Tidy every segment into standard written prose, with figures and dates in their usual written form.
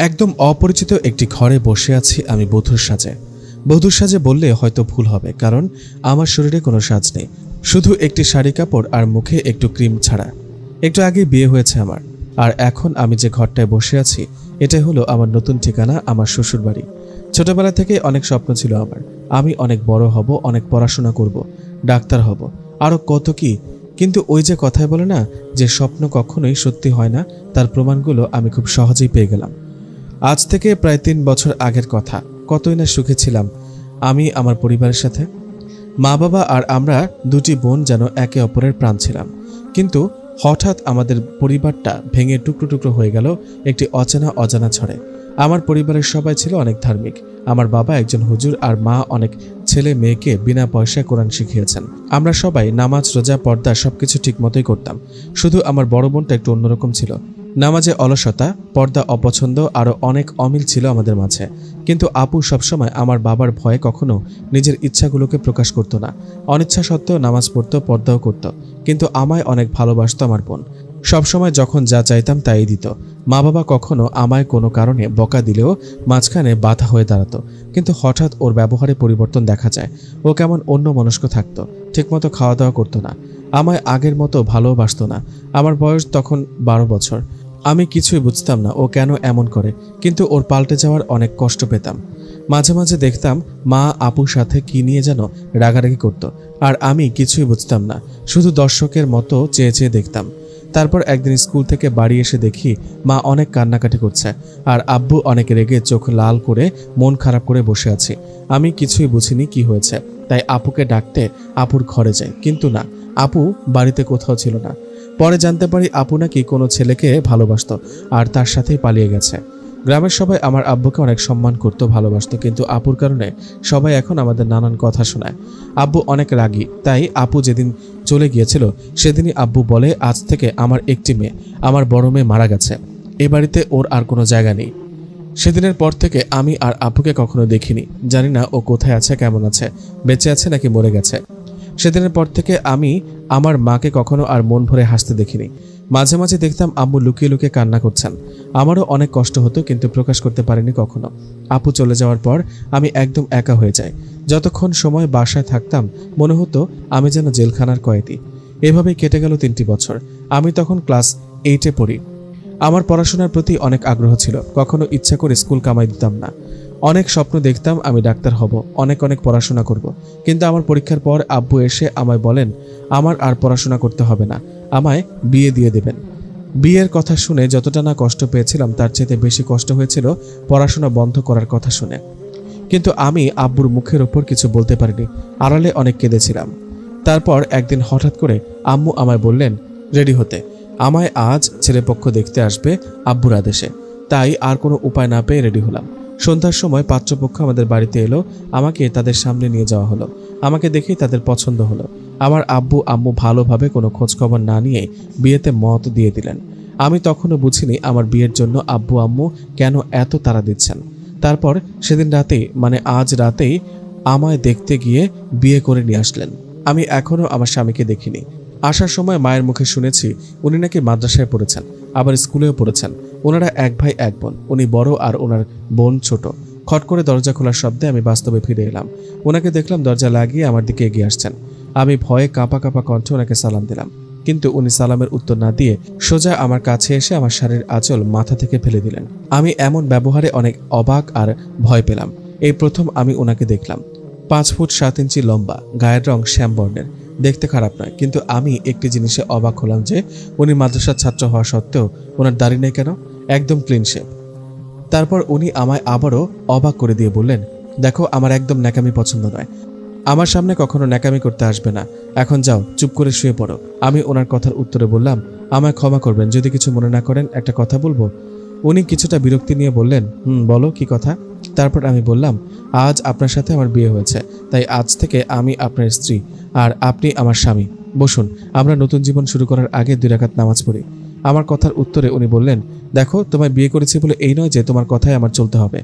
একদম অপরিচিত একটি ঘরে বসে আছি আমি বধূর সাজে। বধূর সাজে বললে হয়তো ভুল হবে, কারণ আমার শরীরে কোনো সাজ নেই, শুধু একটি শাড়ি কাপড় আর মুখে একটু ক্রিম ছাড়া। একটু আগে বিয়ে হয়েছে আমার, আর এখন আমি যে ঘরটায় বসে আছি এটাই হলো আমার নতুন ঠিকানা, আমার শ্বশুর বাড়ি। ছোটবেলা থেকে অনেক স্বপ্ন ছিল আমার, আমি অনেক বড় হব, অনেক পড়াশোনা করব, ডাক্তার হব, আরও কত কি। কিন্তু ওই যে কথায় বলে না যে স্বপ্ন কখনোই সত্যি হয় না, তার প্রমাণগুলো আমি খুব সহজেই পেয়ে গেলাম। আজ থেকে প্রায় ৩ বছর আগের কথা। কতই না সুখে ছিলাম আমি আমার পরিবারের সাথে। মা বাবা আর আমরা দুটি বোন যেন একে অপরের প্রাণ ছিলাম। কিন্তু হঠাৎ আমাদের পরিবারটা ভেঙে টুকরো টুকরো হয়ে গেল একটি অজানা ঝড়ে। আমার পরিবারের সবাই ছিল অনেক ধার্মিক। আমার বাবা একজন হুজুর আর মা অনেক ছেলে মেয়েকে বিনা পয়সায় কোরআন শিখিয়েছেন। আমরা সবাই নামাজ, রোজা, পর্দা সবকিছু ঠিক মতোই করতাম। শুধু আমার বড় বোনটা একটু অন্যরকম ছিল। নামাজে অলসতা, পর্দা অপছন্দ, আরও অনেক অমিল ছিল আমাদের মাঝে। কিন্তু আপু সবসময় আমার বাবার ভয়ে কখনো নিজের ইচ্ছাগুলোকে প্রকাশ করতো না। অনিচ্ছা সত্ত্বেও নামাজ পড়তো, পর্দাও করত। কিন্তু আমায় অনেক ভালোবাসতো আমার বোন। সবসময় যখন যা চাইতাম তাই দিত। মা বাবা কখনো আমায় কোনো কারণে বকা দিলেও মাঝখানে বাধা হয়ে দাঁড়াতো। কিন্তু হঠাৎ ওর ব্যবহারে পরিবর্তন দেখা যায়। ও কেমন অন্যমনস্ক থাকতো, ঠিকমতো খাওয়া দাওয়া করতো না, আমায় আগের মতো ভালোবাসতো না। আমার বয়স তখন 12 বছর। আমি কিছুই বুঝতাম না ও কেন এমন করে, কিন্তু ওর পাল্টে যাওয়ার অনেক কষ্ট পেতাম। মাঝে মাঝে দেখতাম মা আপুর সাথে কি নিয়ে যেন রাগারাগি করতো, আর আমি কিছুই বুঝতাম না, শুধু দর্শকের মতো চেয়ে চেয়ে দেখতাম। তারপর একদিন স্কুল থেকে বাড়ি এসে দেখি মা অনেক কান্নাকাটি করছে, আর আব্বু অনেক রেগে চোখ লাল করে মন খারাপ করে বসে আছে। আমি কিছুই বুঝিনি কি হয়েছে, তাই আপুকে ডাকতে আপুর ঘরে যাই, কিন্তু না, আপু বাড়িতে কোথাও ছিল না। পরে জানতে পারি আপু নাকি কোনো ছেলেকে ভালোবাসতো আর তার সাথেই পালিয়ে গেছে। গ্রামের সবাই আমার আব্বুকে অনেক সম্মান করতো, ভালোবাসতো, কিন্তু আপুর কারণে সবাই এখন আমাদের নানান কথা শোনায়। আব্বু অনেক রাগী, তাই আপু যেদিন চলে গিয়েছিল সেদিনই আব্বু বলে, আজ থেকে আমার একটি মেয়ে, আমার বড় মেয়ে মারা গেছে, এ বাড়িতে ওর আর কোনো জায়গা নেই। সেদিনের পর থেকে আমি আর আপুকে কখনো দেখিনি, জানি না ও কোথায় আছে, কেমন আছে, বেঁচে আছে নাকি মরে গেছে। সেদিনের পর থেকে আমি আমার মাকে কখনো আর মন ভরে হাসতে দেখিনি। মাঝে মাঝে দেখতাম আম্মু লুকিয়ে লুকিয়ে কান্না করছেন। আমারও অনেক কষ্ট হতো, কিন্তু প্রকাশ করতে পারিনি কখনো। আপু চলে যাওয়ার পর আমি একদম একা হয়ে যাই। যতক্ষণ সময় বাসায় থাকতাম মনে হতো আমি যেন জেলখানার কয়েদি। এভাবেই কেটে গেল 3টি বছর। আমি তখন ক্লাস 8-এ পড়ি। আমার পড়াশোনার প্রতি অনেক আগ্রহ ছিল, কখনো ইচ্ছা করে স্কুল কামাই দিতাম না। অনেক স্বপ্ন দেখতাম আমি ডাক্তার হব, অনেক অনেক পড়াশোনা করব। কিন্তু আমার পরীক্ষার পর আব্বু এসে আমায় বলেন আমার আর পড়াশোনা করতে হবে না, আমায় বিয়ে দিয়ে দেবেন। বিয়ের কথা শুনে যতটা না কষ্ট পেয়েছিলাম তার চেয়ে বেশি কষ্ট হয়েছিল পড়াশোনা বন্ধ করার কথা শুনে। কিন্তু আমি আব্বুর মুখের ওপর কিছু বলতে পারিনি, আড়ালে অনেক কেঁদেছিলাম। তারপর একদিন হঠাৎ করে আম্মু আমায় বললেন রেডি হতে, আমায় আজ ছেলেপক্ষ দেখতে আসবে আব্বুর আদেশে। তাই আর কোনো উপায় না পেয়ে রেডি হলাম। সন্ধ্যার সময় পাত্রপক্ষ আমাদের বাড়িতে এলো, আমাকে তাদের সামনে নিয়ে যাওয়া হলো। আমাকে দেখেই তাদের পছন্দ হলো। আমার আব্বু আম্মু ভালোভাবে কোনো খোঁজখবর না নিয়ে বিয়েতে মত দিয়ে দিলেন। আমি তখনও বুঝিনি আমার বিয়ের জন্য আব্বু আম্মু কেন এত তাড়া দিচ্ছেন। তারপর সেদিন রাতেই, মানে আজ রাতেই আমায় দেখতে গিয়ে বিয়ে করে নিয়ে আসলেন। আমি এখনও আমার স্বামীকে দেখিনি। আসার সময় মায়ের মুখে শুনেছি উনি নাকি মাদ্রাসায় পড়েছেন, আবার স্কুলেও পড়েছেন। ওনারা এক ভাই এক বোন, উনি বড় আর ওনার বোন ছোট। খট করে দরজা খোলার শব্দে আমি বাস্তবে ফিরে এলাম। ওনাকে দেখলাম দরজা লাগিয়ে আমার দিকে এগিয়ে আসছেন। আমি ভয়ে কাঁপা কাঁপা কণ্ঠে ওনাকে সালাম দিলাম, কিন্তু উনি সালামের উত্তর না দিয়ে সোজা আমার কাছে এসে আমার শাড়ির আঁচল মাথা থেকে ফেলে দিলেন। আমি এমন ব্যবহারে অনেক অবাক আর ভয় পেলাম। এই প্রথম আমি ওনাকে দেখলাম। 5 ফুট 7 ইঞ্চি লম্বা, গায়ের রং শ্যাম বর্ণের, দেখতে খারাপ নয়। কিন্তু আমি একটি জিনিসে অবাক হলাম যে উনি মাদ্রাসার ছাত্র হওয়া সত্ত্বেও ওনার দাড়ি নেই কেন, একদম ক্লিন শেভ। তারপর উনি আমায় আবারও অবাক করে দিয়ে বললেন, দেখো আমার একদম ন্যাকামি পছন্দ নয়, আমার সামনে কখনো ন্যাকামি করতে আসবে না, এখন যাও চুপ করে শুয়ে পড়ো। আমি ওনার কথার উত্তরে বললাম, আমায় ক্ষমা করবেন, যদি কিছু মনে না করেন একটা কথা বলবো। উনি কিছুটা বিরক্তি নিয়ে বললেন, বলো কি কথা। তারপর আমি বললাম, আজ আপনার সাথে আমার বিয়ে হয়েছে, তাই আজ থেকে আমি আপনার স্ত্রী আর আপনি আমার স্বামী। বসুন, আমরা নতুন জীবন শুরু করার আগে 2 রাকাত নামাজ পড়ি। আমার কথার উত্তরে উনি বললেন, দেখো তোমায় বিয়ে করেছি বলে এই নয় যে তোমার কথাই আমার চলতে হবে।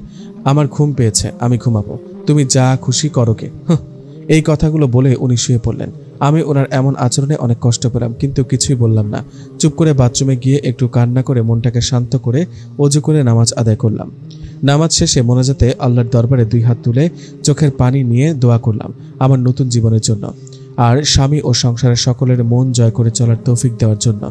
আমার ঘুম পেয়েছে, আমি ঘুমাবো, তুমি যা খুশি করো কে। এই কথাগুলো বলে উনি শুয়ে পড়লেন। আমি ওনার এমন আচরণে অনেক কষ্ট পেলাম, কিন্তু কিছুই বললাম না। চুপ করে বাথরুমে গিয়ে একটু কান্না করে মনটাকে শান্ত করে অজু করে নামাজ আদায় করলাম। নামাজ শেষে মোনাজাতে আল্লাহর দরবারে 2 হাত তুলে চোখের পানি নিয়ে দোয়া করলাম আমার নতুন জীবনের জন্য, আর স্বামী ও সংসারের সকলের মন জয় করে চলার তৌফিক দেওয়ার জন্য।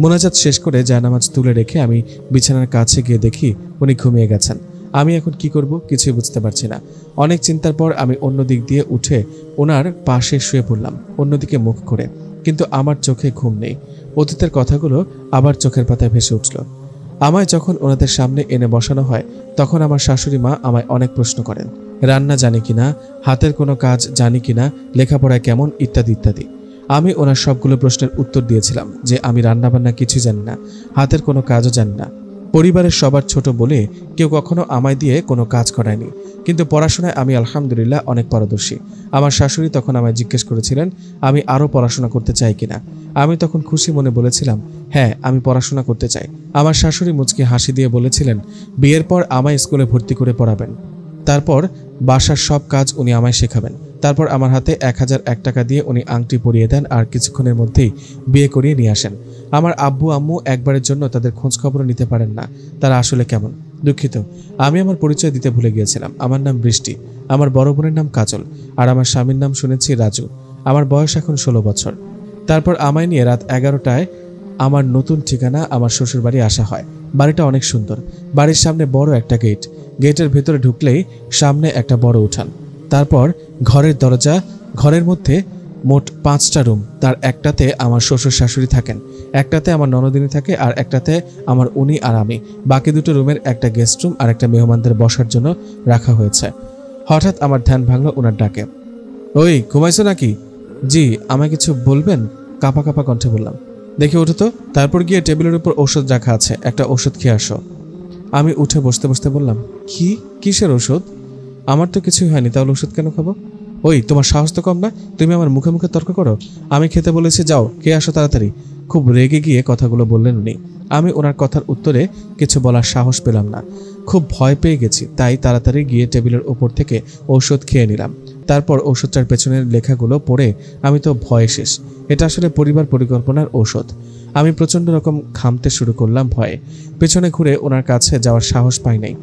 মোনাজাত শেষ করে জায়নামাজ তুলে রেখে আমি বিছানার কাছে গিয়ে দেখি উনি ঘুমিয়ে গেছেন। আমি এখন কি করব কিছুই বুঝতে পারছি না। অনেক চিন্তার পর আমি অন্য দিক দিয়ে উঠে ওনার পাশে শুয়ে পড়লাম, অন্যদিকে মুখ করে। কিন্তু আমার চোখে ঘুম নেই। অতীতের কথাগুলো আবার চোখের পাতায় ভেসে উঠল। আমায় যখন ওনাদের সামনে এনে বসানো হয় তখন আমার শাশুড়ি মা আমায় অনেক প্রশ্ন করেন, রান্না জানি কিনা, হাতের কোনো কাজ জানি কিনা, লেখাপড়ায় কেমন, ইত্যাদি ইত্যাদি। আমি ওনার সবগুলো প্রশ্নের উত্তর দিয়েছিলাম যে আমি রান্নাবান্না কিছু জানি না, হাতের কোনো কাজও জানি না। পরিবারের সবার ছোট বলে কেউ কখনো আমায় দিয়ে কোনো কাজ করায়নি, কিন্তু পড়াশোনায় আমি আলহামদুলিল্লাহ অনেক পারদর্শী। আমার শাশুড়ি তখন আমায় জিজ্ঞেস করেছিলেন আমি আরও পড়াশোনা করতে চাই কিনা। আমি তখন খুশি মনে বলেছিলাম হ্যাঁ, আমি পড়াশোনা করতে চাই। আমার শাশুড়ি মুচকি হাসি দিয়ে বলেছিলেন বিয়ের পর আমায় স্কুলে ভর্তি করে পড়াবেন, তারপর বাসার সব কাজ উনি আমায় শেখাবেন। তারপর আমার হাতে 1001 টাকা দিয়ে উনি আংটি পরিয়ে দেন আর কিছুক্ষণের মধ্যেই বিয়ে করিয়ে নিয়ে আসেন। আমার আব্বু আম্মু একবারের জন্য তাদের খোঁজ খবর নিতে পারেন না তারা আসলে কেমন। দুঃখিত, আমি আমার পরিচয় দিতে ভুলে গিয়েছিলাম। আমার নাম বৃষ্টি, আমার বড় বোনের নাম কাজল, আর আমার স্বামীর নাম শুনেছি রাজু। আমার বয়স এখন 16 বছর। তারপর আমায় নিয়ে রাত 11টায় আমার নতুন ঠিকানা আমার শ্বশুর বাড়ি আসা হয়। বাড়িটা অনেক সুন্দর। বাড়ির সামনে বড় একটা গেট, গেটের ভেতরে ঢুকলেই সামনে একটা বড় উঠান, তারপর ঘরের দরজা। ঘরের মধ্যে মোট 5টা রুম, তার একটাতে আমার শ্বশুর শাশুড়ি থাকেন, একটাতে আমার ননদিনী থাকে, আর একটাতে আমার উনি আর আমি। বাকি 2টো রুমের একটা গেস্ট রুম আর একটা মেহমানদের বসার জন্য রাখা হয়েছে। হঠাৎ আমার ধ্যান ভাঙলো ওনার ডাকে। ওই ঘুমাইছো নাকি? জি। আমায় কিছু বলবেন? কাঁপা কাঁপা কণ্ঠে বললাম। দেখে ওঠো তো। তারপর গিয়ে টেবিলের উপর ওষুধ রাখা আছে, একটা ওষুধ খেয়ে আসো। আমি উঠে বসতে বসতে বললাম কিসের ওষুধ? আমার তো কিছুই হয়নি, তাহলে ওষুধ কেন খাবো? ওই তোমার সাহস তো কম না, তুমি আমার মুখে মুখে তর্ক করো। আমি খেতে বলেছি, যাও খেয়ে আসো তাড়াতাড়ি। খুব রেগে গিয়ে কথাগুলো বললেন উনি। আমি ওনার কথার উত্তরে কিছু বলার সাহস পেলাম না, খুব ভয় পেয়ে গেছি। তাই তাড়াতাড়ি গিয়ে টেবিলের ওপর থেকে ঔষধ খেয়ে নিলাম। তারপর ঔষধটার পেছনের লেখাগুলো পড়ে আমি তো ভয়ে শেষ। এটা আসলে পরিবার পরিকল্পনার ঔষধ। আমি প্রচণ্ড রকম ঘামতে শুরু করলাম ভয়ে। পেছনে ঘুরে ওনার কাছে যাওয়ার সাহস পাই নাই।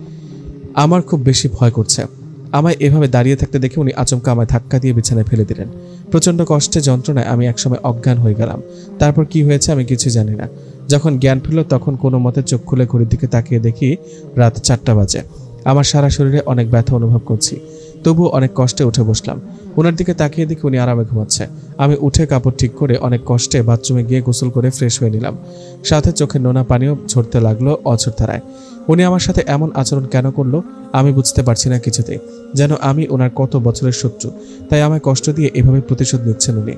আমার খুব বেশি ভয় করছে। আমায় এভাবে দাঁড়িয়ে থাকতে দেখে উনি আচমকা আমায় ধাক্কা দিয়ে বিছানায় ফেলে দিলেন। প্রচণ্ড কষ্টে যন্ত্রণায় আমি একসময় অজ্ঞান হয়ে গেলাম। তারপর কি হয়েছে আমি কিছু জানি না। যখন জ্ঞান ফিরল তখন কোনো মতে চোখ খুলে ঘড়ির দিকে তাকিয়ে দেখি রাত 4টা বাজে। আমার সারা শরীরে অনেক ব্যথা অনুভব করছি, তবুও অনেক কষ্টে উঠে বসলাম। ওনার দিকে তাকিয়ে দেখি উনি আরামে ঘুমাচ্ছে। আমি উঠে কাপড় ঠিক করে অনেক কষ্টে বাথরুমে গিয়ে গোসল করে ফ্রেশ হয়ে নিলাম। সাথে চোখে নোনা পানিও ঝরতে লাগলো অঝোর ধারায়। উনি আমার সাথে এমন আচরণ কেন করলো আমি বুঝতে পারছি না কিছুতেই। যেন আমি ওনার কত বছরের শত্রু, তাই আমায় কষ্ট দিয়ে এভাবে প্রতিশোধ নিচ্ছেন উনি।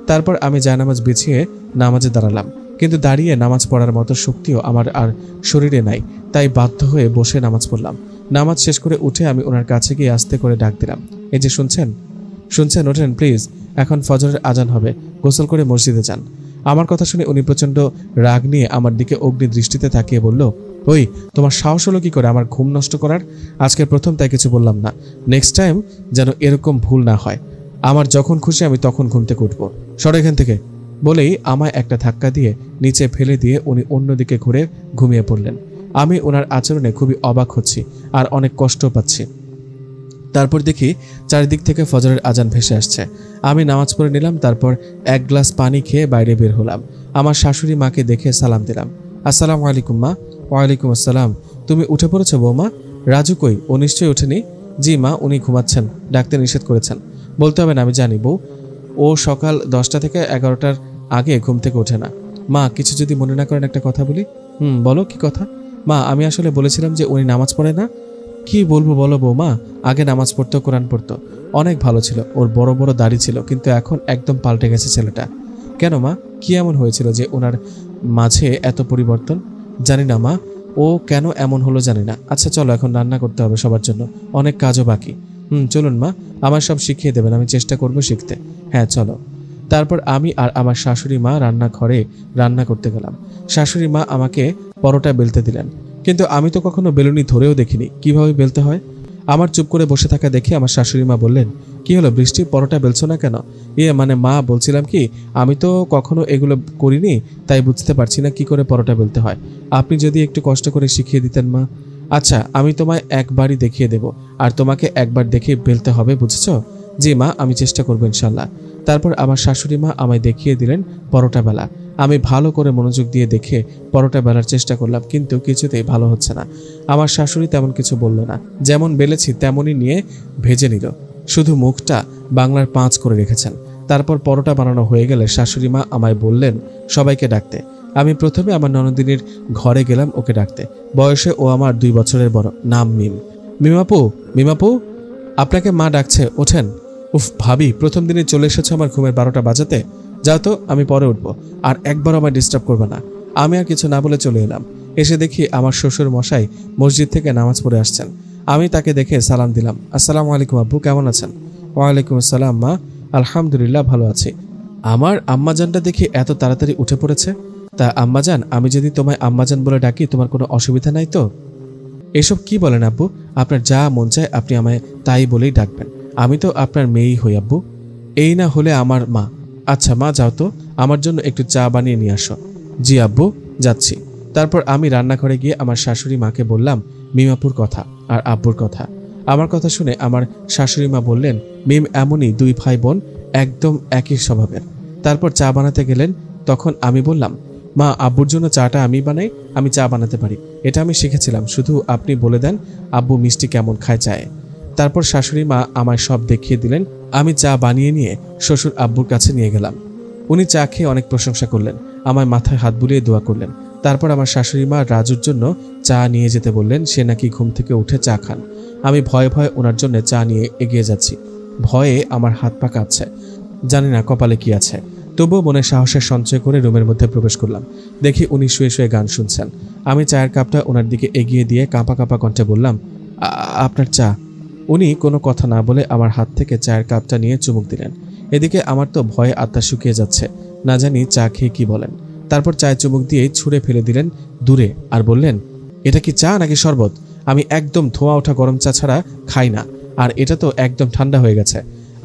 তারপর আমি জায়নামাজ বিছিয়ে নামাজে দাঁড়ালাম, কিন্তু দাঁড়িয়ে নামাজ পড়ার মতো শক্তিও আমার আর শরীরে নাই। তাই বাধ্য হয়ে বসে নামাজ পড়লাম। নামাজ শেষ করে উঠে আমি ওনার কাছে গিয়ে আস্তে করে ডাক দিলাম, এই যে শুনছেন, ওঠেন প্লিজ, এখন ফজরের আজান হবে, গোসল করে মসজিদে যান। আমার কথা শুনে উনি প্রচণ্ড রাগ নিয়ে আমার দিকে অগ্নি দৃষ্টিতে তাকিয়ে বলল, ওই তোমার সাহস হলো কি করে আমার ঘুম নষ্ট করার? আজকের প্রথম, তাই কিছু বললাম না। নেক্সট টাইম যেন এরকম ভুল না হয়। আমার যখন খুশি আমি তখন ঘুম থেকে উঠবো, সরে এখান থেকে। বলেই আমায় একটা ধাক্কা দিয়ে নিচে ফেলে দিয়ে উনি অন্যদিকে ঘুরে ঘুমিয়ে পড়লেন। আমি ওনার আচরণে খুবই অবাক হচ্ছি আর অনেক কষ্ট পাচ্ছি। তারপর দেখি চারিদিক থেকে ফজরের আজান ভেসে আসছে। আমি নামাজ পড়ে নিলাম, তারপর 1 গ্লাস পানি খেয়ে বাইরে বের হলাম। আমার শাশুড়ি মাকে দেখে সালাম দিলাম, আসসালামু আলাইকুম মা। ওয়ালাইকুম আসসালাম। তুমি উঠে পড়েছো বৌমা? রাজু কই? ও নিশ্চয়ই ওঠেনি। জি মা, উনি ঘুমাচ্ছেন, ডাক্তার নিষেধ করেছেন। বলতে হবে না, আমি জানি বউ, ও সকাল 10টা থেকে 11টার আগে ঘুম থেকে ওঠে না। মা, কিছু যদি মনে না করেন একটা কথা বলি। বলো, কি কথা? মা, আমি আসলে বলেছিলাম যে উনি নামাজ পড়ে না। কি বলবো বলো বৌমা, আগে নামাজ পড়তো, কোরআন পড়তো, অনেক ভালো ছিল, ওর বড় বড় দাড়ি ছিল, কিন্তু এখন একদম পাল্টে গেছে ছেলেটা। কেন মা, কি এমন হয়েছিল যে ওনার মাঝে এত পরিবর্তন? জানি না মা, ও কেন এমন হলো জানি না। আচ্ছা চলো, এখন রান্না করতে হবে সবার জন্য, অনেক কাজও বাকি। চলুন মা, আমার সব শিখিয়ে দেবেন, আমি চেষ্টা করব শিখতে। হ্যাঁ চলো। তারপর আমি আর আমার শাশুড়ি মা রান্নাঘরে রান্না করতে গেলাম। শাশুড়ি মা আমাকে পরোটা বেলতে দিলেন, কিন্তু আমি তো কখনো বেলুনি ধরেও দেখিনি কিভাবে বেলতে হয়। আমার চুপ করে বসে থাকা দেখে আমার শাশুড়ি মা বললেন, কি হলো বৃষ্টি, পরোটা বেলছো না কেন? মানে মা, বলছিলাম কি, আমি তো কখনো এগুলো করিনি, তাই বুঝতে পারছি না কি করে পরোটা বেলতে হয়। আপনি যদি একটু কষ্ট করে শিখিয়ে দিতেন মা। আচ্ছা, আমি তোমায় একবারই দেখিয়ে দেব, আর তোমাকে একবার দেখে বেলতে হবে, বুঝেছ? জি মা, আমি চেষ্টা করবো ইনশাল্লাহ। তারপর আমার শাশুড়ি মা আমায় দেখিয়ে দিলেন পরোটা বেলা। আমি ভালো করে মনোযোগ দিয়ে দেখে পরোটা বেলার চেষ্টা করলাম, কিন্তু কিছুতেই ভালো হচ্ছে না। আমার শাশুড়ি তেমন কিছু বলল না, যেমন বেলেছি তেমনই নিয়ে ভেজে নিল, শুধু মুখটা বাংলার 5 করে রেখেছেন। তারপর পরোটা বানানো হয়ে গেলে শাশুড়ি মা আমায় বললেন সবাইকে ডাকতে। আমি প্রথমে আমার ননদিনীর ঘরে গেলাম ওকে ডাকতে। বয়সে ও আমার 2 বছরের বড়, নাম মিম। মিমাপু, মিমাপু, আপনাকে মা ডাকছে, ওঠেন। উফ ভাবি, প্রথম দিনে চলে এসেছে আমার ঘুমের 12টা বাজাতে। যাও তো, আমি পরে উঠবো, আর একবার আমায় ডিস্টার্ব করবে না। আমি আর কিছু না বলে চলে এলাম। এসে দেখি আমার শ্বশুর মশাই মসজিদ থেকে নামাজ পড়ে আসছেন। আমি তাকে দেখে সালাম দিলাম। আসসালামু আলাইকুম আব্বু, কেমন আছেন? ওয়ালাইকুম আসসালাম মা, আলহামদুলিল্লাহ ভালো আছি। আমার আম্মাজানটা দেখি এত তাড়াতাড়ি উঠে পড়েছে। তা আম্মাজান, আমি যদি তোমায় আম্মাজান বলে ডাকি তোমার কোনো অসুবিধা নাই তো? এসব কি বলেন আব্বু, আপনার যা মন চায় আপনি আমায় তাই বলেই ডাকবেন। আমি তো আপনার মেয়েই হই আব্বু। এই না হলে আমার মা। আচ্ছা মা, যাও তো, আমার জন্য একটু চা বানিয়ে নিয়ে আসো। জি আব্বু, যাচ্ছি। তারপর আমি রান্নাঘরে গিয়ে আমার শাশুড়ি মাকে বললাম মিমাপুর কথা আর আব্বুর কথা। আমার কথা শুনে আমার শাশুড়ি মা বললেন, মিম এমনই 2 ভাই বোন, একদম একই স্বভাবের। তারপর চা বানাতে গেলেন। তখন আমি বললাম, মা, আব্বুর জন্য চাটা আমি বানাই, আমি চা বানাতে পারি, এটা আমি শিখেছিলাম, শুধু আপনি বলে দেন আব্বু মিষ্টি কেমন খায় চায়ে। তারপর শাশুড়ি মা আমায় সব দেখিয়ে দিলেন। আমি চা বানিয়ে নিয়ে শ্বশুর আব্বুর কাছে নিয়ে গেলাম। উনি চা খেয়ে অনেক প্রশংসা করলেন, আমার মাথায় হাত বুলিয়ে দোয়া করলেন। তারপর আমার শাশুড়ি মা রাজুর জন্য চা নিয়ে যেতে বললেন, সে নাকি ঘুম থেকে উঠে চা খান। আমি ভয়ে ভয়ে ওনার জন্য চা নিয়ে এগিয়ে যাচ্ছি। ভয়ে আমার হাত পা কাঁপছে, জানি না কপালে কি আছে। তবুও মনে সাহসের সঞ্চয় করে রুমের মধ্যে প্রবেশ করলাম। দেখি উনি শুয়ে শুয়ে গান শুনছেন। আমি চায়ের কাপটা ওনার দিকে এগিয়ে দিয়ে কাঁপা কাঁপা কণ্ঠে বললাম, আপনার চা। উনি কোনো কথা না বলে আমার হাত থেকে চায়ের কাপটা নিয়ে চুমুক দিলেন। এদিকে আমার তো ভয়ে আত্মা শুকিয়ে যাচ্ছে, না জানি চা খেয়ে কি বলেন। তারপর চায়ে চুমুক দিয়ে ছুঁড়ে ফেলে দিলেন দূরে, আর বললেন, এটা কি চা নাকি শরবত? আমি একদম ধোঁয়া ওঠা গরম চা ছাড়া খাই না, আর এটা তো একদম ঠান্ডা হয়ে গেছে।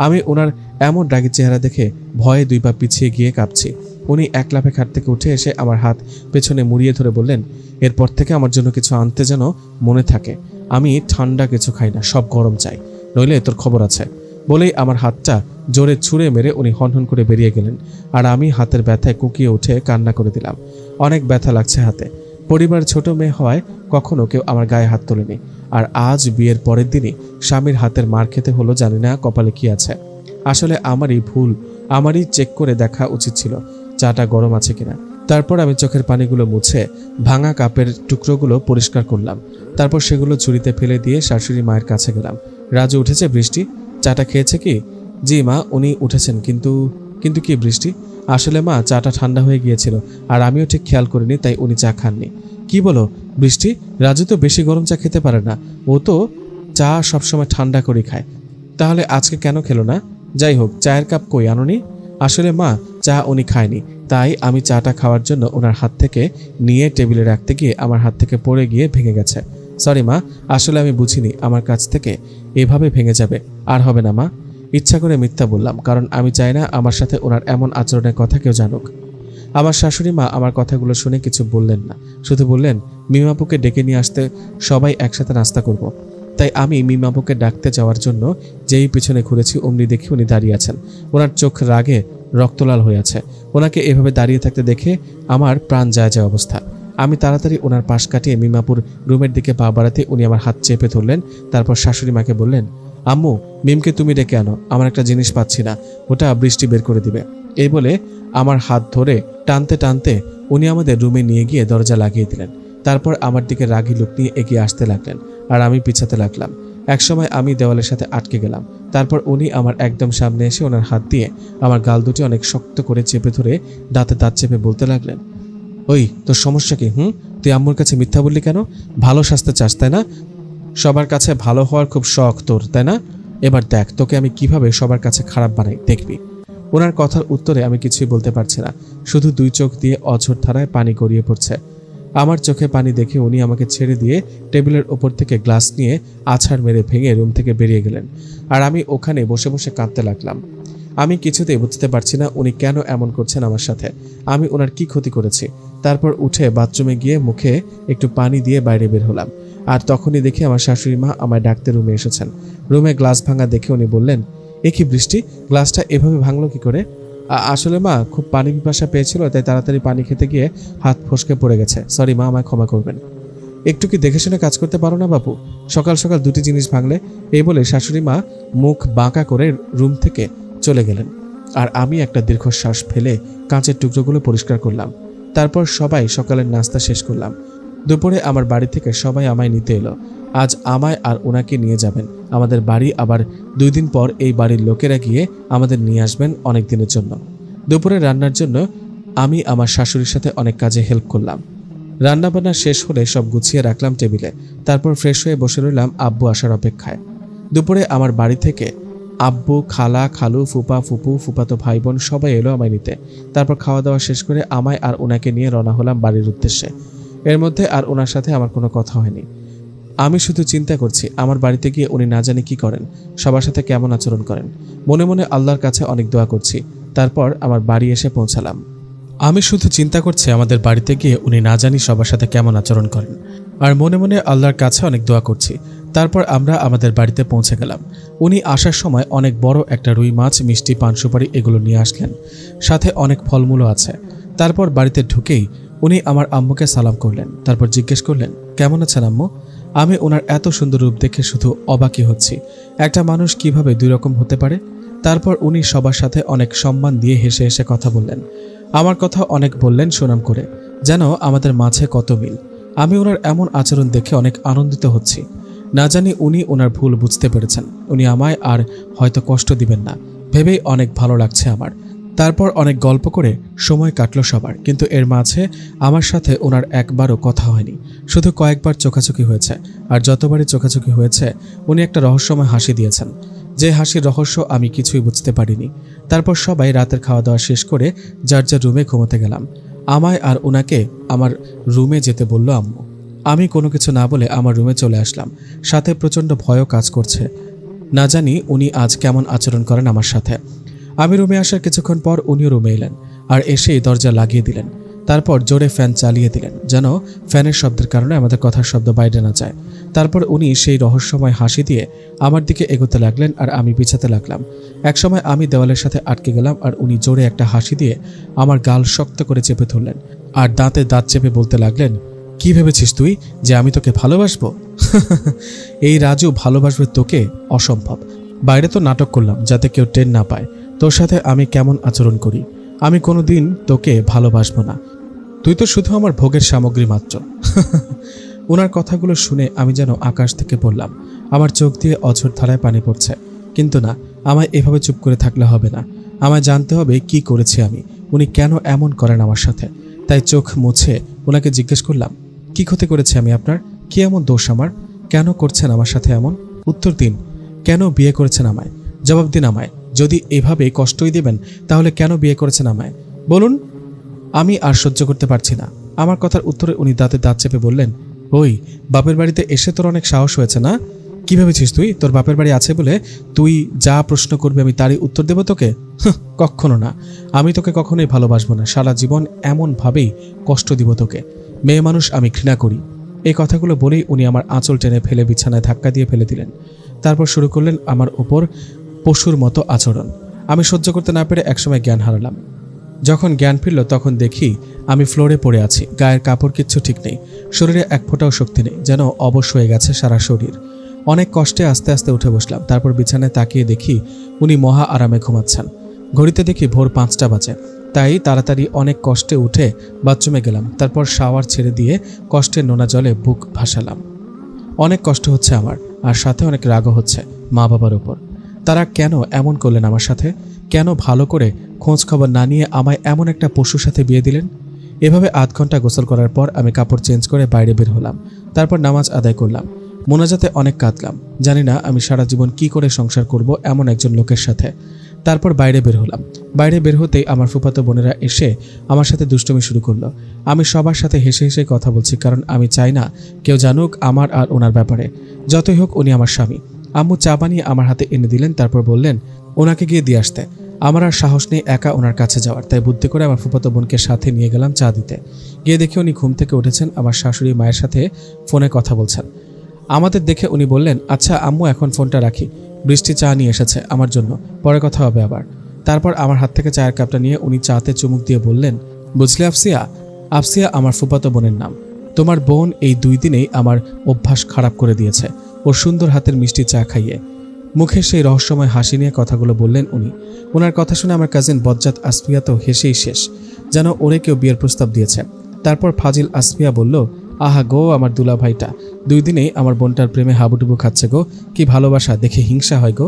আমি ওনার এমন রাগী চেহারা দেখে ভয়ে 2 পা পিছিয়ে গিয়ে কাঁপছি। উনি এক লাফে খাট থেকে উঠে এসে আমার হাত পেছনে মুড়িয়ে ধরে বললেন, এরপর থেকে আমার জন্য কিছু আনতে যেন মনে থাকে। আমি ঠান্ডা কিছু খাই না, সব গরম চাই, নইলে তোর খবর আছে। বলেই আমার হাতটা জোরে ছুঁড়ে মেরে উনি হনহন করে বেরিয়ে গেলেন, আর আমি হাতের ব্যথায় কুকিয়ে উঠে কান্না করে দিলাম। অনেক ব্যথা লাগছে হাতে। পরিবার ছোট মেয়ে হওয়ায় কখনো কেউ আমার গায়ে হাত তোলেনি, আর আজ বিয়ের পরের দিনই স্বামীর হাতের মার খেতে হলো, জানি না কপালে কি আছে। আসলে আমারই ভুল, আমারই চেক করে দেখা উচিত ছিল চাটা গরম আছে কিনা। তারপর আমি চোখের পানিগুলো মুছে ভাঙা কাপের টুকরোগুলো পরিষ্কার করলাম। তারপর সেগুলো ঝুড়িতে ফেলে দিয়ে শাশুড়ি মায়ের কাছে গেলাম। রাজু উঠেছে? বৃষ্টি চাটা খেয়েছে কি? জি মা, উনি উঠেছেন, কিন্তু কি বৃষ্টি? আসলে মা, চাটা ঠান্ডা হয়ে গিয়েছিল, আর আমিও ঠিক খেয়াল করিনি, তাই উনি চা খাননি। কি বলো বৃষ্টি? রাজু তো বেশি গরম চা খেতে পারে না, ও তো চা সবসময় ঠান্ডা করে খায়। তাহলে আজকে কেন খেলো না? যাই হোক, চায়ের কাপ কই আনোনি? আসলে মা, চা উনি খায়নি, তাই আমি চাটা খাওয়ার জন্য ওনার হাত থেকে নিয়ে টেবিলে রাখতে গিয়ে আমার হাত থেকে পড়ে গিয়ে ভেঙে গেছে। সরি মা, আসলে আমি বুঝিনি আমার কাছ থেকে এভাবে ভেঙে যাবে। আর হবে না মা। ইচ্ছা করে মিথ্যা বললাম, কারণ আমি চাই না আমার সাথে ওনার এমন আচরণের কথা কেউ জানুক। আমার শাশুড়ি মা আমার কথাগুলো শুনে কিছু বললেন না, শুধু বললেন, মিমাপুকে ডেকে নিয়ে আসতে, সবাই একসাথে নাস্তা করব। তাই আমি মিমাপুকে ডাকতে যাওয়ার জন্য যেই পিছনে ঘুরেছি, অমনি দেখি উনি দাঁড়িয়ে আছেন। ওনার চোখ রাগে রক্তলাল হয়ে আছে। ওনাকে এভাবে দাঁড়িয়ে থাকতে দেখে আমার প্রাণ যায় যায় অবস্থা। আমি তাড়াতাড়ি ওনার পাশ কাটিয়ে মিমাপুর রুমের দিকে পা বাড়াতে উনি আমার হাত চেপে ধরলেন। তারপর শাশুড়ি মাকে বললেন, আম্মু, মিমকে তুমি ডেকে আনো, আমার একটা জিনিস পাচ্ছি না, ওটা বৃষ্টি বের করে দিবে। এই বলে আমার হাত ধরে টানতে টানতে উনি আমাদের রুমে নিয়ে গিয়ে দরজা লাগিয়ে দিলেন। তারপর আমার দিকে রাগী লোক নিয়ে এগিয়ে আসতে লাগলেন, আর আমি পিছাতে লাগলাম। একসময় আমি দেওয়ালের সাথে আটকে গেলাম। তারপর উনি আমার একদম সামনে এসে ওনার হাত দিয়ে আমার গাল দুটি অনেক শক্ত করে চেপে ধরে দাঁতে দাঁত চেপে বলতে লাগলেন, ওই তোর সমস্যা কি? তুই আম্মুর কাছে মিথ্যা বললি কেন? ভালো শাস্তে চাস তাই না? সবার কাছে ভালো হওয়ার খুব শখ তোর, তাই না? এবার দেখ তোকে আমি কিভাবে সবার কাছে খারাপ বানাই, দেখবি। ওনার কথার উত্তরে আমি কিছুই বলতে পারছি না, শুধু 2 চোখ দিয়ে অঝোর ধারায় পানি গড়িয়ে পড়ছে। আমার চোখে পানি দেখে উনি আমাকে ছেড়ে দিয়ে টেবিলের ওপর থেকে গ্লাস নিয়ে আছাড় মেরে ভেঙে রুম থেকে বেরিয়ে গেলেন। আর আমি ওখানে বসে বসে কাঁদতে লাগলাম। আমি কিছুতেই বুঝতে পারছি না উনি কেন এমন করছেন আমার সাথে, আমি ওনার কি ক্ষতি করেছি। তারপর উঠে বাথরুমে গিয়ে মুখে একটু পানি দিয়ে বাইরে বের হলাম। আর তখনই দেখি আমার শাশুড়ি মা আমায় ডাকতে রুমে এসেছেন। রুমে গ্লাস ভাঙা দেখে উনি বললেন, এ কি বৃষ্টি, গ্লাসটা এভাবে ভাঙলো কি করে? আসলে মা খুব পানি পিপাসা পেয়েছিল, তাই তাড়াতাড়ি পানি খেতে গিয়ে হাত ফসকে পড়ে গেছে। সরি মা, আমায় ক্ষমা করবেন। একটু কি দেখে শুনে কাজ করতে পারো না বাপু? সকাল সকাল দুটি জিনিস ভাঙলে। এই বলে শাশুড়ি মা মুখ বাঁকা করে রুম থেকে চলে গেলেন। আর আমি একটা দীর্ঘশ্বাস ফেলে কাঁচের টুকরোগুলো পরিষ্কার করলাম। তারপর সবাই সকালের নাস্তা শেষ করলাম। দুপুরে আমার বাড়ি থেকে সবাই আমায় নিতে এলো। আজ আমায় আর ওনাকে নিয়ে যাবেন আমাদের বাড়ি। আবার 2 দিন পর এই বাড়ির লোকেরা গিয়ে আমাদের নিয়ে আসবেন অনেক দিনের জন্য। দুপুরে রান্নার জন্য আমি আমার শাশুড়ির সাথে অনেক কাজে হেল্প করলাম। রান্নাবান্না শেষ হলে সব গুছিয়ে রাখলাম টেবিলে। তারপর ফ্রেশ হয়ে বসে রইলাম আব্বু আসার অপেক্ষায়। দুপুরে আমার বাড়ি থেকে আব্বু, খালা, খালু, ফুপা, ফুপু, ফুপাতো ভাই বোন সবাই এলো আমায় নিতে। তারপর খাওয়া দাওয়া শেষ করে আমায় আর ওনাকে নিয়ে রওনা হলাম বাড়ির উদ্দেশ্যে। এর মধ্যে আর ওনার সাথে আমার কোনো কথা হয়নি। আমি শুধু চিন্তা করছি আমার বাড়িতে গিয়ে উনি না জানি কি করেন, সবার সাথে কেমন আচরণ করেন। মনে মনে আল্লাহর কাছে অনেক দোয়া করছি। তারপর আমার বাড়ি এসে পৌঁছালাম। আমি শুধু চিন্তা করছি আমাদের বাড়িতে গিয়ে উনি না জানি সবার সাথে কেমন আচরণ করেন, আর মনে মনে আল্লাহর কাছে অনেক দোয়া করছি। তারপর আমরা আমাদের বাড়িতে পৌঁছে গেলাম। উনি আসার সময় অনেক বড় একটা রুই মাছ, মিষ্টি, পান সুপারি এগুলো নিয়ে আসলেন, সাথে অনেক ফলমূলও আছে। তারপর বাড়িতে ঢুকেই উনি আমার আম্মুকে সালাম করলেন। তারপর জিজ্ঞেস করলেন, কেমন আছেন আম্মু? আমি ওনার এত সুন্দর রূপ দেখে শুধু অবাকই হচ্ছি, একটা মানুষ কিভাবে 2 রকম হতে পারে। তারপর উনি সবার সাথে অনেক সম্মান দিয়ে হেসে হেসে কথা বললেন। আমার কথা অনেক বললেন সুনাম করে, যেন আমাদের মাঝে কত মিল। আমি ওনার এমন আচরণ দেখে অনেক আনন্দিত হচ্ছি। না জানি উনি ওনার ভুল বুঝতে পেরেছেন, উনি আমায় আর হয়তো কষ্ট দিবেন না ভেবেই অনেক ভালো লাগছে আমার। তারপর অনেক গল্প করে সময় কাটলো সবার, কিন্তু এর মাঝে আমার সাথে ওনার একবারও কথা হয়নি, শুধু কয়েকবার চোখাচোখি হয়েছে। আর যতবারই চোখাচোখি হয়েছে উনি একটা রহস্যময় হাসি দিয়েছেন, যে হাসির রহস্য আমি কিছুই বুঝতে পারিনি। তারপর সবাই রাতের খাওয়া দাওয়া শেষ করে যার যার রুমে ঘুমোতে গেলাম। আমায় আর ওনাকে আমার রুমে যেতে বলল আম্মু। আমি কোনো কিছু না বলে আমার রুমে চলে আসলাম। সাথে প্রচণ্ড ভয়ও কাজ করছে, না জানি উনি আজ কেমন আচরণ করেন আমার সাথে। আমি রুমে আসার কিছুক্ষণ পর উনিও রুমে এলেন আর এসেই দরজা লাগিয়ে দিলেন। তারপর জোরে ফ্যান চালিয়ে দিলেন, যেন ফ্যানের শব্দের কারণে আমাদের কথার শব্দ বাইরে না যায়। তারপর উনি সেই রহস্যময় হাসি দিয়ে আমার দিকে এগোতে লাগলেন আর আমি পিছাতে লাগলাম। একসময় আমি দেওয়ালের সাথে আটকে গেলাম আর উনি জোরে একটা হাসি দিয়ে আমার গাল শক্ত করে চেপে ধরলেন আর দাঁতে দাঁত চেপে বলতে লাগলেন, কি ভেবেছিস তুই যে আমি তোকে ভালোবাসবো? এই রাজু ভালোবাসবে তোকে? অসম্ভব। বাইরে তো নাটক করলাম যাতে কেউ টের না পায় তোর সাথে আমি কেমন আচরণ করি। আমি কোনোদিন তোকে ভালোবাসবো না, তুই তো শুধু আমার ভোগের সামগ্রী মাত্র। ওনার কথাগুলো শুনে আমি যেন আকাশ থেকে পড়লাম। আমার চোখ দিয়ে অঝোর ধারায় পানি পড়ছে। কিন্তু না, আমায় এভাবে চুপ করে থাকলে হবে না, আমায় জানতে হবে কি করেছি আমি, উনি কেন এমন করেন আমার সাথে। তাই চোখ মুছে ওনাকে জিজ্ঞেস করলাম, কি ক্ষতি করেছি আমি আপনার? কি এমন দোষ আমার? কেন করছেন আমার সাথে এমন? উত্তর দিন। কেন বিয়ে করেছেন আমায়? জবাব দিন আমায়। যদি এভাবে কষ্টই দিবেন তাহলে কেন বিয়ে করেছেন আমায় বলুন। আমি আর সহ্য করতে পারছি না। আমার কথার উত্তরে উনি দাঁতে দাঁত চেপে বললেন, ওই বাপের বাড়িতে এসে তোর অনেক সাহস হয়েছে না? কি ভেবেছিস তুই তোর বাপের বাড়ি আছে বলে তুই যা প্রশ্ন করবি আমি তারই উত্তর দেব তোকে? কখনো না, আমি তোকে কখনোই ভালোবাসবো না। সারা জীবন এমনভাবেই কষ্ট দিব তোকে। মেয়ে মানুষ আমি ঘৃণা করি। এই কথাগুলো বলেই উনি আমার আঁচল টেনে ফেলে বিছানায় ধাক্কা দিয়ে ফেলে দিলেন। তারপর শুরু করলেন আমার ওপর পশুর মতো আচরণ। আমি সহ্য করতে না পেরে একসময় জ্ঞান হারালাম। যখন জ্ঞান ফিরল তখন দেখি আমি ফ্লোরে পড়ে আছি, গায়ের কাপড় কিচ্ছু ঠিক নেই, শরীরে এক ফোঁটাও শক্তি নেই, যেন অবশ হয়ে গেছে সারা শরীর। অনেক কষ্টে আস্তে আস্তে উঠে বসলাম। তারপর বিছানায় তাকিয়ে দেখি উনি মহা আরামে ঘুমাচ্ছেন। ঘড়িতে দেখি ভোর 5টা বাজে। তাই তাড়াতাড়ি অনেক কষ্টে উঠে বাথরুমে গেলাম। তারপর শাওয়ার ছেড়ে দিয়ে কষ্টের নোনা জলে বুক ভাসালাম। অনেক কষ্ট হচ্ছে আমার, আর সাথে অনেক রাগও হচ্ছে মা বাবার ওপর। তারা কেন এমন করলেন আমার সাথে? কেন ভালো করে খোঁজ খবর না নিয়ে আমায় এমন একটা পশুর সাথে বিয়ে দিলেন? এভাবে আধ ঘন্টা গোসল করার পর আমি কাপড় চেঞ্জ করে বাইরে বের হলাম। তারপর নামাজ আদায় করলাম। মোনাজাতে অনেক কাঁদলাম। জানি না আমি সারা জীবন কি করে সংসার করব এমন একজন লোকের সাথে। তারপর বাইরে বের হলাম। বাইরে বের হতেই আমার ফুফাতো বোনেরা এসে আমার সাথে দুষ্টুমি শুরু করলো। আমি সবার সাথে হেসে হেসে কথা বলছি, কারণ আমি চাই না কেউ জানুক আমার আর ওনার ব্যাপারে। যতই হোক উনি আমার স্বামী। আম্মু চা বানিয়ে আমার হাতে এনে দিলেন, তারপর বললেন ওনাকে গিয়ে দিয়ে আসতে। আমার আর সাহস নেই একা ওনার কাছে যাওয়ার, তাই বুদ্ধি করে আমার ফুফাতো বোনকে সাথে নিয়ে গেলাম চা দিতে। গিয়ে দেখে উনি ঘুম থেকে উঠেছেন, আমার শাশুড়ি মায়ের সাথে ফোনে কথা বলছেন। আমাদের দেখে উনি বললেন, আচ্ছা আম্মু এখন ফোনটা রাখি, বৃষ্টি চা নিয়ে এসেছে আমার জন্য, পরে কথা হবে আবার। তারপর আমার হাত থেকে চায়ের কাপটা নিয়ে উনি চাতে চুমুক দিয়ে বললেন, বুঝলে আফসিয়া, আফসিয়া আমার ফুফাতো বোনের নাম। তোমার বোন এই 2 দিনেই আমার অভ্যাস খারাপ করে দিয়েছে ওর সুন্দর হাতের মিষ্টি চা খাইয়ে। মুখে সেই রহস্যময় হাসি নিয়ে কথাগুলো বললেন উনি। ওনার কথা শুনে আমার কাজিন বজ্জাত আসফিয়া তো হেসেই শেষ, যেন ওরে কেউ বিয়ের প্রস্তাব দিয়েছে। তারপর ফাজিল আসফিয়া বলল, আহা গো আমার দুলা ভাইটা, 2 দিনেই আমার বোনটার প্রেমে হাবুডুবু খাচ্ছে গো, কি ভালোবাসা, দেখে হিংসা হয় গো।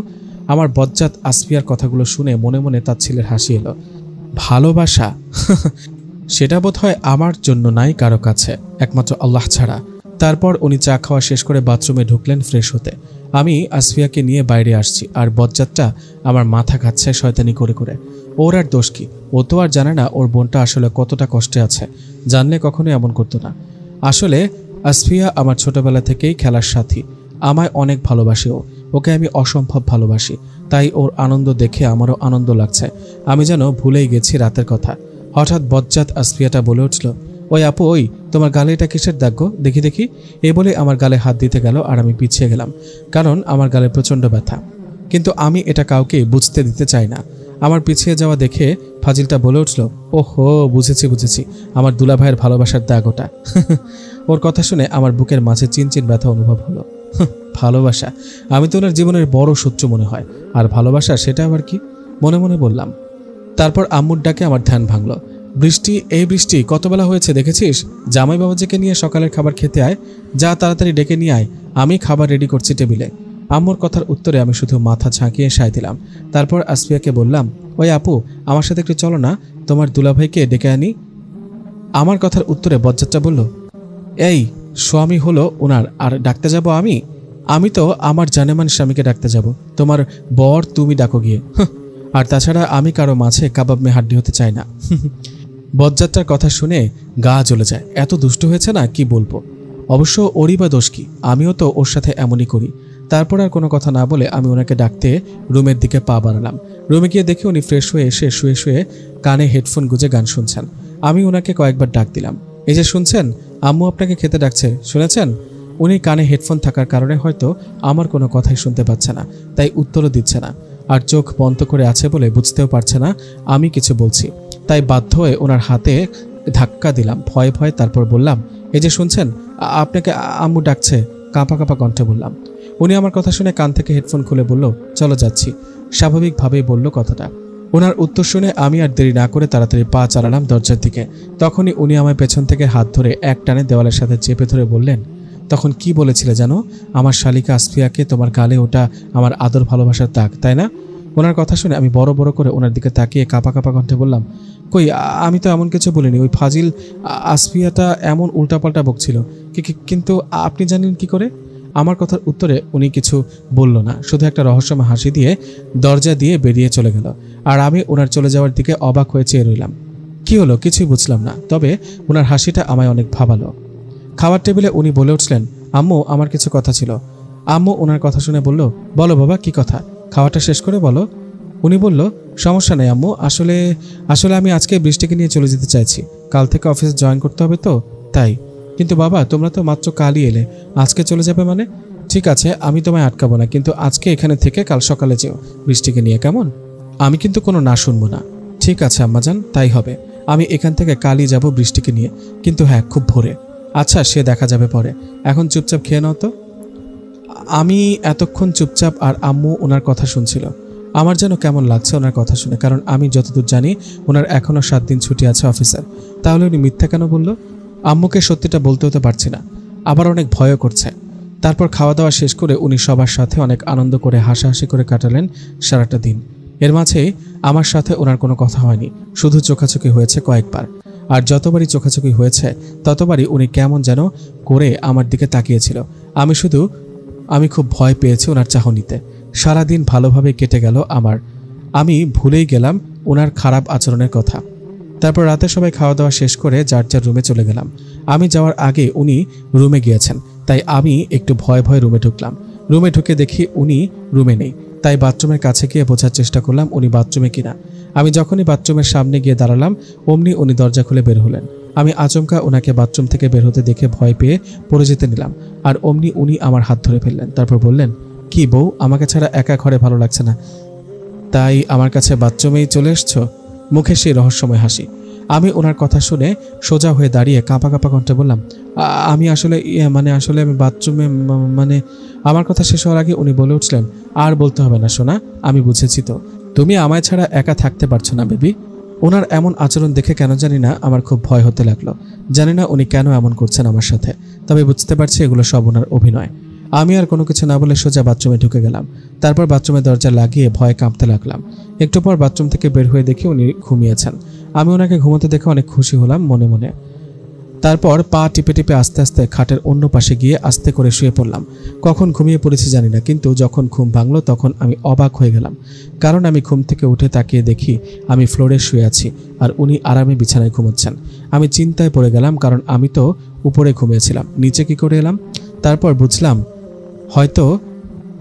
আমার বজ্জাত আসফিয়ার কথাগুলো শুনে মনে মনে তার ছেলের হাসি এলো। ভালোবাসা সেটা বোধ হয় আমার জন্য নাই কারো কাছে, একমাত্র আল্লাহ ছাড়া। তারপর উনি চা খাওয়া শেষ করে বাথরুমে ঢুকলেন ফ্রেশ হতে। আমি আসফিয়াকে নিয়ে বাইরে আসছি, আর বজ্জাতটা আমার মাথা খাচ্ছে শয়তানি করে করে। ওর আর দোষ কি? ও তো আর জানে না ওর বোনটা আসলে কতটা কষ্টে আছে, জানলে কখনোই এমন করতো না। আসলে আসফিয়া আমার ছোটবেলা থেকেই খেলার সাথী, আমায় অনেক ভালোবাসে ওকে আমি অসম্ভব ভালোবাসি, তাই ওর আনন্দ দেখে আমারও আনন্দ লাগছে। আমি যেন ভুলেই গেছি রাতের কথা। হঠাৎ বজ্জাত আসফিয়াটা বলে উঠল, ওই আপু, ওই তোমার গালে এটা কিসের দাগ গো, দেখি দেখি। এ বলে আমার গালে হাত দিতে গেল, আর আমি পিছিয়ে গেলাম, কারণ আমার গালে প্রচণ্ড ব্যথা। কিন্তু আমি এটা কাউকে বুঝতে দিতে চাই না। আমার পিছিয়ে যাওয়া দেখে ফাজিলটা বলে উঠল, ওহো বুঝেছি বুঝেছি, আমার দুলা ভাইয়ের ভালোবাসার দাগ ওটা। ওর কথা শুনে আমার বুকের মাঝে চিনচিন ব্যথা অনুভব হলো। ভালোবাসা? আমি তো ওনার জীবনের বড় শত্রু মনে হয়, আর ভালোবাসা সেটা আবার কি, মনে মনে বললাম। তারপর আম্মুর ডাকে আমার ধ্যান ভাঙল। বৃষ্টি, এই বৃষ্টি, কত বেলা হয়েছে দেখেছিস? জামাই বাবাজিকে নিয়ে সকালের খাবার খেতে আয়, যা তাড়াতাড়ি ডেকে নিয়ে আয়, আমি খাবার রেডি করছি টেবিলে। আম্মুর কথার উত্তরে আমি শুধু মাথা ঝাঁকিয়ে সায় দিলাম। তারপর আসফিয়াকে বললাম, ওই আপু, আমার সাথে একটু চলো না, তোমার দুলাভাইকে ডেকে আনি। আমার কথার উত্তরে বজ্জাতটা বলল, এই স্বামী হলো ওনার, আর ডাকতে যাব আমি? আমি তো আমার জানেমান স্বামীকে ডাকতে যাব, তোমার বর তুমি ডাকো গিয়ে। আর তাছাড়া আমি কারো মাঝে কাবাব মে হাড্ডি হতে চাই না। বজ্জাতটার কথা শুনে গা জ্বলে যায়, এত দুষ্ট হয়েছে না কি বলবো। অবশ্য ওরই বা দোষ কি, আমিও তো ওর সাথে এমনই করি। তারপর আর কোনো কথা না বলে আমি ওনাকে ডাকতে রুমের দিকে পা বাড়ালাম। রুমে গিয়ে দেখি উনি ফ্রেশ হয়ে এসে শুয়ে শুয়ে কানে হেডফোন গুঁজে গান শুনছেন। আমি ওনাকে কয়েকবার ডাক দিলাম, এই যে শুনছেন, আম্মু আপনাকে খেতে ডাকছে, শুনেছেন? উনি কানে হেডফোন থাকার কারণে হয়তো আমার কোনো কথাই শুনতে পাচ্ছে না, তাই উত্তরও দিচ্ছে না, আর চোখ বন্ধ করে আছে বলে বুঝতেও পারছে না আমি কিছু বলছি। তাই বাধ্য হয়ে ওনার হাতে ধাক্কা দিলাম ভয়ে ভয়ে। তারপর বললাম, এই যে শুনছেন, আপনাকে আম্মু ডাকছে, কাঁপা কাঁপা কণ্ঠে বললাম। উনি আমার কথা শুনে কান থেকে হেডফোন খুলে বলল, চলো যাচ্ছি, স্বাভাবিকভাবেই বলল কথাটা। ওনার উত্তর শুনে আমি আর দেরি না করে তাড়াতাড়ি পা চালালাম দরজার দিকে। তখনই উনি আমার পেছন থেকে হাত ধরে এক টানে দেওয়ালের সাথে চেপে ধরে বললেন, তখন কি বলেছিলে জানো? আমার শালিকা আসফিয়াকে তোমার গালে ওটা আমার আদর ভালোবাসার দাগ, তাই না? ওনার কথা শুনে আমি বড় বড় করে ওনার দিকে তাকিয়ে কাঁপা কাঁপা কণ্ঠে বললাম, কই, আমি তো এমন কিছু বলিনি। ওই ফাজিল আসফিয়াটা এমন উল্টাপাল্টা বকছিল, কিন্তু আপনি জানেন কি করে? আমার কথার উত্তরে উনি কিছু বলল না, শুধু একটা রহস্যময় হাসি দিয়ে দরজা দিয়ে বেরিয়ে চলে গেল। আর আমি ওনার চলে যাওয়ার দিকে অবাক হয়ে চেয়ে রইলাম। কি হলো কিছুই বুঝলাম না, তবে ওনার হাসিটা আমায় অনেক ভাবালো। খাবার টেবিলে উনি বলে উঠলেন, আম্মু আমার কিছু কথা ছিল। আম্মু ওনার কথা শুনে বলল, বলো বাবা, কি কথা? খাওয়াটা শেষ করে বলো। উনি বলল, সমস্যা নেই আম্মু, আসলে আমি আজকে বৃষ্টিকে নিয়ে চলে যেতে চাইছি। কাল থেকে অফিসে জয়েন করতে হবে তো, তাই। কিন্তু বাবা, তোমরা তো মাত্র কালই এলে, আজকে চলে যাবে মানে? ঠিক আছে, আমি তোমায় আটকাবো না, কিন্তু আজকে এখানে থেকে কাল সকালে যেও বৃষ্টিকে নিয়ে, কেমন? আমি কিন্তু কোনো না শুনবো না। ঠিক আছে আম্মাজান, তাই হবে। আমি এখান থেকে কালই যাব বৃষ্টিকে নিয়ে, কিন্তু হ্যাঁ, খুব ভোরে। আচ্ছা, সে দেখা যাবে পরে, এখন চুপচাপ খেয়ে নাও তো। আমি এতক্ষণ চুপচাপ, আর আম্মু ওনার কথা শুনছিল। আমার যেন কেমন লাগছে ওনার কথা শুনে, কারণ আমি যতদূর জানি ওনার এখনও 7 দিন ছুটি আছে অফিসের। তাহলে উনি মিথ্যা কেন বলল? আম্মুকে সত্যিটা বলতে হতে পারছি না, আবার অনেক ভয়ও করছে। তারপর খাওয়া দাওয়া শেষ করে উনি সবার সাথে অনেক আনন্দ করে হাসাহাসি করে কাটালেন সারাটা দিন। এর মাঝে আমার সাথে ওনার কোনো কথা হয়নি, শুধু চোখাচোখি হয়েছে কয়েকবার। আর যতবারই চোখাচোখি হয়েছে ততবারই উনি কেমন যেন করে আমার দিকে তাকিয়েছিল। আমি খুব ভয় পেয়েছি ওনার চাহনিতে। সারাদিন ভালোভাবে কেটে গেল আমার। আমি ভুলেই গেলাম ওনার খারাপ আচরণের কথা। তারপর রাতে সবাই খাওয়া দাওয়া শেষ করে যার যার রুমে চলে গেলাম। আমি যাওয়ার আগে উনি রুমে গিয়েছেন, তাই আমি একটু ভয়ে ভয়ে রুমে ঢুকলাম। রুমে ঢুকে দেখি উনি রুমে নেই, তাই বাথরুমের কাছে গিয়ে বোঝার চেষ্টা করলাম উনি বাথরুমে কিনা। আমি যখনই বাথরুমের সামনে গিয়ে দাঁড়ালাম অমনি উনি দরজা খুলে বের হলেন। আমি আচমকা ওনাকে বাথরুম থেকে বের হতে দেখে ভয় পেয়ে পড়ে যেতে নিলাম, আর অমনি উনি আমার হাত ধরে ফেললেন। তারপর বললেন, কি বউ, আমাকে ছাড়া একা ঘরে ভালো লাগছে না, তাই আমার কাছে বাথরুমেই চলে এসছো? মুখে সেই রহস্যময় হাসি। আমি ওনার কথা শুনে সোজা হয়ে দাঁড়িয়ে কাঁপা কাঁপা কণ্ঠে বললাম, আমি আসলে আসলে আমি বাথরুমে আমার কথা শেষ হওয়ার আগে উনি বলে উঠলেন, আর বলতে হবে না সোনা, আমি বুঝেছি তো, তুমি আমায় ছাড়া একা থাকতে পারছো না বেবি। ওনার এমন আচরণ দেখে কেন জানি না আমার খুব ভয় হতে লাগলো। জানি না উনি কেন এমন করছেন আমার সাথে, তবে বুঝতে পারছি এগুলো সব ওনার অভিনয়। আমি আর কোনো কিছু না বলে সোজা বাথরুমে ঢুকে গেলাম। তারপর বাথরুমের দরজা লাগিয়ে ভয়ে কাঁপতে লাগলাম। একটু পর বাথরুম থেকে বের হয়ে দেখি উনি ঘুমিয়েছেন। আমি ওনাকে ঘুমোতে দেখে অনেক খুশি হলাম মনে মনে। তারপর পা টিপে টিপে আস্তে আস্তে খাটের অন্য পাশে গিয়ে আস্তে করে শুয়ে পড়লাম। কখন ঘুমিয়ে পড়েছি জানি না, কিন্তু যখন ঘুম ভাঙলো তখন আমি অবাক হয়ে গেলাম, কারণ আমি ঘুম থেকে উঠে তাকিয়ে দেখি আমি ফ্লোরে শুয়ে আছি আর উনি আরামে বিছানায় ঘুমোচ্ছেন। আমি চিন্তায় পড়ে গেলাম, কারণ আমি তো উপরে ঘুমিয়েছিলাম, নিচে কি করে এলাম? তারপর বুঝলাম হয়তো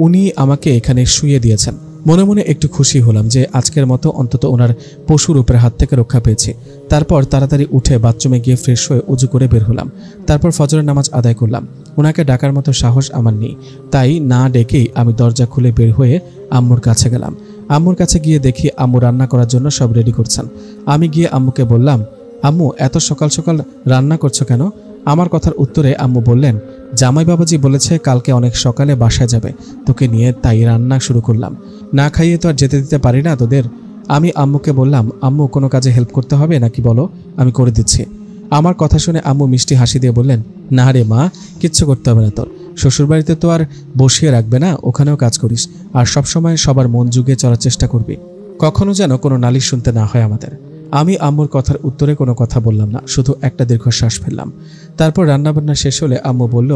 উনি আমাকে এখানে শুয়ে দিয়েছেন। মনে মনে একটু খুশি হলাম যে আজকের মতো অন্তত ওনার পশুর উপরে হাত থেকে রক্ষা পেয়েছি। তারপর তাড়াতাড়ি উঠে বাথরুমে গিয়ে ফ্রেশ হয়ে উজু করে বের হলাম। তারপর ফজরের নামাজ আদায় করলাম। ওনাকে ডাকার মতো সাহস আমার নেই, তাই না ডেকেই আমি দরজা খুলে বের হয়ে আম্মুর কাছে গেলাম। আম্মুর কাছে গিয়ে দেখি আম্মু রান্না করার জন্য সব রেডি করছেন। আমি গিয়ে আম্মুকে বললাম, আম্মু এত সকাল সকাল রান্না করছো কেন? আমার কথার উত্তরে আম্মু বললেন, জামাই বাবাজি বলেছে কালকে অনেক সকালে বাসায় যাবে তোকে নিয়ে, তাই রান্না শুরু করলাম। না খাইয়ে তো আর যেতে দিতে পারি না তোদের। আমি আম্মুকে বললাম, আম্মু কোনো কাজে হেল্প করতে হবে নাকি বলো, আমি করে দিচ্ছি। আমার কথা শুনে আম্মু মিষ্টি হাসি দিয়ে বললেন, না রে মা, কিচ্ছু করতে হবে না তোর। শ্বশুরবাড়িতে তো আর বসিয়ে রাখবে না, ওখানেও কাজ করিস, আর সবসময় সবার মন জুগিয়ে চলার চেষ্টা করবি, কখনো যেন কোনো নালিশ শুনতে না হয় আমাদের। আমি আম্মুর কথার উত্তরে কোনো কথা বললাম না, শুধু একটা দীর্ঘশ্বাস ফেললাম। তারপর রান্নাবান্না শেষ হলে আম্মু বলল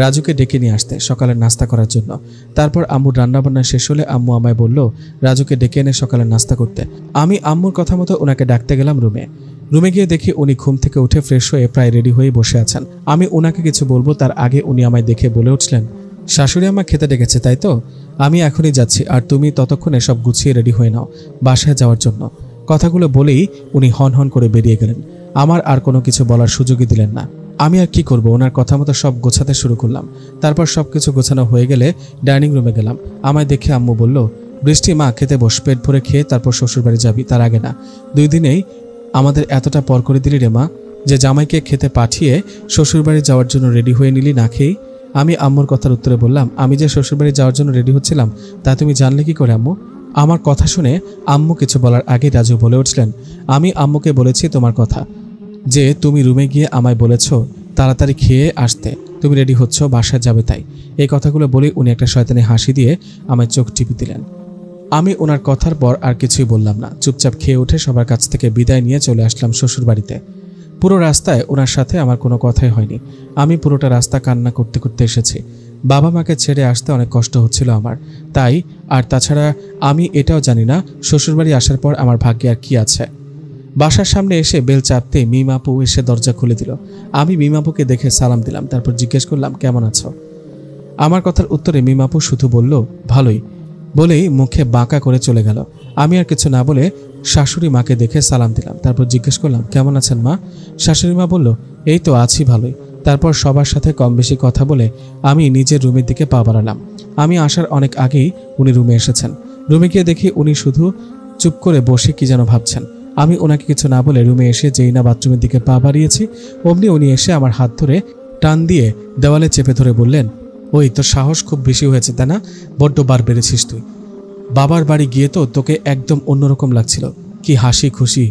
রাজুকে ডেকে নিয়ে আসতে সকালের নাস্তা করার জন্য। তারপর আম্মুর রান্নাবান্না শেষ হলে আম্মু আমায় বলল রাজুকে ডেকে এনে সকালের নাস্তা করতে। আমি আম্মুর কথা মতো ওনাকে ডাকতে গেলাম রুমে গিয়ে দেখি উনি ঘুম থেকে উঠে ফ্রেশ হয়ে প্রায় রেডি হয়ে বসে আছেন। আমি ওনাকে কিছু বলবো তার আগে উনি আমায় দেখে বলে উঠলেন, শাশুড়ি আমা খেতে ডেকেছে তাই তো? আমি এখনই যাচ্ছি, আর তুমি ততক্ষণে সব গুছিয়ে রেডি হয়ে নাও বাসায় যাওয়ার জন্য। কথাগুলো বলেই উনি হন হন করে বেরিয়ে গেলেন। আমার আর কোনো কিছু বলার সুযোগই দিলেন না। আমি আর কি করব, ওনার কথা মতো সব গোছাতে শুরু করলাম। তারপর সবকিছু গোছানো হয়ে গেলে ডাইনিং রুমে গেলাম। আমায় দেখে আম্মু বলল, বৃষ্টি মা খেতে বস, পেট ভরে খেয়ে তারপর শ্বশুরবাড়ি যাবি, তার আগে না। 2 দিনেই আমাদের এতটা পর করে দিলি রে মা, যে জামাইকে খেতে পাঠিয়ে শ্বশুরবাড়ি যাওয়ার জন্য রেডি হয়ে নিলি না খেয়েই। আমি আম্মুর কথার উত্তরে বললাম, আমি যে শ্বশুরবাড়ি যাওয়ার জন্য রেডি হচ্ছিলাম তা তুমি জানলে কি করে আম্মু? আমার কথা শুনে আম্মু কিছু বলার আগে রাজু বলে উঠলেন, আমি আম্মুকে বলেছি তোমার কথা, যে তুমি রুমে গিয়ে আমায় বলেছ তাড়াতাড়ি খেয়ে আসতে, তুমি রেডি হচ্ছ বাসায় যাবে তাই। এই কথাগুলো বলে উনি একটা শয়তানি হাসি দিয়ে আমায় চোখ টিপে দিলেন। আমি ওনার কথার পর আর কিছুই বললাম না, চুপচাপ খেয়ে উঠে সবার কাছ থেকে বিদায় নিয়ে চলে আসলাম শ্বশুরবাড়িতে। পুরো রাস্তায় ওনার সাথে আমার কোনো কথাই হয়নি। আমি পুরোটা রাস্তা কান্না করতে করতে এসেছি। বাবা মাকে ছেড়ে আসতে অনেক কষ্ট হচ্ছিল আমার, তাই। আর তাছাড়া আমি এটাও জানি না শ্বশুরবাড়ি আসার পর আমার ভাগ্যে আর কি আছে। বাসার সামনে এসে বেল চাপতে মিমাপু এসে দরজা খুলে দিল। আমি মিমাপুকে দেখে সালাম দিলাম, তারপর জিজ্ঞেস করলাম, কেমন আছো? আমার কথার উত্তরে মিমাপু শুধু বলল, ভালোই, বলেই মুখে বাঁকা করে চলে গেল। আমি আর কিছু না বলে শাশুড়ি মাকে দেখে সালাম দিলাম, তারপর জিজ্ঞেস করলাম, কেমন আছেন মা? শাশুড়ি মা বলল, এই তো আছি ভালোই। তারপর সবার সাথে কম বেশি কথা বলে আমি নিজের রুমের দিকে পা বাড়ালাম। আমি আসার অনেক আগেই উনি রুমে এসেছেন। রুমে গিয়ে দেখি উনি শুধু চুপ করে বসে কি যেন ভাবছেন। আমি ওনাকে কিছু না বলে রুমে এসে যেই না বাথরুমের দিকে পা বাড়িয়েছি অমনি উনি এসে আমার হাত ধরে টান দিয়ে দেওয়ালে চেপে ধরে বললেন, ওই তোর সাহস খুব বেশি হয়েছে তাই না? বড্ড বার বেড়েছিস তুই। বাবার বাড়ি গিয়ে তো তোকে একদম অন্যরকম লাগছিল, কি হাসি খুশি।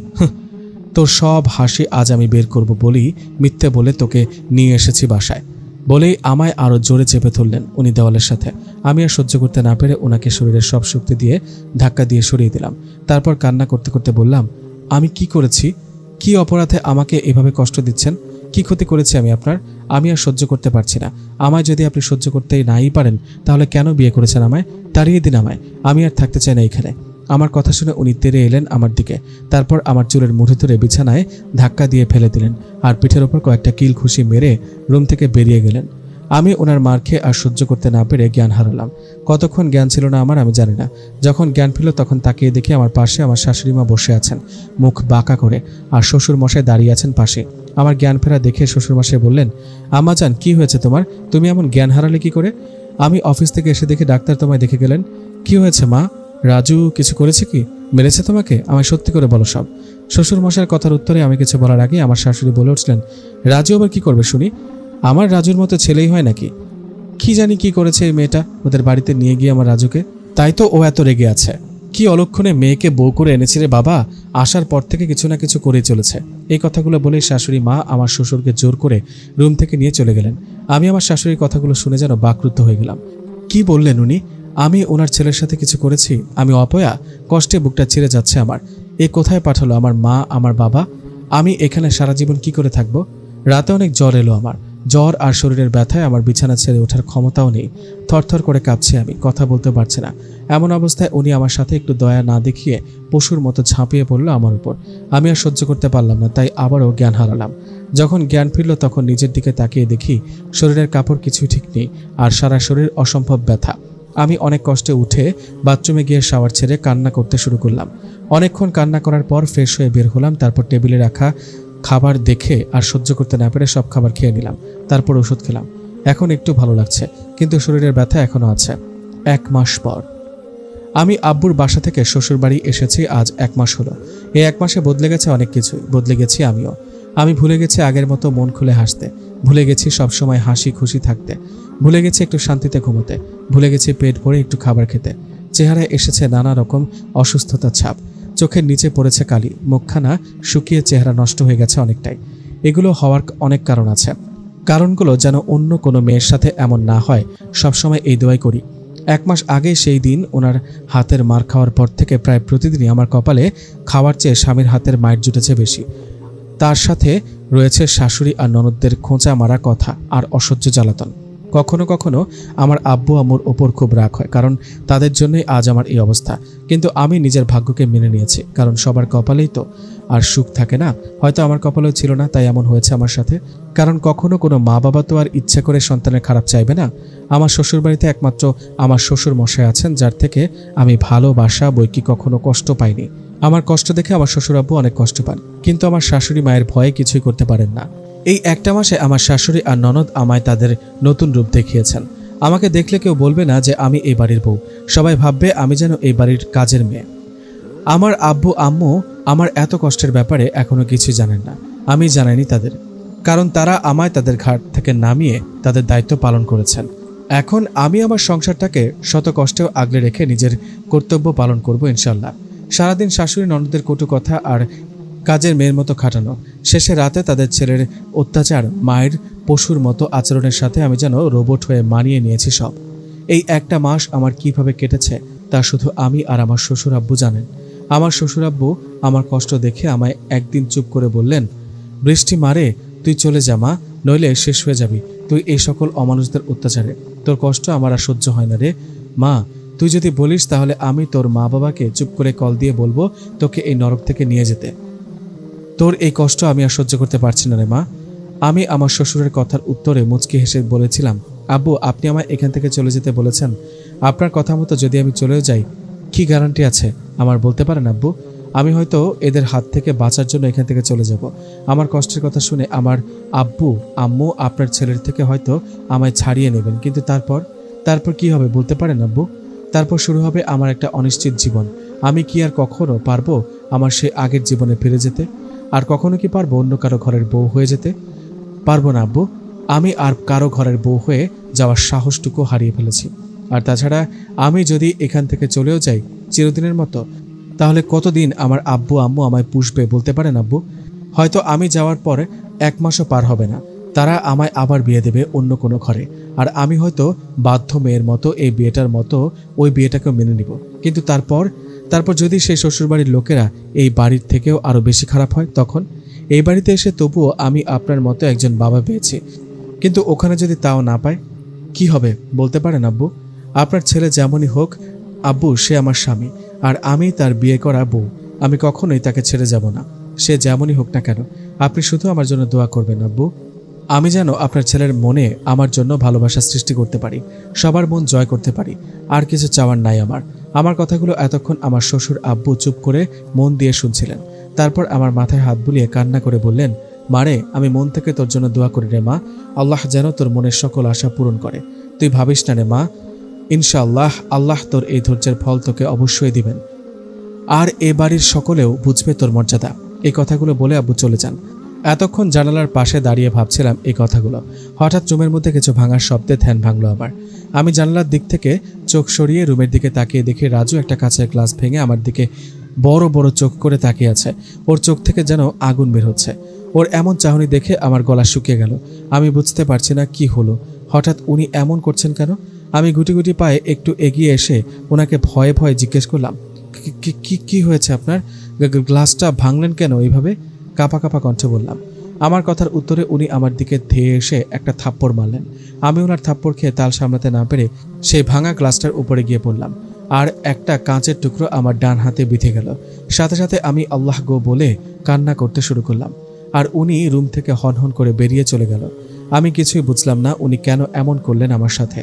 তোর সব হাসি আজ আমি বের করব বলেই মিথ্যে বলে তোকে নিয়ে এসেছি বাসায়, বলেই আমায় আরও জোরে চেপে ধরলেন উনি দেওয়ালের সাথে। আমি আর সহ্য করতে না পেরে ওনাকে শরীরের সব শক্তি দিয়ে ধাক্কা দিয়ে সরিয়ে দিলাম। তারপর কান্না করতে করতে বললাম, আমি কি করেছি? কি অপরাধে আমাকে এভাবে কষ্ট দিচ্ছেন? কি ক্ষতি করেছি আমি আপনার? আমি আর সহ্য করতে পারছি না। আমায় যদি আপনি সহ্য করতে নাই পারেন তাহলে কেন বিয়ে করেছেন আমায়? তাড়িয়ে দিন আমায়, আমি আর থাকতে চাই না এখানে। আমার কথা শুনে উনি তেড়ে এলেন আমার দিকে। তারপর আমার চুলের মুঠি ধরে বিছানায় ধাক্কা দিয়ে ফেলে দিলেন আর পিঠের ওপর কয়েকটা কিল ঘুষি মেরে রুম থেকে বেরিয়ে গেলেন। আমি ওনার মার খেয়ে আর সহ্য করতে না পেরে জ্ঞান হারালাম। কতক্ষণ জ্ঞান ছিল না আমার আমি জানি না। যখন জ্ঞান ফিরল তখন তাকিয়ে দেখি আমার পাশে আমার শাশুড়ি মা বসে আছেন মুখ বাঁকা করে, আর শ্বশুর মশাই দাঁড়িয়ে আছেন পাশে। আমার জ্ঞান ফেরা দেখে শ্বশুর মশাই বললেন, আম্মা জান, কি হয়েছে তোমার? তুমি এমন জ্ঞান হারালে কি করে? আমি অফিস থেকে এসে দেখি ডাক্তার তোমায় দেখে গেলেন। কি হয়েছে মা? রাজু কিছু করেছে কি? মেরেছে তোমাকে? আমায় সত্যি করে বলো সব। শ্বশুর মশাইয়ের কথার উত্তরে আমি কিছু বলার আগে আমার শাশুড়ি বলে উঠলেন, রাজু আবার কি করবে শুনি? আমার রাজুর মতো ছেলেই হয় নাকি? কি জানি কি করেছে এই মেয়েটা ওদের বাড়িতে নিয়ে গিয়ে আমার রাজুকে, তাই তো ও এত রেগে আছে। কি অলক্ষণে মেয়েকে বউ করে এনেছে রে বাবা, আসার পর থেকে কিছু না কিছু করেই চলেছে। এই কথাগুলো বলে শাশুড়ি মা আমার শ্বশুরকে জোর করে রুম থেকে নিয়ে চলে গেলেন। আমি আমার শাশুড়ির কথাগুলো শুনে যেন বাকরুদ্ধ হয়ে গেলাম। কি বললেন উনি? আমি ওনার ছেলের সাথে কিছু করেছি? আমি অপয়া? কষ্টে বুকটা ছিঁড়ে যাচ্ছে আমার। এ কোথায় পাঠালো আমার মা, আমার বাবা? আমি এখানে সারা জীবন কি করে থাকবো? রাতে অনেক জ্বর এলো আমার। জ্বর আর শরীরের ব্যথায় আমার বিছানা ছেড়ে ওঠার ক্ষমতাও নেই। থরথর করে কাঁপছি আমি, কথা বলতে পারছি না। এমন অবস্থায় উনি আমার সাথে একটু দয়া না দেখিয়ে পশুর মতো ঝাঁপিয়ে পড়লো আমার উপর। আমি আর সহ্য করতে পারলাম না, তাই আবারও জ্ঞান হারালাম। যখন জ্ঞান ফিরল তখন নিজের দিকে তাকিয়ে দেখি শরীরের কাপড় কিছুই ঠিক নেই, আর সারা শরীর অসম্ভব ব্যথা। আমি অনেক কষ্টে উঠে বাথরুমে গিয়ে শাওয়ার ছেড়ে কান্না করতে শুরু করলাম। অনেকক্ষণ কান্না করার পর ফ্রেশ হয়ে বের হলাম। তারপর টেবিলে রাখা খাবার দেখে আর সহ্য করতে না পেরে সব খাবার খেয়ে নিলাম। তারপর ওষুধ খেলাম। এখন একটু ভালো লাগছে, কিন্তু শরীরের ব্যথা এখনো আছে। 1 মাস পর আমি আব্বুর বাসা থেকে শ্বশুর বাড়ি এসেছি। আজ 1 মাস হলো। এই 1 মাসে বদলে গেছে অনেক কিছুই, বদলে গেছি আমিও। আমি ভুলে গেছি আগের মতো মন খুলে হাসতে, ভুলে গেছি সবসময় হাসি খুশি থাকতে, ভুলে গেছি একটু শান্তিতে ঘুমোতে, ভুলে গেছি পেট ভরে একটু খাবার খেতে। চেহারায় এসেছে নানা রকম অসুস্থতার ছাপ, চোখের নিচে পড়েছে কালি, মুখখানা শুকিয়ে চেহারা নষ্ট হয়ে গেছে অনেকটাই। এগুলো হওয়ার অনেক কারণ আছে। কারণগুলো যেন অন্য কোনো মেয়ের সাথে এমন না হয়, সবসময় এই দোয়াই করি। 1 মাস আগে সেই দিন ওনার হাতের মার খাওয়ার পর থেকে প্রায় প্রতিদিনই আমার কপালে খাওয়ার চেয়ে স্বামীর হাতের মায়ের জুটেছে বেশি। তার সাথে রয়েছে শাশুড়ি আর ননদদের খোঁচা মারা কথা আর অসহ্য জ্বালাতন। কখনো কখনো আমার আব্বু আম্মুর ওপর খুব রাগ হয়, কারণ তাদের জন্যই আজ আমার এই অবস্থা। কিন্তু আমি নিজের ভাগ্যকে মেনে নিয়েছি, কারণ সবার কপালেই তো আর সুখ থাকে না। হয়তো আমার কপালেও ছিল না, তাই এমন হয়েছে আমার সাথে। কারণ কখনো কোনো মা বাবা তো আর ইচ্ছে করে সন্তানের খারাপ চাইবে না। আমার শ্বশুরবাড়িতে একমাত্র আমার শ্বশুর মশাই আছেন, যার থেকে আমি ভালোবাসা বইকি কখনো কষ্ট পাইনি। আমার কষ্ট দেখে আমার শ্বশুর আব্বু অনেক কষ্ট পান, কিন্তু আমার শাশুড়ি মায়ের ভয়ে কিছুই করতে পারেন না। এই 1 মাসে আমার শাশুড়ি আর ননদ আমায় তাদের নতুন রূপ দেখিয়েছেন। আমাকে দেখলে কেউ বলবে না যে আমি এই বাড়ির বউ, সবাই ভাববে আমি যেন এই বাড়ির কাজের মেয়ে। আমার আব্বু আম্মু আমার এত কষ্টের ব্যাপারে এখনো কিছু জানেন না। আমি জানাইনি তাদের, কারণ তারা আমায় তাদের ঘাট থেকে নামিয়ে তাদের দায়িত্ব পালন করেছেন। এখন আমি আমার সংসারটাকে শত কষ্টেও আগলে রেখে নিজের কর্তব্য পালন করব ইনশাল্লাহ। সারাদিন শাশুড়ি ননদের কটু কথা আর কাজের মেয়ের মতো খাটানো, শেষে রাতে তাদের ছেলের অত্যাচার, মায়ের পশুর মতো আচরণের সাথে আমি যেন রোবট হয়ে মানিয়ে নিয়েছি সব। এই 1 মাস আমার কিভাবে কেটেছে তা শুধু আমি আর আমার শ্বশুর আব্বু জানেন। আমার শ্বশুর আব্বু আমার কষ্ট দেখে আমায় একদিন চুপ করে বললেন, বৃষ্টি মারে, তুই চলে যা মা, নইলে শেষ হয়ে যাবি তুই এই সকল অমানুষদের অত্যাচারে। তোর কষ্ট আমার আর সহ্য হয় না রে মা। তুই যদি বলিস তাহলে আমি তোর মা বাবাকে চুপ করে কল দিয়ে বলবো তোকে এই নরক থেকে নিয়ে যেতে। তোর এই কষ্ট আমি আর সহ্য করতে পারছি না রে মা। আমি আমার শ্বশুরের কথার উত্তরে মুচকি হেসে বলেছিলাম, আব্বু আপনি আমায় এখান থেকে চলে যেতে বলেছেন। আপনার কথা মতো যদি আমি চলেও যাই, কি গ্যারান্টি আছে আমার বলতে পারেন আব্বু? আমি হয়তো এদের হাত থেকে বাঁচার জন্য এখান থেকে চলে যাব। আমার কষ্টের কথা শুনে আমার আব্বু আম্মু আপনার ছেলের থেকে হয়তো আমায় ছাড়িয়ে নেবেন, কিন্তু তারপর কি হবে বলতে পারেন আব্বু? তারপর শুরু হবে আমার একটা অনিশ্চিত জীবন। আমি কি আর কখনো পারবো আমার সেই আগের জীবনে ফিরে যেতে? আর কখনো কি পারবো অন্য কারো ঘরের বউ হয়ে যেতে? পারবো না আব্বু। আমি আর কারো ঘরের বউ হয়ে যাওয়ার সাহসটুকু হারিয়ে ফেলেছি। আর তাছাড়া আমি যদি এখান থেকে চলেও যাই চিরদিনের মতো, তাহলে কতদিন আমার আব্বু আম্মু আমায় পুষবে বলতে পারেন আব্বু? হয়তো আমি যাওয়ার পরে 1 মাসও পার হবে না, তারা আমায় আবার বিয়ে দেবে অন্য কোনো ঘরে। আর আমি হয়তো বাধ্য মেয়ের মতো এই বিয়েটার মতো ওই বিয়েটাকেও মেনে নিব। কিন্তু তারপর যদি সেই শ্বশুরবাড়ির লোকেরা এই বাড়ির থেকেও আরও বেশি খারাপ হয়, তখন এই বাড়িতে এসে তবুও আমি আপনার মতো একজন বাবা পেয়েছি, কিন্তু ওখানে যদি তাও না পায় কি হবে বলতে পারেন আব্বু? আপনার ছেলে যেমনই হোক আব্বু, সে আমার স্বামী। আর আমি তার বিয়ে করা বউ। আমি কখনোই তাকে ছেড়ে যাব না, সে যেমনই হোক না কেন। আপনি শুধু আমার জন্য দোয়া করবেন আব্বু। আমি যেন আপনার ছেলের মনে আমার জন্য ভালোবাসা সৃষ্টি করতে পারি, সবার মন জয় করতে পারি। আর কিছু চাওয়ার নাই আমার। আমার কথাগুলো এতক্ষণ আমার শ্বশুর আব্বু চুপ করে মন দিয়ে শুনছিলেন। তারপর আমার মাথায় হাত বুলিয়ে কান্না করে বললেন, মারে, আমি মন থেকে তোর জন্য দোয়া করি রে মা। আল্লাহ যেন তোর মনের সকল আশা পূরণ করে। তুই ভাবিস না রে মা, ইনশাআল্লাহ আল্লাহ তোর এই ধৈর্যের ফল তোকে অবশ্যই দিবেন। আর এ বাড়ির সকলেও বুঝবে তোর মর্যাদা। এই কথাগুলো বলে আব্বু চলে যান। এতক্ষণ জানালার পাশে দাঁড়িয়ে ভাবছিলাম এই কথাগুলো। হঠাৎ রুমের মধ্যে কিছু ভাঙার শব্দে ধ্যান ভাঙলো আমার। আমি জানালার দিক থেকে চোখ সরিয়ে রুমের দিকে তাকিয়ে দেখি রাজু একটা কাঁচের গ্লাস ভেঙে আমার দিকে বড় বড় চোখ করে তাকিয়ে আছে। ওর চোখ থেকে যেন আগুন বের হচ্ছে। ওর এমন চাহনি দেখে আমার গলা শুকিয়ে গেল। আমি বুঝতে পারছি না কি হলো, হঠাৎ উনি এমন করছেন কেন। আমি গুটি গুটি পায়ে একটু এগিয়ে এসে ওনাকে ভয়ে ভয়ে জিজ্ঞেস করলাম, কি হয়েছে আপনার? গ্লাসটা ভাঙলেন কেন এইভাবে? কাঁপা কাঁপা কণ্ঠে বললাম। আমার কথার উত্তরে উনি আমার দিকে ধেয়ে এসে একটা থাপ্পড় মারলেন। আমি ওনার থাপ্পড় খেয়ে তাল সামলাতে না পেরে সেই ভাঙা গ্লাসটার উপরে গিয়ে পড়লাম। আর একটা কাঁচের টুকরো আমার ডান হাতে বিঁধে গেল। সাথে সাথে আমি আল্লাহ গো বলে কান্না করতে শুরু করলাম। আর উনি রুম থেকে হনহন করে বেরিয়ে চলে গেল। আমি কিছুই বুঝলাম না উনি কেন এমন করলেন আমার সাথে।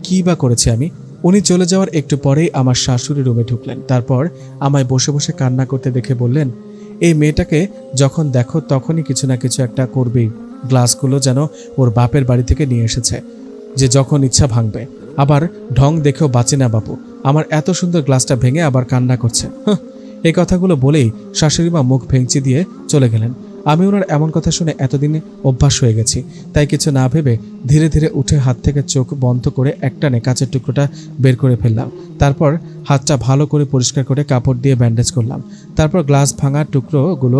কি বা করেছি আমি? উনি চলে যাওয়ার একটু পরেই আমার শাশুড়ি রুমে ঢুকলেন। তারপর আমায় বসে বসে কান্না করতে দেখে বললেন, এই মেয়েটাকে যখন দেখো তখনই কিছু না কিছু একটা করবেই। গ্লাসগুলো যেন ওর বাপের বাড়ি থেকে নিয়ে এসেছে, যে যখন ইচ্ছা ভাঙবে। আবার ঢং দেখেও বাঁচে না বাপু। আমার এত সুন্দর গ্লাসটা ভেঙে আবার কান্না করছে। এই কথাগুলো বলেই শাশুড়িমা মুখ ভেঙচি দিয়ে চলে গেলেন। আমি ওনার এমন কথা শুনে এতদিনে অভ্যাস হয়ে গেছি, তাই কিছু না ভেবে ধীরে ধীরে উঠে হাত থেকে চোখ বন্ধ করে একটানে কাঁচের টুকরোটা বের করে ফেললাম। তারপর হাতটা ভালো করে পরিষ্কার করে কাপড় দিয়ে ব্যান্ডেজ করলাম। তারপর গ্লাস ভাঙার টুকরোগুলো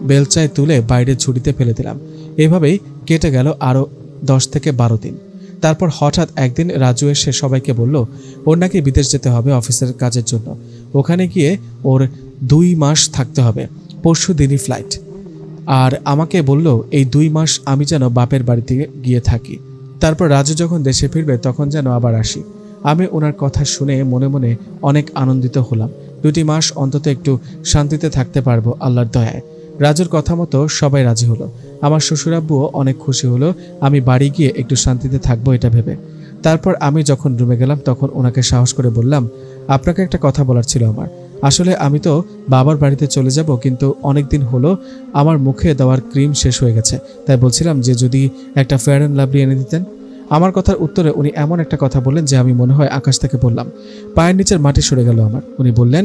বেলচায় তুলে বাইরে ঝুড়িতে ফেলে দিলাম। এভাবেই কেটে গেল আরও 10 থেকে 12 দিন। তারপর হঠাৎ একদিন রাজু এসে সবাইকে বলল ওর নাকি বিদেশ যেতে হবে অফিসের কাজের জন্য। ওখানে গিয়ে ওর 2 মাস থাকতে হবে, পরশু দিনই ফ্লাইট। আর আমাকে বলল এই 2 মাস আমি যেন বাপের বাড়িতে গিয়ে থাকি। তারপর রাজু যখন দেশে ফিরবে তখন যেন আবার আসি। আমি ওনার কথা শুনে মনে মনে অনেক আনন্দিত হলাম। 2 মাস অন্তত একটু শান্তিতে থাকতে পারবো আল্লাহর দয়ায়। রাজুর কথা মতো সবাই রাজি হলো। আমার শ্বশুরাব্বুও অনেক খুশি হলো আমি বাড়ি গিয়ে একটু শান্তিতে থাকবো এটা ভেবে। তারপর আমি যখন রুমে গেলাম তখন ওনাকে সাহস করে বললাম, আপনাকে একটা কথা বলার ছিল আমার। আসলে আমি তো বাবার বাড়িতে চলে যাব, কিন্তু অনেক দিন হলো আমার মুখে দেওয়ার ক্রিম শেষ হয়ে গেছে। তাই বলছিলাম যে যদি একটা ফেয়ার অ্যান্ড লাভলি এনে দিতেন। আমার কথার উত্তরে উনি এমন একটা কথা বললেন যে আমি মনে হয় আকাশ থেকে পড়লাম। পায়ের নিচের মাটি সরে গেল আমার। উনি বললেন,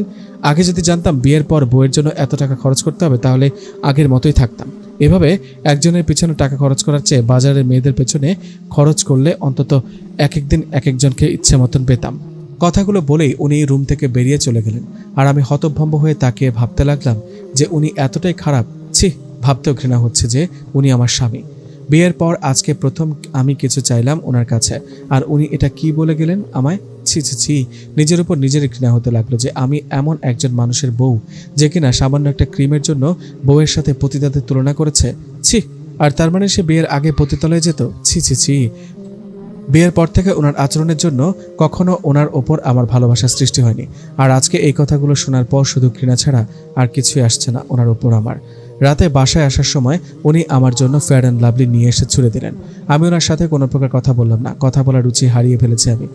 আগে যদি জানতাম বিয়ের পর বউয়ের জন্য এত টাকা খরচ করতে হবে তাহলে আগের মতোই থাকতাম। এভাবে একজনের পিছনে টাকা খরচ করার চেয়ে বাজারের মেয়েদের পেছনে খরচ করলে অন্তত এক একদিন এক একজনকে ইচ্ছে মতন পেতাম। কথাগুলো বলেই উনি রুম থেকে বেরিয়ে চলে গেলেন। আর আমি হতভম্ব হয়ে তাকিয়ে ভাবতে লাগলাম যে উনি এতটাই খারাপ। ছি, ভাবতেও ঘৃণা হচ্ছে যে উনি আমার স্বামী। বিয়ের পর আজকে প্রথম আমি কিছু চাইলাম ওনার কাছে, আর উনি এটা কি বলে গেলেন আমায়। ছি ছি ছি, নিজের উপর নিজেরই ঘৃণা হতে লাগলো যে আমি এমন একজন মানুষের বউ যে কিনা সামান্য একটা ক্রিমের জন্য বউয়ের সাথে পতিতাদের তুলনা করেছে। ছি, আর তার মানে সে বিয়ের আগে পতিতলায় যেত। ছি ছি ছি। বিয়ের পর থেকে ওনার আচরণের জন্য কখনো ওনার ওপর আমার ভালোবাসা সৃষ্টি হয়নি। আর আজকে এই কথাগুলো শোনার পর শুধু ঘৃণা ছাড়া আর কিছুই আসছে না ওনার ওপর আমার। রাতে বাসায় আসার সময় উনি আমার জন্য ফেয়ার অ্যান্ড লাভলি নিয়ে এসে ছুড়ে দিলেন। আমি ওনার সাথে কোনো প্রকার কথা বললাম না। কথা বলার রুচি হারিয়ে ফেলেছি আমি।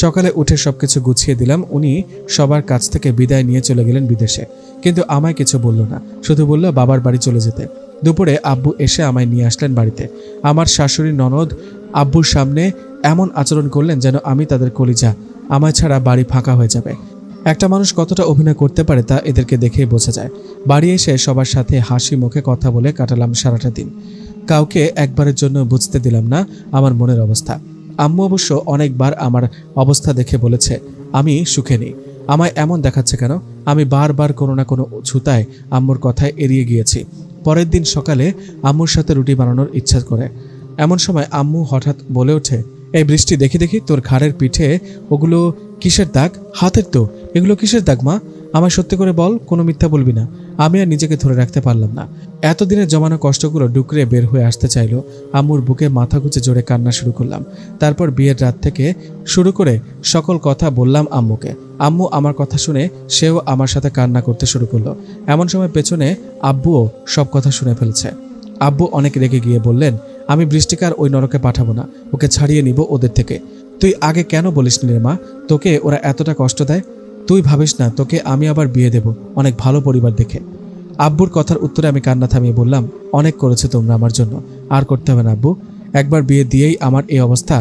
সকালে উঠে সবকিছু গুছিয়ে দিলাম। উনি সবার কাছ থেকে বিদায় নিয়ে চলে গেলেন বিদেশে, কিন্তু আমায় কিছু বলল না, শুধু বলল বাবার বাড়ি চলে যেতে। দুপুরে আব্বু এসে আমায় নিয়ে আসলেন বাড়িতে। আমার শাশুড়ি ননদ আব্বুর সামনে এমন আচরণ করলেন যেন আমি তাদের কলিজা, আমায় ছাড়া বাড়ি ফাঁকা হয়ে যাবে। একটা মানুষ কতটা অভিনয় করতে পারে তা এদেরকে দেখেই বোঝা যায়। বাড়ি এসে সবার সাথে হাসি মুখে কথা বলে কাটালাম সারাটা দিন। কাউকে একবারের জন্য বুঝতে দিলাম না আমার মনের অবস্থা। আম্মু অবশ্য অনেকবার আমার অবস্থা দেখে বলেছে আমি সুখে নেই। আমায় এমন দেখাচ্ছে কেন? আমি বারবার কোনো না কোনো ছুতায় আম্মুর কথায় এড়িয়ে গিয়েছি। পরের দিন সকালে আম্মুর সাথে রুটি বানানোর ইচ্ছা করে। এমন সময় আম্মু হঠাৎ বলে ওঠে, এই বৃষ্টি, দেখি দেখি তোর ঘাড়ের পিঠে ওগুলো কিসের দাগ? হাতের তো। এগুলো কিসের দাগ মা? আমায় সত্যি করে বল, কোনো মিথ্যা বলবি না। আমি আর নিজেকে ধরে রাখতে পারলাম না। এতদিনের জমানো কষ্টগুলো ডুকরে বের হয়ে আসতে চাইলো। আম্মুর বুকে মাথা গুঁজে জোরে কান্না শুরু করলাম। তারপর বিয়ের রাত থেকে শুরু করে সকল কথা বললাম আম্মুকে। আম্মু আমার কথা শুনে সেও আমার সাথে কান্না করতে শুরু করলো। এমন সময় পেছনে আব্বুও সব কথা শুনে ফেলছে। আব্বু অনেক রেগে গিয়ে বললেন, আমি বৃষ্টিকে আর ওই নরকে পাঠাবো না, ওকে ছাড়িয়ে নিব ওদের থেকে। তুই আগে কেন বলিসনি রে মা, তোকে ওরা এতটা কষ্ট দেয়? তুই ভাবিস না তোকে আমি আবার বিয়ে দেব অনেক ভালো পরিবার দেখে। আব্বুর কথার উত্তরে আমি কান্না থামিয়ে বললাম, অনেক করেছে তোমরা আমার জন্য, আর করতে হবে না আব্বু। একবার বিয়ে দিয়েই আমার এই অবস্থা,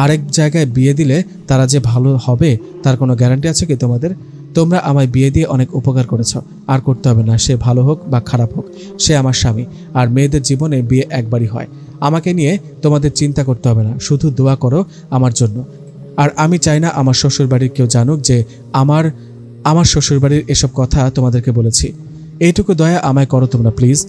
আরেক জায়গায় বিয়ে দিলে তারা যে ভালো হবে তার কোনো গ্যারান্টি আছে কি তোমাদের? তোমরা আমায় বিয়ে দিয়ে অনেক উপকার করেছ, আর করতে হবে না। সে ভালো হোক বা খারাপ হোক, সে আমার স্বামী। আর মেয়েদের জীবনে বিয়ে একবারই হয়। আমাকে নিয়ে তোমাদের চিন্তা করতে হবে না, শুধু দোয়া করো আমার জন্য। আর আমি চাই না আমার শ্বশুরবাড়ির কেউ জানুক যে আমার শ্বশুরবাড়ির এসব কথা তোমাদেরকে বলেছি। এইটুকু দয়া আমায় করো তোমরা প্লিজ।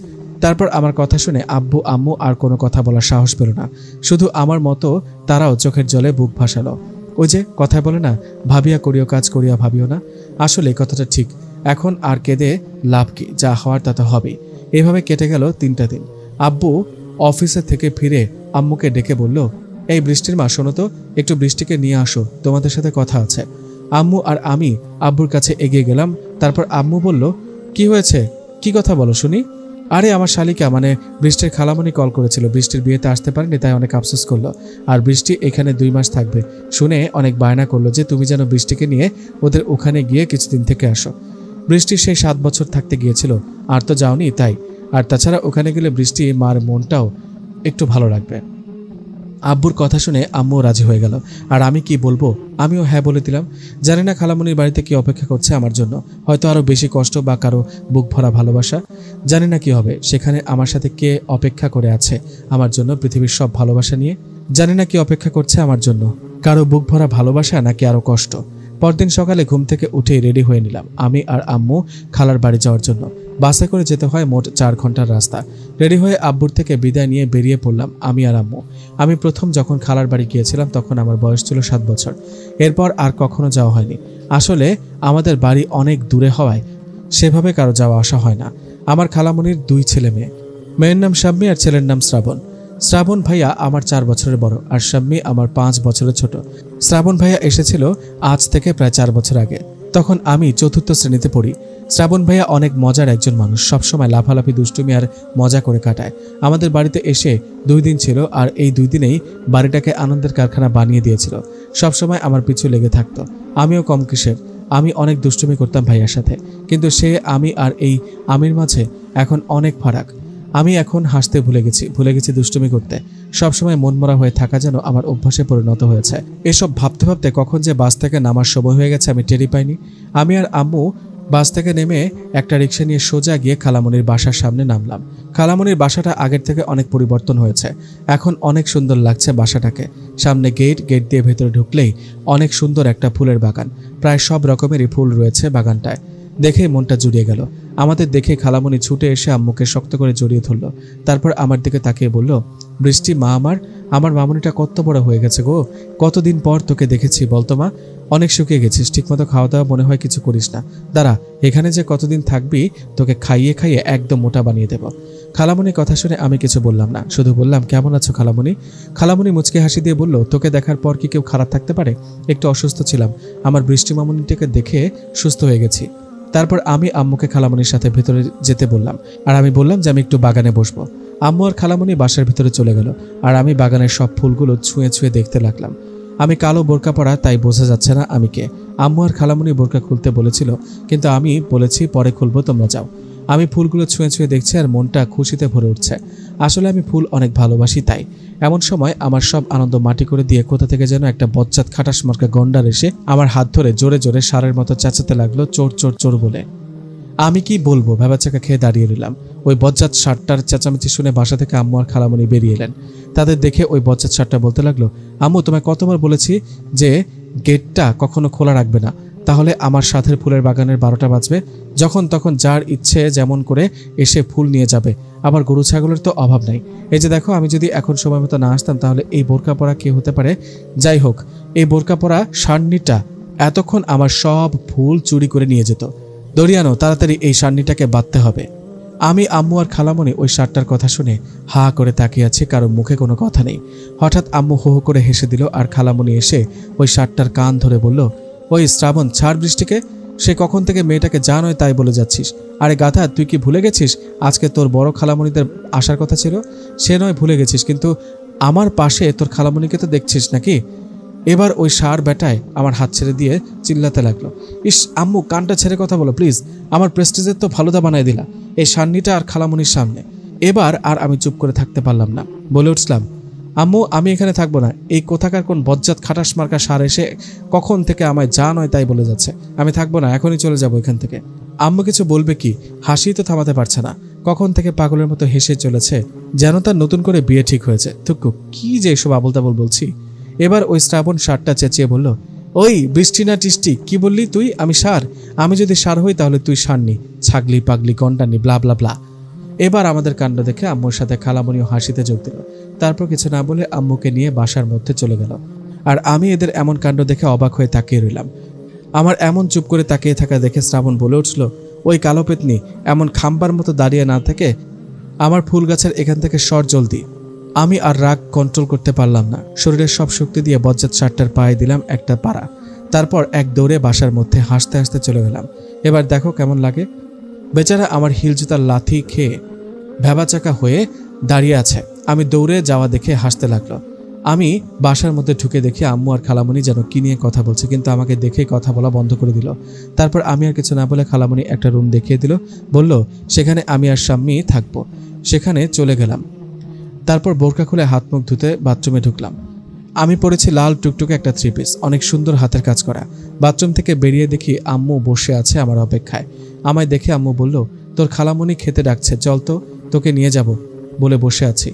তারপর আমার কথা শুনে আব্বু আম্মু আর কোনো কথা বলার সাহস পেল না। শুধু আমার মতো তারাও চোখের জলে বুক ভাসালো। ওই যে কথায় বলে না, ভাবিয়া করিও কাজ করিয়া ভাবিও না। আসলে এই কথাটা ঠিক। এখন আর কেঁদে লাভ কি, যা হওয়ার তা তো হবেই। এভাবে কেটে গেল 3টা দিন। আব্বু অফিসে থেকে ফিরে আম্মুকে ডেকে বলল, এই বৃষ্টির মা শোনো তো, একটু বৃষ্টিকে নিয়ে আসো, তোমাদের সাথে কথা আছে। আম্মু আর আমি আব্বুর কাছে এগিয়ে গেলাম। তারপর আম্মু বলল, কি হয়েছে, কি কথা বলো শুনি? আরে আমার শালিকা মানে বৃষ্টির খালামণি কল করেছিল, বৃষ্টির বিয়েতে আসতে পারেনি, তাই অনেক আফসোস করলো। আর বৃষ্টি এখানে 2 মাস থাকবে শুনে অনেক বায়না করলো যে তুমি যেন বৃষ্টিকে নিয়ে ওদের ওখানে গিয়ে কিছুদিন থেকে আসো। বৃষ্টি সেই 7 বছর থাকতে গিয়েছিল, আর তো যাওনি তাই। আর তাছাড়া ওখানে গেলে বৃষ্টি মার মনটাও একটু ভালো লাগবে। আব্বুর কথা শুনে আম্মু রাজি হয়ে গেল। আর আমি কি বলবো, আমিও হ্যাঁ বলে দিলাম। জানি না খালামণির বাড়িতে কি অপেক্ষা করছে আমার জন্য, হয়তো আরো বেশি কষ্ট বা কারো বুক ভরা ভালোবাসা। জানি না কি হবে সেখানে, আমার সাথে কে অপেক্ষা করে আছে আমার জন্য পৃথিবীর সব ভালোবাসা নিয়ে। জানি না কি অপেক্ষা করছে আমার জন্য, কারো বুক ভরা ভালোবাসা নাকি আরো কষ্ট। পরদিন সকালে ঘুম থেকে উঠে রেডি হয়ে নিলাম আমি আর আম্মু খালার বাড়ি যাওয়ার জন্য। বাসে করে যেতে হয় মোট 4 ঘন্টার রাস্তা। রেডি হয়ে আব্বুর থেকে বিদায় নিয়ে বেরিয়ে পড়লাম আমি আর আম্মু। আমি প্রথম যখন খালার বাড়ি গিয়েছিলাম তখন আমার বয়স ছিল 7 বছর। এরপর আর কখনো যাওয়া হয়নি। আসলে আমাদের বাড়ি অনেক দূরে হওয়ায় সেভাবে কারো যাওয়া আসা হয় না। আমার খালামণির 2 ছেলে মেয়ে, মেয়ের নাম শাম্মী আর ছেলের নাম শ্রাবণ। শ্রাবণ ভাইয়া আমার 4 বছরের বড় আর শাম্মী আমার 5 বছরের ছোট। শ্রাবণ ভাইয়া এসেছিল আজ থেকে প্রায় 4 বছর আগে। তখন আমি 4র্থ শ্রেণীতে পড়ি। শ্রাবণ ভাইয়া অনেক মজার একজন মানুষ, সবসময় লাফালাফি দুষ্টুমি আর মজা করে কাটায়। আমাদের বাড়িতে এসে 2 দিন ছিল, আর এই 2 দিনেই বাড়িটাকে আনন্দের কারখানা বানিয়ে দিয়েছিল। সবসময় আমার পিছু লেগে থাকতো। আমিও কম কিসের, আমি অনেক দুষ্টুমি করতাম ভাইয়ার সাথে। কিন্তু সে, আমি আর এই আমির মাঝে এখন অনেক ফারাক। আমি এখন হাসতে ভুলে গেছি দুষ্টুমি করতে। সবসময় মনমরা হয়ে থাকা যেন আমার অভ্যাসে পরিণত হয়েছে। এসব ভাবতে ভাবতে কখন যে বাস থেকে নামার সময় হয়ে গেছে আমি টেরই পাইনি। আমি আর আম্মু বাস থেকে নেমে একটা রিক্সা নিয়ে সোজা গিয়ে খালামণির বাসার সামনে নামলাম। খালামণির বাসাটা আগের থেকে অনেক পরিবর্তন হয়েছে। এখন অনেক সুন্দর লাগছে বাসাটাকে। সামনে গেট দিয়ে ভেতরে ঢুকলেই অনেক সুন্দর একটা ফুলের বাগান। প্রায় সব রকমেরই ফুল রয়েছে বাগানটায়। দেখে মনটা জুড়িয়ে গেল। আমাদের দেখে খালামণি ছুটে এসে আম্মুকে শক্ত করে জড়িয়ে ধরল। তারপর আমার দিকে তাকিয়ে বলল, বৃষ্টি মা, আমার মামুনিটা কত বড় হয়ে গেছে গো। কতদিন পর তোকে দেখেছি বলতো মা। অনেক শুকিয়ে গেছিস, ঠিকমতো খাওয়া দাওয়া মনে হয় কিছু করিস না। দাঁড়া, এখানে যে কতদিন থাকবি তোকে খাইয়ে একদম মোটা বানিয়ে দেব। খালামণির কথা শুনে আমি কিছু বললাম না, শুধু বললাম, কেমন আছো খালামণি? খালামণি মুচকি হাসি দিয়ে বলল, তোকে দেখার পর কি কেউ খারাপ থাকতে পারে? একটু অসুস্থ ছিলাম, আমার বৃষ্টি মামুনিটাকে দেখে সুস্থ হয়ে গেছি। তারপর আমি আম্মুকে খালামণির সাথে ভেতরে যেতে বললাম, আর আমি বললাম যে আমি একটু বাগানে বসবো। আম্মু আর খালামণি বাসার ভিতরে চলে গেল, আর আমি বাগানের সব ফুলগুলো ছুঁয়ে দেখতে লাগলাম। আমি কালো বোরকা পরা, তাই বোঝা যাচ্ছে না আমি কে। আম্মু আর খালামণি বোরকা খুলতে বলেছিল, কিন্তু আমি বলেছি পরে খুলবো, তোমরা যাও। আমি ফুলগুলো ছুঁয়ে দেখছি আর মনটা খুশিতে ভরে উঠছে। আসলে আমি ফুল অনেক ভালোবাসি তাই। এমন সময় আমার সব আনন্দ মাটি করে দিয়ে কোথা থেকে যেন একটা বজ্জাত খাটাস মার্কা গন্ডার এসে আমার হাত ধরে জোরে জোরে সারের মতো চেঁচাতে লাগলো, চোর চোর চোর বলে। আমি কি বলবো, ভেবাচাকা খেয়ে দাঁড়িয়ে রইলাম। ওই বজ্জাত ষাটটার চেঁচামেচি শুনে বাসা থেকে আম্মু আর খালামণি বেরিয়ে এলেন। তাদের দেখে ওই বজ্জাত ষাটটা বলতে লাগলো, আম্মু তোমায় কতবার বলেছি যে গেটটা কখনো খোলা রাখবে না, তাহলে আমার সাথের ফুলের বাগানের 12টা বাজবে। যখন তখন যার ইচ্ছে যেমন করে এসে ফুল নিয়ে যাবে। আবার গরু ছাগলের তো অভাব নাই। এই যে দেখো, আমি যদি এখন সময় মতো না আসতাম তাহলে এই বোরকা পরা কে হতে পারে? যাই হোক, এই বোরকা পরা শান্নিটা এতক্ষণ আমার সব ফুল চুরি করে নিয়ে যেত। দড়িয়ানো, তাড়াতাড়ি এই সান্নিটাকে বাঁধতে হবে। আমি, আম্মু আর খালামণি ওই শার্টটার কথা শুনে হা করে তাকিয়ে আছি, কারো মুখে কোনো কথা নেই। হঠাৎ আম্মু হো হো করে হেসে দিল, আর খালামণি এসে ওই শার্টটার কান ধরে বলল, ওই শ্রাবণ, ছাড় বৃষ্টিকে। সে কখন থেকে মেয়েটাকে যা নয় তাই বলে যাচ্ছিস। আরে গাধা, তুই কি ভুলে গেছিস আজকে তোর বড় খালামণিদের আসার কথা ছিল? সে নয় ভুলে গেছিস, কিন্তু আমার পাশে তোর খালামণিকে তো দেখছিস নাকি? এবার ওই সার বেটায় আমার হাত ছেড়ে দিয়ে চিল্লাতে লাগলো, ইস আম্মু, কানটা ছেড়ে কথা বলো প্লিজ। আমার প্রেস্টিজের তো ফালুদা বানায় দিলা এই সান্নিটা আর খালামণির সামনে। এবার আর আমি চুপ করে থাকতে পারলাম না, বলে উঠলাম, আম্মু, আমি এখানে থাকবো না। এই কোথাকার কোন বজ্জাত খাটাস মার্কা সার এসে কখন থেকে আমায় যা নয় তাই বলে যাচ্ছে। আমি থাকবো না, এখনই চলে যাবো এখান থেকে। আম্মু কিছু বলবে কি, হাসি তো থামাতে পারছে না, কখন থেকে পাগলের মতো হেসে চলেছে, যেন তার নতুন করে বিয়ে ঠিক হয়েছে। থুকু, কি যে এসব আবল তাবল বলছি। এবার ওই শ্রাবণ সারটা চেঁচিয়ে বলল, ওই বৃষ্টি না টিষ্টি, কি বললি তুই? আমি সার? আমি যদি সার হই তাহলে তুই সারনি, ছাগলি পাগলি গন্ডানি, ব্লা ব্লা ব্লা। এবার আমাদের কাণ্ড দেখে আম্মুর সাথে খালামণিও হাসিতে যোগ দিল। তারপর কিছু না বলে আম্মুকে নিয়ে বাসার মধ্যে চলে গেল। আর আমি এদের এমন কাণ্ড দেখে অবাক হয়ে তাকিয়ে রইলাম। আমার এমন চুপ করে তাকিয়ে থাকা দেখে শ্রাবণ বলে উঠল, ওই কালো পেতনি, এমন খাম্বার মতো দাঁড়িয়ে না থেকে আমার ফুল গাছের এখান থেকে সর জলদি। আমি আর রাগ কন্ট্রোল করতে পারলাম না, শরীরের সব শক্তি দিয়ে বজ্জাত শার্টটার পায়ে দিলাম একটা পাড়া। তারপর এক দৌড়ে বাসার মধ্যে হাসতে হাসতে চলে গেলাম। এবার দেখো কেমন লাগে। বেচারা আমার হিল জুতার লাথি খেয়ে ভ্যাবাচাকা হয়ে দাঁড়িয়ে আছে। আমি দৌড়ে যাওয়া দেখে হাসতে লাগলো। আমি বাসার মধ্যে ঢুকে দেখি আম্মু আর খালামণি যেন কি নিয়ে কথা বলছে, কিন্তু আমাকে দেখেই কথা বলা বন্ধ করে দিল। তারপর আমি আর কিছু না বলে খালামণি একটা রুম দেখিয়ে দিল, বলল সেখানে আমি আর স্বামী থাকবো। সেখানে চলে গেলাম। তারপর বোরকা খুলে হাত মুখ ধুতে বাথরুমে ঢুকলাম। আমি পরেছি লাল টুকটুকে একটা 3 পিস, অনেক সুন্দর হাতের কাজ করা। বাথরুম থেকে বেরিয়ে দেখি আম্মু বসে আছে আমার অপেক্ষায়। আমায় দেখে আম্মু বলল, তোর খালামণি খেতে ডাকছে, চল তো, তোকে নিয়ে যাব, বলে বসে আছি।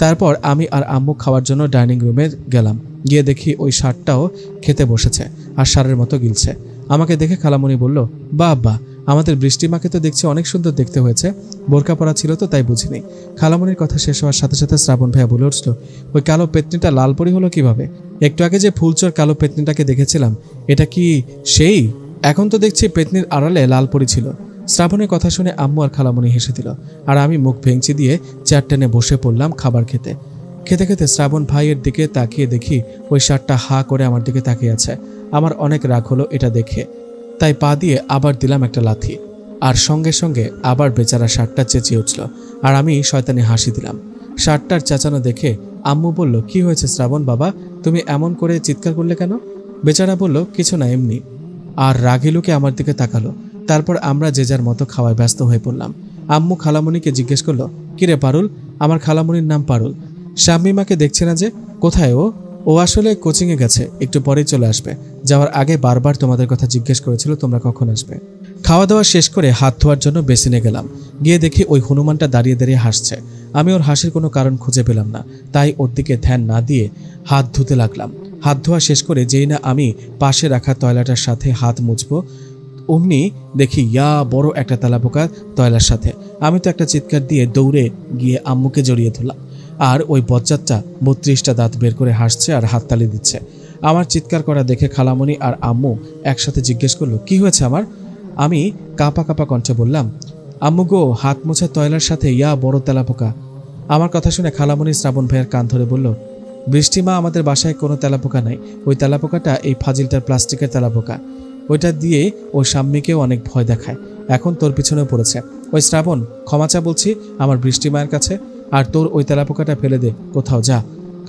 তারপর আমি আর আম্মু খাওয়ার জন্য ডাইনিং রুমে গেলাম। গিয়ে দেখি ওই ষাঁড়টাও খেতে বসেছে আর ষাঁড়ের মতো গিলছে। আমাকে দেখে খালামণি বলল, বাহ বাহ, আমাদের বৃষ্টিমাকে তো দেখছি অনেক সুন্দর দেখতে হয়েছে। বোরকা পরা ছিল তো তাই বুঝিনি। খালামণির কথা শেষ হওয়ার সাথে সাথে শ্রাবণ ভাইয়া বলে উঠল, ওই কালো পেতনিটা লাল পরি হলো কিভাবে? একটু আগে যে ফুলচর কালো পেতনিটাকে দেখেছিলাম, এটা কি সেই? এখন তো দেখছি পেতনির আড়ালে লাল পরি ছিল। শ্রাবণের কথা শুনে আম্মু আর খালামণি হেসে দিল, আর আমি মুখ ভেঙচি দিয়ে চেয়ার টেনে বসে পড়লাম খাবার খেতে। খেতে খেতে শ্রাবণ ভাইয়ের দিকে তাকিয়ে দেখি ওই ষাঁড়টা হা করে আমার দিকে তাকিয়ে আছে। আমার অনেক রাগ হলো এটা দেখে, তাই পা দিয়ে আবার দিলাম একটা লাথি, আর সঙ্গে সঙ্গে আবার বেচারা ষাঁড়টা চেঁচিয়ে উঠল, আর আমি শয়তানি হাসি দিলাম। ষাঁড়টার চেঁচানো দেখে আম্মু বলল, কি হয়েছে শ্রাবণ বাবা, তুমি এমন করে চিৎকার করলে কেন? বেচারা বলল, কিছু না, এমনি। আর রাগী লোকে আমার দিকে তাকালো। তারপর আমরা যে যার মতো খাওয়ায় ব্যস্ত হয়ে পড়লাম। আম্মু খালামণিকে জিজ্ঞেস করলো, কিরে পারুল? আমার খালামণির নাম পারুল। শাম্মীমাকে দেখছে না যে, কোথায় ও? ও আসলে কোচিংয়ে গেছে, একটু পরেই চলে আসবে। যাওয়ার আগে বারবার তোমাদের কথা জিজ্ঞেস করেছিল তোমরা কখন আসবে। খাওয়া দাওয়া শেষ করে হাত ধোয়ার জন্য বেসিনে গেলাম। গিয়ে দেখি ওই হনুমানটা দাঁড়িয়ে দাঁড়িয়ে হাসছে। আমি ওর হাসির কোনো কারণ খুঁজে পেলাম না, তাই ওর দিকে ধ্যান না দিয়ে হাত ধুতে লাগলাম। হাত ধোয়া শেষ করে যেই না আমি পাশে রাখা তয়লাটার সাথে হাত মুছবো, অমনি দেখি ইয়া বড় একটা তেলাপোকা তয়লার সাথে। আমি তো একটা চিৎকার দিয়ে দৌড়ে গিয়ে আম্মুকে জড়িয়ে ধরলাম। আর ওই বজ্জাতটা 32টা দাঁত বের করে হাসছে আর হাততালি দিচ্ছে। আমার চিৎকার করা দেখে খালামণি আর আম্মু একসাথে জিজ্ঞেস করলো, কি হয়েছে আমার? আমি কাঁপা কাঁপা কণ্ঠে বললাম, আম্মু গো, হাত মোছা তয়লার সাথে ইয়া বড় তেলাপোকা। আমার কথা শুনে খালামণি শ্রাবণ ভাইয়ের কান ধরে বলল, বৃষ্টিমা, আমাদের বাসায় কোনো তেলাপোকা নাই। ওই তেলাপোকাটা এই ফাজিলটার প্লাস্টিকের তেলাপোকা। ওইটা দিয়ে ওই শাম্মীকেও অনেক ভয় দেখায়, এখন তোর পিছনে পড়েছে। ওই শ্রাবণ, ক্ষমাচা বলছি আমার বৃষ্টিমায়ের কাছে, আর তোর ওই তেলাপোকাটা ফেলে দে, কোথাও যা।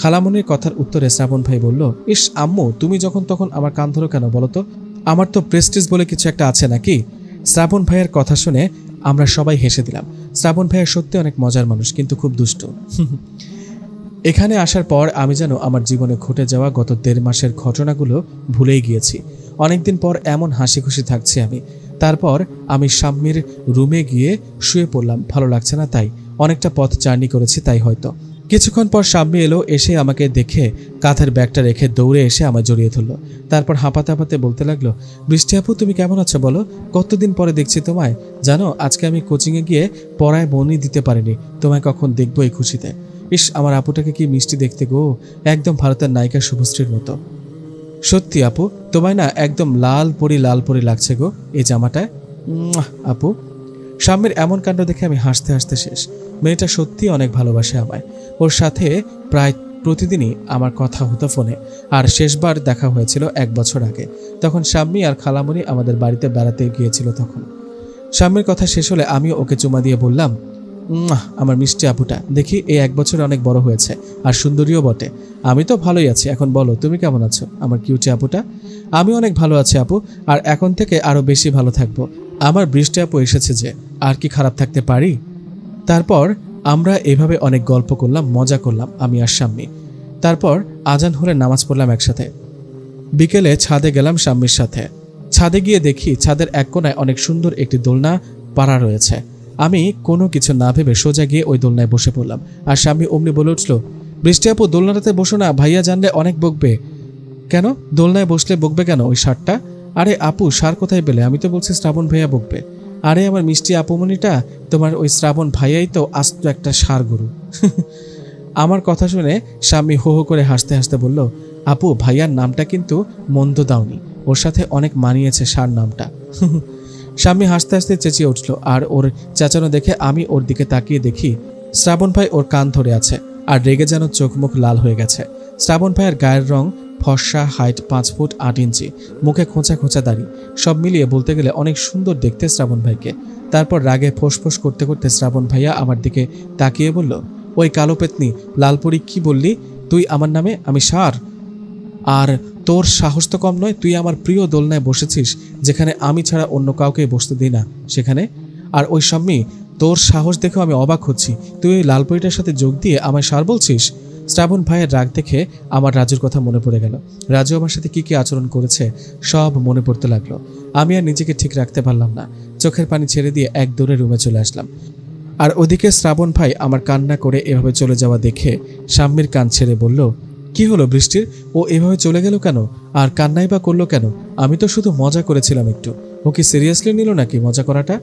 খালামণির কথার উত্তরে শ্রাবণ ভাই বলল, ইস আম্মু, তুমি যখন তখন আমার কান ধরো কেন বলো তো? আমার তো প্রেস্টিজ বলে কিছু একটা আছে নাকি? শ্রাবণ ভাইয়ের কথা শুনে আমরা সবাই হেসে দিলাম। শ্রাবণ ভাইয়ের সত্যি অনেক মজার মানুষ, কিন্তু খুব দুষ্ট। এখানে আসার পর আমি যেন আমার জীবনে ঘটে যাওয়া গত 1.5 মাসের ঘটনাগুলো ভুলেই গিয়েছি। অনেকদিন পর এমন হাসি খুশি থাকছি আমি। তারপর আমি শাম্মীর রুমে গিয়ে শুয়ে পড়লাম, ভালো লাগছে না তাই। অনেকটা পথ জার্নি করেছি তাই হয়তো। কিছুক্ষণ পর শাম্মী এলো, এসে আমাকে দেখে কাঁধের ব্যাগটা রেখে দৌড়ে এসে আমায় জড়িয়ে ধরলো। তারপর হাঁপাতে হাঁপাতে বলতে লাগলো, বৃষ্টি আপু, তুমি কেমন আছো বলো? কতদিন পরে দেখছি তোমায়। জানো, আজকে আমি কোচিংয়ে গিয়ে পড়ায় মনই দিতে পারিনি, তোমায় কখন দেখবো এই খুশিতে। ইস, আমার আপুটাকে কি মিষ্টি দেখতে গো, একদম ভারতের নায়িকা শুভশ্রীর মতো। সত্যি আপু, তোমায় না একদম লাল পরি লাগছে গো এই জামাটায়। আপু। শাম্মীর এমন কাণ্ড দেখে আমি হাসতে হাসতে শেষ। মেয়েটা সত্যি অনেক ভালোবাসে আমায়। ওর সাথে প্রায় প্রতিদিনই আমার কথা হতো ফোনে। আর শেষবার দেখা হয়েছিল 1 বছর আগে। তখন শাম্মী আর খালামণি আমাদের বাড়িতে বেড়াতে গিয়েছিল। তখন শাম্মীর কথা শেষ হলে আমিও ওকে চুমা দিয়ে বললাম, আমার মিষ্টি আপুটা, দেখি এই 1 বছরে অনেক বড় হয়েছে আর সুন্দরীও বটে। আমি তো ভালোই আছি, এখন বলো তুমি কেমন আছো আমার কিউটি আপুটা? আমি অনেক ভালো আছি আপু, আর এখন থেকে আরো বেশি ভালো থাকবো। আমার বৃষ্টি আপু এসেছে যে, আর কি খারাপ থাকতে পারি? তারপর আমরা এভাবে অনেক গল্প করলাম, মজা করলাম আমি আর শাম্মী। তারপর আজান হলে নামাজ পড়লাম একসাথে। বিকেলে ছাদে গেলাম শাম্মীর সাথে। ছাদে গিয়ে দেখি ছাদের এক কোণায় অনেক সুন্দর একটি দোলনা পাড়া রয়েছে। আমি কোনো কিছু না ভেবে সোজা গিয়ে ওই দোলনায় বসে পড়লাম। আর শাম্মী অমনি বলে উঠল, বৃষ্টি আপু দোলনাটাতে বসো না, ভাইয়া জানলে অনেক বকবে। কেন? দোলনায় বসলে বকবে কেন ওই ষাঁড়টা? আরে আপু, ষাঁড় কোথায় পেলে? আমি তো বলছি শ্রাবণ ভাইয়া বকবে। আরে আমার মিষ্টি আপুমনিটা, তোমার ওই শ্রাবণ ভাইয়াই তো আস্ত একটা ষাঁড় গরু। আমার কথা শুনে শাম্মী হো হো করে হাসতে হাসতে বলল, আপু ভাইয়ার নামটা কিন্তু মন্দ দাওনি, ওর সাথে অনেক মানিয়েছে ষাঁড় নামটা। শাম্মী হাসতে হাসতে চেঁচিয়ে উঠল। আর ওর চেঁচানো দেখে আমি ওর দিকে তাকিয়ে দেখি শ্রাবণ ভাই ওর কান ধরে আছে আর রেগে যেন চোখ মুখ লাল হয়ে গেছে। শ্রাবণ ভাইয়ের গায়ের রং ফর্সা, হাইট 5 ফুট 8 ইঞ্চি, মুখে খোঁচা খোঁচা দাড়ি, সব মিলিয়ে বলতে গেলে অনেক সুন্দর দেখতে শ্রাবণ ভাইকে। তারপর রাগে ফোঁস করতে করতে শ্রাবণ ভাইয়া আমার দিকে তাকিয়ে বলল, ওই কালো পেতনি লালপুরি, কি বললি তুই আমার নামে? আমি ষাঁড়? আর তোর সাহস তো কম নয়, তুই আমার প্রিয় দোলনায় বসেছিস যেখানে আমি ছাড়া অন্য কাউকে বসতে দিই না সেখানে। আর ওই শাম্মী, তোর সাহস দেখেও আমি অবাক হচ্ছি, তুই ওই লালপরিটার সাথে যোগ দিয়ে আমায় ষাঁড় বলছিস? শ্রাবণ ভাইয়ের রাগ দেখে আমার রাজুর কথা মনে পড়ে গেল। রাজু আমার সাথে কি কি আচরণ করেছে সব মনে পড়তে লাগলো। আমি আর নিজেকে ঠিক রাখতে পারলাম না, চোখের পানি ছেড়ে দিয়ে এক দৌড়ে রুমে চলে আসলাম। আর ওদিকে শ্রাবণ ভাই আমার কান্না করে এভাবে চলে যাওয়া দেখে শাম্মীর কান ছেড়ে বলল, কি হলো বৃষ্টির? ও এভাবে চলে গেল কেন? আর কান্নাই বা করলো কেন? আমি তো শুধু মজা করেছিলাম একটু। ও কি সিরিয়াসলি নিল নাকি মজা করাটা?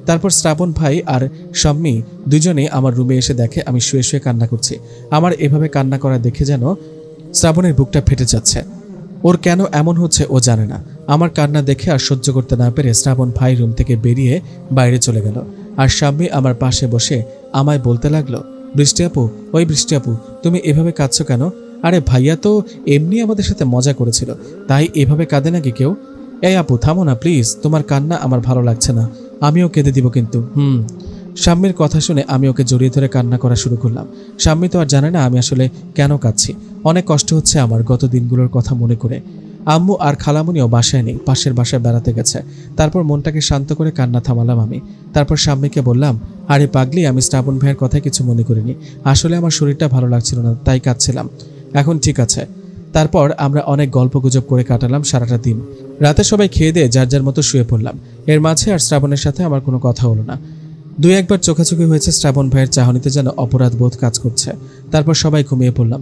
তারপর শ্রাবণ ভাই আর শাম্মী দুজনে আমার রুমে এসে দেখে আমি শুয়ে শুয়ে কান্না করছি। আমার এভাবে কান্না করা দেখে যেন শ্রাবণের বুকটা ফেটে যাচ্ছে। ওর কেন এমন হচ্ছে ও জানে না। আমার কান্না দেখে আর সহ্য করতে না পেরে শ্রাবণ ভাই রুম থেকে বেরিয়ে বাইরে চলে গেল। আর শাম্মী আমার পাশে বসে আমায় বলতে লাগলো, বৃষ্টি আপু, ওই বৃষ্টি আপু, তুমি এভাবে কাঁদছো কেন? আরে ভাইয়া তো এমনি আমাদের সাথে মজা করেছিল, তাই এভাবে কাঁদে নাকি কেউ? এই আপু থামো না প্লিজ, তোমার কান্না আমার ভালো লাগছে না, আমিও কেঁদে দিব কিন্তু। শাম্মীর কথা শুনে আমি ওকে জড়িয়ে ধরে কান্না করা শুরু করলাম। শাম্মী তো আর জানে না আমি আসলে কেন কাঁদছি। অনেক কষ্ট হচ্ছে আমার গত দিনগুলোর কথা মনে করে। আম্মু আর খালামুনিও বাসায় নেই, পাশের বাসায় বেড়াতে গেছে। তারপর মনটাকে শান্ত করে কান্না থামালাম আমি। তারপর শাম্মীকে বললাম, আরে পাগলি, আমি শ্রাবণ ভাইয়ের কথা কিছু মনে করিনি, আসলে আমার শরীরটা ভালো লাগছিল না তাই কাঁদছিলাম, এখন ঠিক আছে। তারপর আমরা অনেক গল্পগুজব করে কাটালাম সারাটা দিন। রাতে সবাই খেয়ে দিয়ে যার যার মতো শুয়ে পড়লাম। এর মাঝে আর শ্রাবণের সাথে আমার কোনো কথা হলো না। 2-1 বার চোখাচোখি হয়েছে, শ্রাবণ ভাইয়ের চাহনিতে যেন অপরাধ বোধ কাজ করছে। তারপর সবাই ঘুমিয়ে পড়লাম।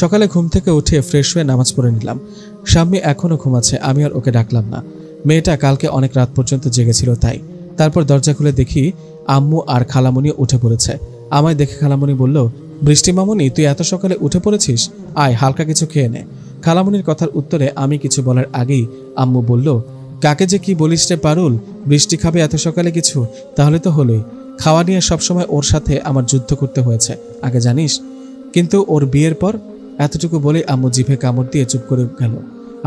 সকালে ঘুম থেকে উঠে ফ্রেশ হয়ে নামাজ পড়ে নিলাম। শাম্মী এখনও ঘুমাচ্ছে, আমি আর ওকে ডাকলাম না। মেয়েটা কালকে অনেক রাত পর্যন্ত জেগেছিল তাই। তারপর দরজা খুলে দেখি আম্মু আর খালামণি উঠে পড়েছে। আমায় দেখে খালামণি বলল, বৃষ্টি মামনি, তুই এত সকালে উঠে পড়েছিস, আয় হালকা কিছু খেয়ে নে। খালামণির কথার উত্তরে আমি কিছু বলার আগেই আম্মু বলল, কাকে যে কি বলিস রে পারুল, বৃষ্টি খাবে এত সকালে কিছু? তাহলে তো হলোই, খাওয়া নিয়ে সবসময় ওর সাথে আমার যুদ্ধ করতে হয়েছে আগে জানিস, কিন্তু ওর বিয়ের পর। এতটুকু বলে আম্মু জিভে কামড় দিয়ে চুপ করে গেল।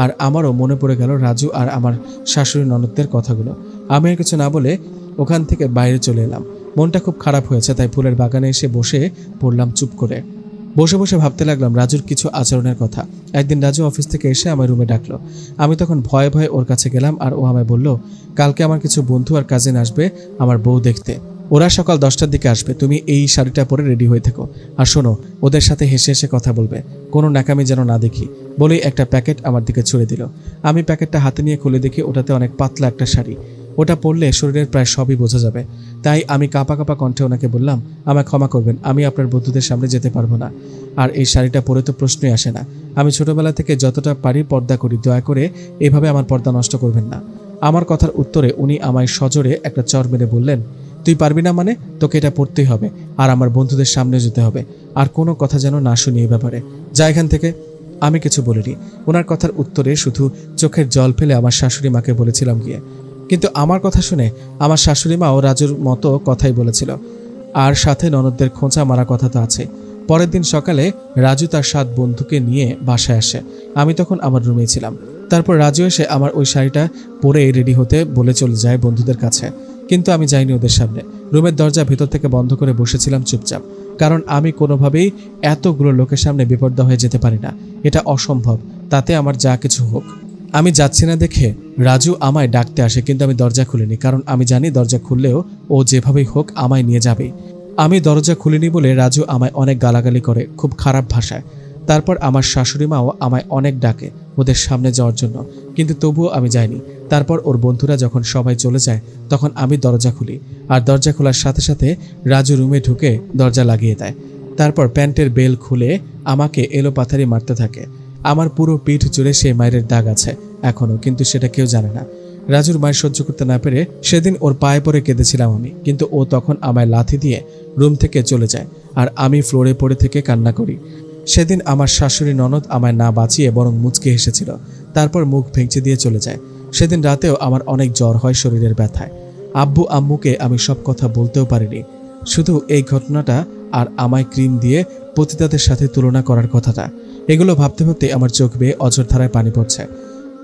আর আমারও মনে পড়ে গেল রাজু আর আমার শাশুড়ি ননদদের কথাগুলো। আমি আর কিছু না বলে ওখান থেকে বাইরে চলে এলাম। মনটা খুব খারাপ হয়েছে, তাই ফুলের বাগানে এসে বসে পড়লাম চুপ করে। বসে বসে ভাবতে লাগলাম রাজুর কিছু আচরণের কথা। একদিন রাজু অফিস থেকে এসে আমার রুমে ডাকলো। আমি তখন ভয়ে ভয়ে ওর কাছে গেলাম আর ও আমায় বলল, কালকে আমার কিছু বন্ধু আর কাজিন আসবে আমার বউ দেখতে। ওরা সকাল 10টার দিকে আসবে, তুমি এই শাড়িটা পরে রেডি হয়ে থেকো। আর শোনো, ওদের সাথে হেসে হেসে কথা বলবে, কোনো ন্যাকামি যেন না দেখি। বলেই একটা প্যাকেট আমার দিকে ছুড়ে দিল। আমি প্যাকেটটা হাতে নিয়ে খুলে দেখি ওটাতে অনেক পাতলা একটা শাড়ি। ওটা পরলে শরীরের প্রায় সবই বোঝা যাবে। তাই আমি কাঁপা কাঁপা কণ্ঠে ওনাকে বললাম, আমায় ক্ষমা করবেন, আমি আপনার বন্ধুদের সামনে যেতে পারবো না। আর এই শাড়িটা পরে তো প্রশ্নই আসে না। আমি ছোটবেলা থেকে যতটা পারি পর্দা করি, দয়া করে এভাবে আমার পর্দা নষ্ট করবেন না। আমার কথার উত্তরে উনি আমায় সজোরে একটা চর মেরে বললেন, তুই পারবি না মানে? তোকে এটা পড়তেই হবে আর আমার বন্ধুদের সামনে যেতে হবে। আর কোনো কথা যেন না শুনি এই ব্যাপারে, যা এখান থেকে। আমি কিছু বলিনি। ওনার কথার উত্তরে শুধু চোখের জল ফেলে আমার শাশুড়ি মাকে বলেছিলাম গিয়ে, কিন্তু আমার কথা শুনে আমার শাশুড়ি মাও রাজুর মতো কথাই বলেছিল, আর সাথে ননদদের খোঁচা মারা কথা তো আছে। পরের দিন সকালে রাজু তার 7 বন্ধুকে নিয়ে বাসায় আসে। আমি তখন আমার রুমেই ছিলাম। তারপর রাজু এসে আমার ওই শাড়িটা পরে রেডি হতে বলে চলে যায় বন্ধুদের কাছে, কিন্তু আমি যাইনি ওদের সামনে। রুমের দরজা ভেতর থেকে বন্ধ করে বসেছিলাম চুপচাপ, কারণ আমি কোনোভাবেই এতগুলো লোকের সামনে বিপর্দা হয়ে যেতে পারি না। এটা অসম্ভব, তাতে আমার যা কিছু হোক। আমি যাচ্ছি না দেখে রাজু আমায় ডাকতে আসে, কিন্তু আমি দরজা খুলিনি, কারণ আমি জানি দরজা খুললেও ও যেভাবেই হোক আমায় নিয়ে যাবে। আমি দরজা খুলিনি বলে রাজু আমায় অনেক গালাগালি করে, খুব খারাপ ভাষায়। তারপর আমার শাশুড়ি মাও আমায় অনেক ডাকে ওদের সামনে যাওয়ার জন্য, কিন্তু তবুও আমি যাইনি। তারপর ওর বন্ধুরা যখন সবাই চলে যায় তখন আমি দরজা খুলি, আর দরজা খোলার সাথে সাথে রাজু রুমে ঢুকে দরজা লাগিয়ে দেয়। তারপর প্যান্টের বেল খুলে আমাকে এলোপাথারি মারতে থাকে। আমার পুরো পিঠ জুড়ে সেই মায়ের দাগ আছে এখনো, কিন্তু সেটা কেউ জানে না। রাজুর মায়ের সহ্য করতে না পেরে সেদিন ওর পায়ে পড়ে কেঁদেছিলাম আমি, কিন্তু ও তখন আমায় লাথি দিয়ে রুম থেকে চলে যায়, আর আমি ফ্লোরে পড়ে থেকে কান্না করি। সেদিন আমার শাশুড়ি ননদ আমায় না বাঁচিয়ে বরং মুচকে হেসেছিল, তারপর মুখ ভেঙচে দিয়ে চলে যায়। সেদিন রাতেও আমার অনেক জ্বর হয় শরীরের ব্যথায়। আব্বু আম্মুকে আমি সব কথা বলতেও পারিনি, শুধু এই ঘটনাটা আর আমায় ক্রিম দিয়ে পতিতাদের সাথে তুলনা করার কথাটা। এগুলো ভাবতে ভাবতে আমার চোখ বেয়ে অঝরধারায় পানি পড়ছে।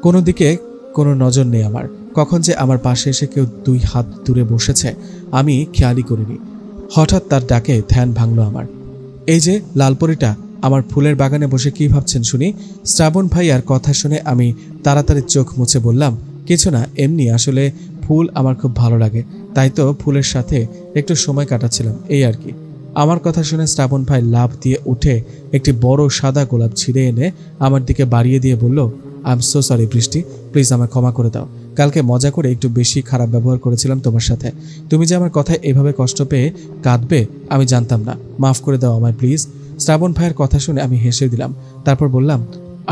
কোনো দিকে কোনো নজর নেই আমার। কখন যে আমার পাশে এসে কেউ 2 হাত দূরে বসেছে আমি খেয়ালই করিনি। হঠাৎ তার ডাকে ধ্যান ভাঙল আমার। এই যে লালপরিটা আমার ফুলের বাগানে বসে কি ভাবছেন শুনি? শ্রাবণ ভাইয়ার কথা শুনে আমি তাড়াতাড়ি চোখ মুছে বললাম, কিছু না, এমনি, আসলে ফুল আমার খুব ভালো লাগে, তাই তো ফুলের সাথে একটু সময় কাটাচ্ছিলাম, এই আর কি। আমার কথা শুনে শ্রাবণ ভাই লাফ দিয়ে উঠে একটি বড় সাদা গোলাপ ছিঁড়ে এনে আমার দিকে বাড়িয়ে দিয়ে বলল, আই এম সো সরি বৃষ্টি, প্লিজ আমায় ক্ষমা করে দাও। কালকে মজা করে একটু বেশি খারাপ ব্যবহার করেছিলাম তোমার সাথে। তুমি যে আমার কথায় এভাবে কষ্ট পেয়ে কাঁদবে আমি জানতাম না, মাফ করে দাও আমায় প্লিজ। শ্রাবণ ভাইয়ের কথা শুনে আমি হেসে দিলাম। তারপর বললাম,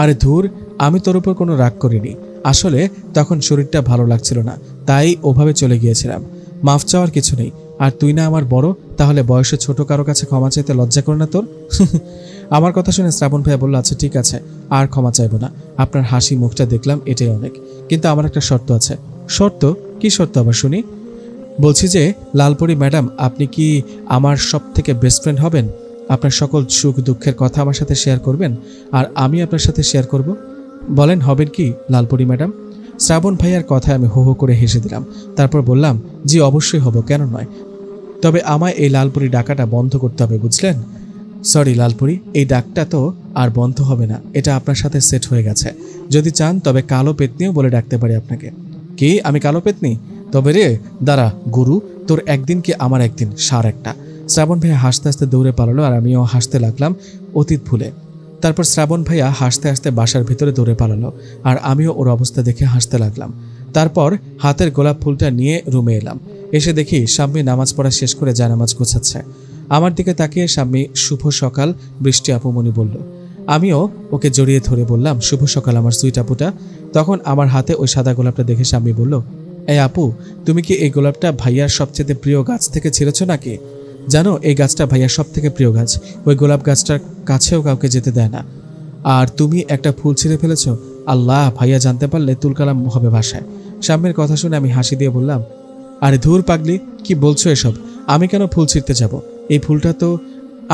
আরে ধুর, আমি তোর উপর কোনো রাগ করিনি, আসলে তখন শরীরটা ভালো লাগছিল না, তাই ওভাবে চলে গিয়েছিলাম। মাফ চাওয়ার কিছু নেই, আর তুই না আমার বড়, তাহলে বয়সে ছোট কারো কাছে ক্ষমা চাইতে লজ্জা করে না তোর? আমার কথা শুনে শ্রাবণ ভাইয়া বলল, আচ্ছা ঠিক আছে, আর ক্ষমা চাইবো না, আপনার হাসি মুখটা দেখলাম এটাই অনেক, কিন্তু আমার একটা শর্ত আছে। শর্ত? কি শর্ত আবার শুনি? বলছি যে লালপরি ম্যাডাম, আপনি কি আমার সব থেকে বেস্ট ফ্রেন্ড হবেন? আপনার সকল সুখ দুঃখের কথা আমার সাথে শেয়ার করবেন, আর আমি আপনার সাথে শেয়ার করব। বলেন, হবেন কি লালপরি ম্যাডাম? শ্রাবণ ভাইয়ার কথায় আমি হো হো করে হেসে দিলাম। তারপর বললাম, জি অবশ্যই হব, কেন নয়, তবে আমায় এই লালপরি ডাকাটা বন্ধ করতে হবে, বুঝলেন? সরি লালপরি, এই ডাকটা তো আর বন্ধ হবে না, এটা আপনার সাথে সেট হয়ে গেছে। যদি চান তবে কালো পেতনিও বলে ডাকতে পারি আপনাকে। কি, আমি কালো পেতনি? তবে রে দাঁড়া গুরু, তোর একদিন কি আমার একদিন, সার একটা। শ্রাবণ ভাইয়া হাসতে হাসতে দৌড়ে পালালো, আর আমিও হাসতে লাগলাম অতীত ভুলে। তারপর শ্রাবণ ভাইয়া হাসতে হাসতে বাসার ভিতরে দৌড়ে পালালো, আর আমিও ওর অবস্থা দেখে হাসতে লাগলাম। তারপর হাতের গোলাপ ফুলটা নিয়ে রুমে এলাম। এসে দেখি স্বামী নামাজ পড়া শেষ করে জানামাজ গোছাচ্ছে। আমার দিকে তাকিয়ে স্বামী শুভ সকাল বৃষ্টি আপুমনি বলল। আমিও ওকে জড়িয়ে ধরে বললাম, শুভ সকাল আমার সুইট আপুটা। তখন আমার হাতে ওই সাদা গোলাপটা দেখে স্বামী বলল, এই আপু, তুমি কি এই গোলাপটা ভাইয়ার সবচেয়ে প্রিয় গাছ থেকে ছিঁড়েছ নাকি? জানো, এই গাছটা ভাইয়ার সব থেকে প্রিয় গাছ, ওই গোলাপ গাছটার কাছেও কাউকে যেতে দেয় না, আর তুমি একটা ফুল ছিঁড়ে ফেলেছ। আল্লাহ, ভাইয়া জানতে পারলে তুলকালাম হবে ভাষায়। স্বামীর কথা শুনে আমি হাসি দিয়ে বললাম, আরে ধুর পাগলি, কি বলছো এসব? আমি কেন ফুল ছিঁড়তে যাব? এই ফুলটা তো...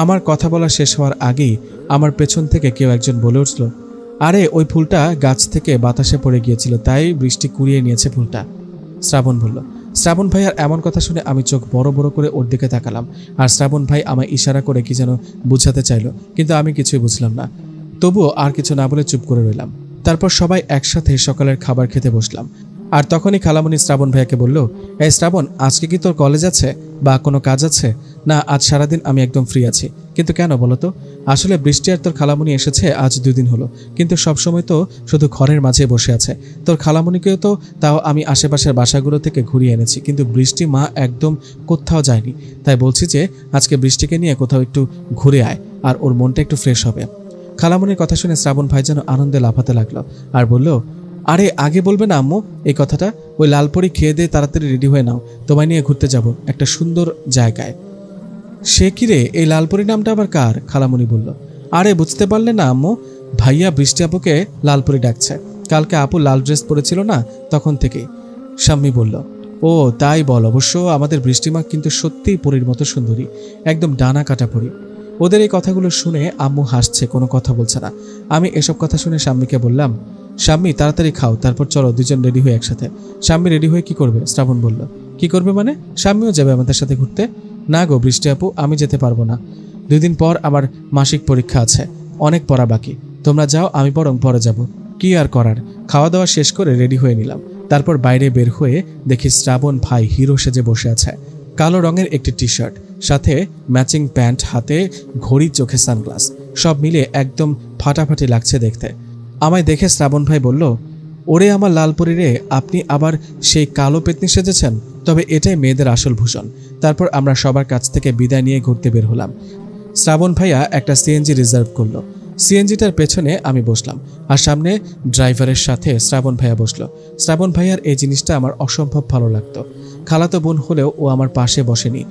আমার কথা বলা শেষ হওয়ার আগেই আমার পেছন থেকে কেউ একজন বলে উঠল, আরে ওই ফুলটা গাছ থেকে বাতাসে পড়ে গিয়েছিল, তাই বৃষ্টি কুড়িয়ে নিয়েছে ফুলটা। শ্রাবণ বলল। শ্রাবণ ভাইয়ার এমন কথা শুনে আমি চোখ বড় বড় করে ওর দিকে তাকালাম, আর শ্রাবণ ভাই আমায় ইশারা করে কি যেন বুঝাতে চাইল, কিন্তু আমি কিছুই বুঝলাম না। তবুও আর কিছু না বলে চুপ করে রইলাম। তারপর সবাই একসাথে সকালের খাবার খেতে বসলাম, আর তখনই খালামণি শ্রাবণ ভাইয়াকে বলল, এই শ্রাবণ, আজকে কি তোর কলেজ আছে বা কোনো কাজ আছে? না, আজ সারাদিন আমি একদম ফ্রি আছি। কিন্তু কেন বলো তো? আসলে বৃষ্টি আর তোর খালামণি এসেছে আজ 2 দিন হলো, কিন্তু সবসময় তো শুধু ঘরের মাঝে বসে আছে। তোর খালামণিকেও তো তাও আমি আশেপাশের বাসাগুলো থেকে ঘুরিয়ে এনেছি, কিন্তু বৃষ্টি মা একদম কোথাও যায়নি। তাই বলছি যে আজকে বৃষ্টিকে নিয়ে কোথাও একটু ঘুরে আয়, আর ওর মনটা একটু ফ্রেশ হবে। খালামণির কথা শুনে শ্রাবণ ভাই যেন আনন্দে লাফাতে লাগলো, আর বলল, আরে আগে বলবে না আম্মু এই কথাটা? ওই লালপরি খেয়ে দিয়ে তাড়াতাড়ি রেডি হয়ে নাও, তোমায় নিয়ে ঘুরতে যাব একটা সুন্দর জায়গায়। সে কি রে, এই লালপরি নামটা আবার কার? খালামণি বলল। আরে বুঝতে পারলে না আম্মু, ভাইয়া বৃষ্টি আপুকে লালপরি ডাকছে। কালকে আপু লাল ড্রেস পরেছিল না, তখন থেকেই। শাম্মী বলল, ও তাই বল। অবশ্য আমাদের বৃষ্টিমা কিন্তু সত্যিই পরীর মতো সুন্দরী, একদম ডানা কাটা পরী। ওদের এই কথাগুলো শুনে আম্মু হাসছে, কোনো কথা বলছে না। আমি এসব কথা শুনে শাম্মীকে বললাম, শাম্মী তাড়াতাড়ি খাও, তারপর চলো দুজন রেডি হয়ে একসাথে। শাম্মী রেডি হয়ে কি করবে? শ্রাবণ বলল। কি করবে মানে? শাম্মীও যাবে আমাদের সাথে ঘুরতে? না গো বৃষ্টি আপু, আমি যেতে পারবো না। 2 দিন পর আমার মাসিক পরীক্ষা আছে, অনেক পড়া বাকি। তোমরা যাও, আমি বরং পরে যাব। কি আর করার। খাওয়া দাওয়া শেষ করে রেডি হয়ে নিলাম। তারপর বাইরে বের হয়ে দেখি শ্রাবণ ভাই হিরো সেজে বসে আছে। কালো রঙের একটি টি শার্ট, সাথে ম্যাচিং প্যান্ট, হাতে ঘড়ি, চোখে সানগ্লাস, সব মিলে একদম ফাটাফাটি লাগছে দেখতে। আমায় দেখে শ্রাবণ ভাই বলল, ওরে আমার লালপরি রে, আপনি আবার সেই কালো পেতনি সেজেছেন? তবে এটাই মেয়েদের আসল ভূষণ। তারপর আমরা সবার কাছ থেকে বিদায় নিয়ে ঘুরতে বের হলাম। শ্রাবণ ভাইয়া একটা সিএনজি রিজার্ভ করলো। সিএনজিটার পেছনে আমি বসলাম, আর সামনে ড্রাইভারের সাথে শ্রাবণ ভাইয়া বসলো। শ্রাবণ ভাইয়ার এই জিনিসটা আমার অসম্ভব ভালো লাগতো। খালাতো বোন হলেও ও আমার পাশে বসেনি,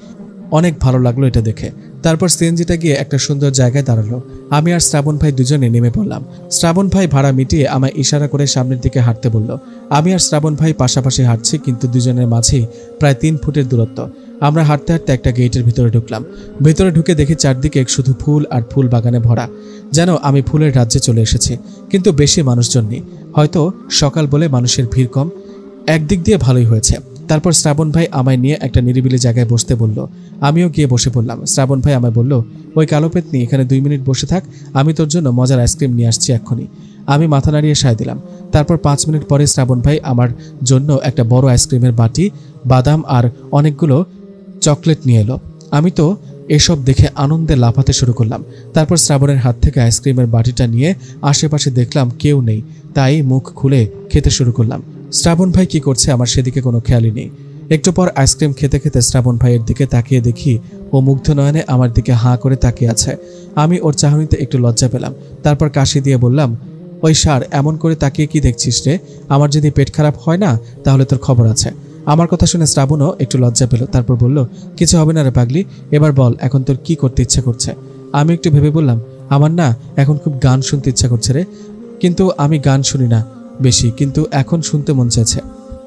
অনেক ভালো লাগলো এটা দেখে। তারপর সিএনজিটা গিয়ে একটা সুন্দর জায়গায় দাঁড়ালো। আমি আর শ্রাবণ ভাই দুজনে নেমে পড়লাম। শ্রাবণ ভাই ভাড়া মিটিয়ে আমায় ইশারা করে সামনের দিকে হাঁটতে বলল। আমি আর শ্রাবণ ভাই পাশাপাশি হাঁটছি, কিন্তু দুজনের মাঝেই প্রায় 3 ফুটের দূরত্ব। আমরা হাঁটতে হাঁটতে একটা গেটের ভিতরে ঢুকলাম। ভেতরে ঢুকে দেখি চারদিকে শুধু ফুল আর ফুল বাগানে ভরা, যেন আমি ফুলের রাজ্যে চলে এসেছি। কিন্তু বেশি মানুষজন নেই, হয়তো সকাল বলে মানুষের ভিড় কম। একদিক দিয়ে ভালোই হয়েছে। তারপর শ্রাবণ ভাই আমায় নিয়ে একটা নিরিবিলি জায়গায় বসতে বলল। আমিও গিয়ে বসে পড়লাম। শ্রাবণ ভাই আমায় বলল, ওই কালো পেতনি এখানে 2 মিনিট বসে থাক, আমি তোর জন্য মজার আইসক্রিম নিয়ে আসছি এক্ষুনি। আমি মাথা নাড়িয়ে সায় দিলাম। তারপর 5 মিনিট পরে শ্রাবণ ভাই আমার জন্য একটা বড় আইসক্রিমের বাটি, বাদাম আর অনেকগুলো চকলেট নিয়ে এলো। আমি তো এসব দেখে আনন্দে লাফাতে শুরু করলাম। তারপর শ্রাবণের হাত থেকে আইসক্রিমের বাটিটা নিয়ে আশেপাশে দেখলাম কেউ নেই, তাই মুখ খুলে খেতে শুরু করলাম। শ্রাবণ ভাই কি করছে আমার সেদিকে কোনো খেয়ালই নেই। একটু পর আইসক্রিম খেতে খেতে শ্রাবণ ভাইয়ের দিকে তাকিয়ে দেখি ও মুগ্ধ নয়নে আমার দিকে হাঁ করে তাকিয়ে আছে। আমি ওর চাহনিতে একটু লজ্জা পেলাম। তারপর কাশি দিয়ে বললাম, ওই সার, এমন করে তাকিয়ে কি দেখছিস রে? আমার যদি পেট খারাপ হয় না, তাহলে তোর খবর আছে। আমার কথা শুনে শ্রাবণও একটু লজ্জা পেল। তারপর বলল, কিছু হবে না রে পাগলি, এবার বল এখন তোর কি করতে ইচ্ছা করছে? আমি একটু ভেবে বললাম, আমার না এখন খুব গান শুনতে ইচ্ছা করছে রে। কিন্তু আমি গান শুনি না বেশি, কিন্তু এখন শুনতে মন চাইছে।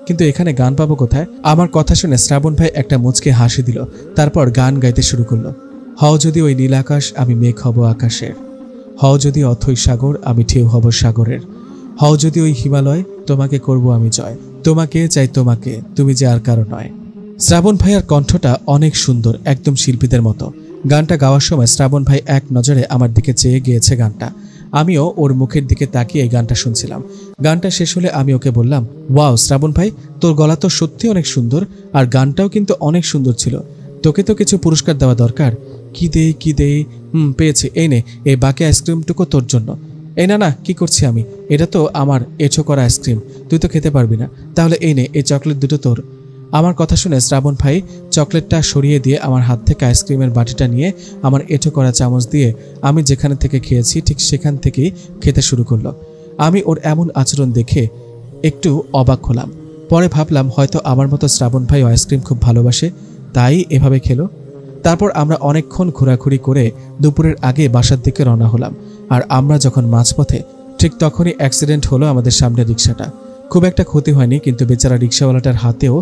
কিন্তু এখানে গান পাবো কোথায়? আমার কথা শুনে শ্রাবণ ভাই একটা মুচকে হাসি দিল। তারপর গান গাইতে শুরু করলো। হও যদি ওই নীল আকাশ, আমি মেঘ হব আকাশের। হও যদি অথই সাগর, আমি ঢেউ হব সাগরের। হও যদি ওই হিমালয়, তোমাকে করব আমি জয়। তোমাকে চাই তোমাকে, তুমি যে আর কারো নয়। শ্রাবণ ভাইয়ার কণ্ঠটা অনেক সুন্দর, একদম শিল্পীদের মতো। গানটা গাওয়ার সময় শ্রাবণ ভাই এক নজরে আমার দিকে চেয়ে গিয়েছে গানটা। আমিও ওর মুখের দিকে তাকিয়ে গানটা শুনছিলাম। গানটা শেষ হলে আমি ওকে বললাম, ওয়াও শ্রাবণ ভাই, তোর গলা তো সত্যি অনেক সুন্দর, আর গানটাও কিন্তু অনেক সুন্দর ছিল। তোকে তো কিছু পুরস্কার দেওয়া দরকার। কি দেই? পেয়েছি, এই নে, এই বাকি আইসক্রিমটুকু তোর জন্য। এই না, কি করছি আমি? এটা তো আমার এঁচো করা আইসক্রিম, তুই তো খেতে পারবি না। তাহলে এই নে, এই চকলেট দুটো তোর। আমার কথা শুনে শ্রাবণ ভাই চকলেটটা সরিয়ে দিয়ে আমার হাত থেকে আইসক্রিমের বাটিটা নিয়ে আমার এঁঠো করা চামচ দিয়ে আমি যেখানে থেকে খেয়েছি ঠিক সেখান থেকেই খেতে শুরু করলো। আমি ওর এমন আচরণ দেখে একটু অবাক হলাম। পরে ভাবলাম হয়তো আমার মতো শ্রাবণ ভাই আইসক্রিম খুব ভালোবাসে, তাই এভাবে খেলো। তারপর আমরা অনেকক্ষণ ঘোরাঘুরি করে দুপুরের আগে বাসার দিকে রওনা হলাম। আর আমরা যখন মাঝপথে, ঠিক তখনই অ্যাক্সিডেন্ট হলো আমাদের সামনে রিক্সাটা। খুব একটা ক্ষতি হয়নি, কিন্তু বেচারা রিক্সাওয়ালাটার হাতেও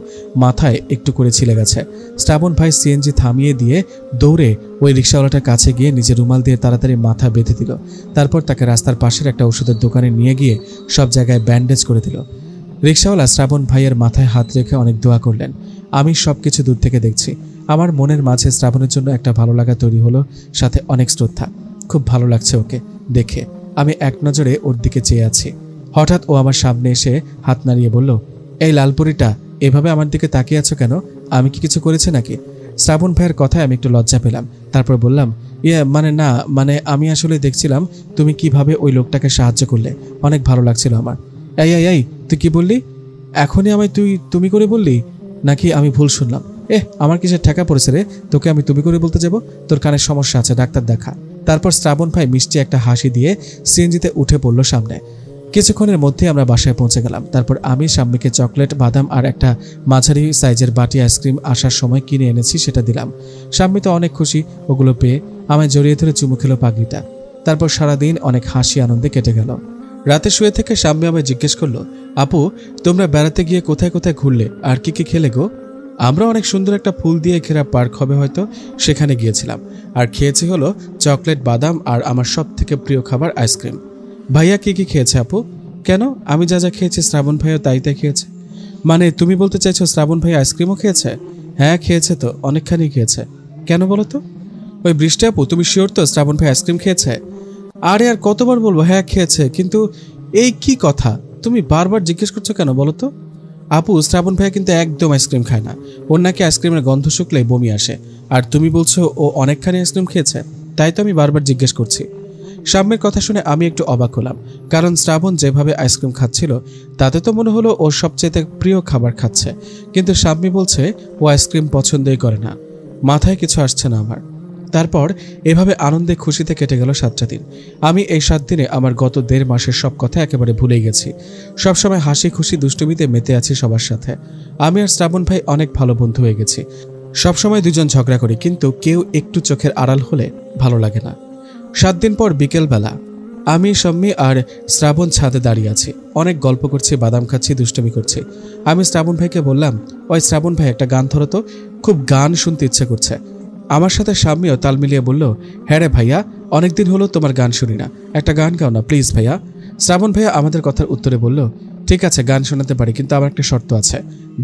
মাথায় একটু করে ছিলে গেছে। শ্রাবণ ভাই সিএনজি থামিয়ে দিয়ে দৌড়ে ওই রিক্সাওয়ালাটার কাছে গিয়ে নিজের রুমাল দিয়ে তাড়াতাড়ি মাথা বেঁধে দিল। তারপর তাকে রাস্তার পাশের একটা ওষুধের দোকানে নিয়ে গিয়ে সব জায়গায় ব্যান্ডেজ করে দিল। রিক্সাওয়ালা শ্রাবণ ভাইয়ের মাথায় হাত রেখে অনেক দোয়া করলেন। আমি সব কিছু দূর থেকে দেখছি। আমার মনের মাঝে শ্রাবণের জন্য একটা ভালো লাগা তৈরি হলো, সাথে অনেক শ্রদ্ধা। খুব ভালো লাগছে ওকে দেখে। আমি এক নজরে ওর দিকে চেয়ে আছি। হঠাৎ ও আমার সামনে এসে হাত নাড়িয়ে বলল, এই লালপুরিটা, এভাবে আমার দিকে তাকিয়ে আছো কেন? আমি কি কিছু করেছি নাকি? শ্রাবণ ভাইয়ের কথায় আমি একটু লজ্জা পেলাম। তারপর বললাম, মানে আমি আসলে দেখছিলাম তুমি কিভাবে ওই লোকটাকে সাহায্য করলে, অনেক ভালো লাগছিল আমার। এই তুই কি বললি? এখনই আমায় তুমি করে বললি, নাকি আমি ভুল শুনলাম? আমার কিসের ঠেকা পড়েছে রে, তোকে আমি তুমি করে বলতে যাব? তোর কানের সমস্যা আছে, ডাক্তার দেখা। তারপর শ্রাবণ ভাই মিষ্টি একটা হাসি দিয়ে সিএনজিতে উঠে পড়লো সামনে। কিছুক্ষণের মধ্যে আমরা বাসায় পৌঁছে গেলাম। তারপর আমি শাম্মীকে চকলেট, বাদাম আর একটা মাঝারি সাইজের বাটি আইসক্রিম আসার সময় কিনে এনেছি সেটা দিলাম। শাম্মী তো অনেক খুশি ওগুলো পেয়ে, আমায় জড়িয়ে ধরে চুমু খেলো পাগলিটা। তারপর সারাদিন অনেক হাসি আনন্দে কেটে গেল। রাতে শুয়ে থেকে শাম্মী আমায় জিজ্ঞেস করলো, আপু, তোমরা বেড়াতে গিয়ে কোথায় কোথায় ঘুরলে আর কি কি খেলে গো? আমরা অনেক সুন্দর একটা ফুল দিয়ে ঘেরা পার্ক হবে হয়তো, সেখানে গিয়েছিলাম। আর খেয়েছি হলো চকলেট, বাদাম আর আমার সব থেকে প্রিয় খাবার আইসক্রিম। ভাইয়া কি কি খেয়েছে আপু? কেন, আমি যা যা খেয়েছি শ্রাবণ ভাইয়া তাই তাই খেয়েছে। মানে তুমি বলতে চাইছো শ্রাবণ ভাই আইসক্রিমও খেয়েছে? হ্যাঁ খেয়েছে তো, অনেকখানি খেয়েছে। কেন বলো তো? ওই বৃষ্টি আপু, তুমি শিওর তো শ্রাবণ ভাই আইসক্রিম খেয়েছে? আরে আর কতবার বলবো হ্যাঁ খেয়েছে, কিন্তু এই কি কথা, তুমি বারবার জিজ্ঞেস করছো কেন বলো তো? আপু, শ্রাবণ ভাইয়া কিন্তু একদম আইসক্রিম খায় না, ওর নাকি আইসক্রিমের গন্ধ শুকলেই বমি আসে। আর তুমি বলছো ও অনেকখানি আইসক্রিম খেয়েছে, তাই তো আমি বারবার জিজ্ঞেস করছি। শাম্যের কথা শুনে আমি একটু অবাক হলাম, কারণ শ্রাবণ যেভাবে আইসক্রিম খাচ্ছিল তাতে তো মনে হলো ওর সবচেয়ে প্রিয় খাবার খাচ্ছে, কিন্তু শাম্মী বলছে ও আইসক্রিম পছন্দই করে না। মাথায় কিছু আসছে না আমার। তারপর এভাবে আনন্দে খুশিতে কেটে গেল 7টা দিন। আমি এই 7 দিনে আমার গত 1.5 মাসের সব কথা একেবারে ভুলেই গেছি। সবসময় হাসি খুশি দুষ্টুমিতে মেতে আছি সবার সাথে। আমি আর শ্রাবণ ভাই অনেক ভালো বন্ধু হয়ে গেছি। সবসময় দুজন ঝগড়া করি, কিন্তু কেউ একটু চোখের আড়াল হলে ভালো লাগে না। 7 দিন পর বিকেলবেলা আমি, সম্মি আর শ্রাবণ ছাদে দাঁড়িয়ে আছি, অনেক গল্প করছি, বাদাম খাচ্ছি, দুষ্টুমি করছি। আমি শ্রাবণ ভাইকে বললাম, ওই শ্রাবণ ভাই একটা গান ধরো তো, খুব গান শুনতে ইচ্ছে করছে। আমার সাথে শাম্মীও তাল মিলিয়ে বলল, হ্যাঁ রে ভাইয়া, অনেকদিন হলো তোমার গান শুনি না, একটা গান গাও না প্লিজ ভাইয়া। শ্রাবণ ভাইয়া আমাদের কথার উত্তরে বলল, ঠিক আছে গান শোনাতে পারি, কিন্তু আমার একটা শর্ত আছে,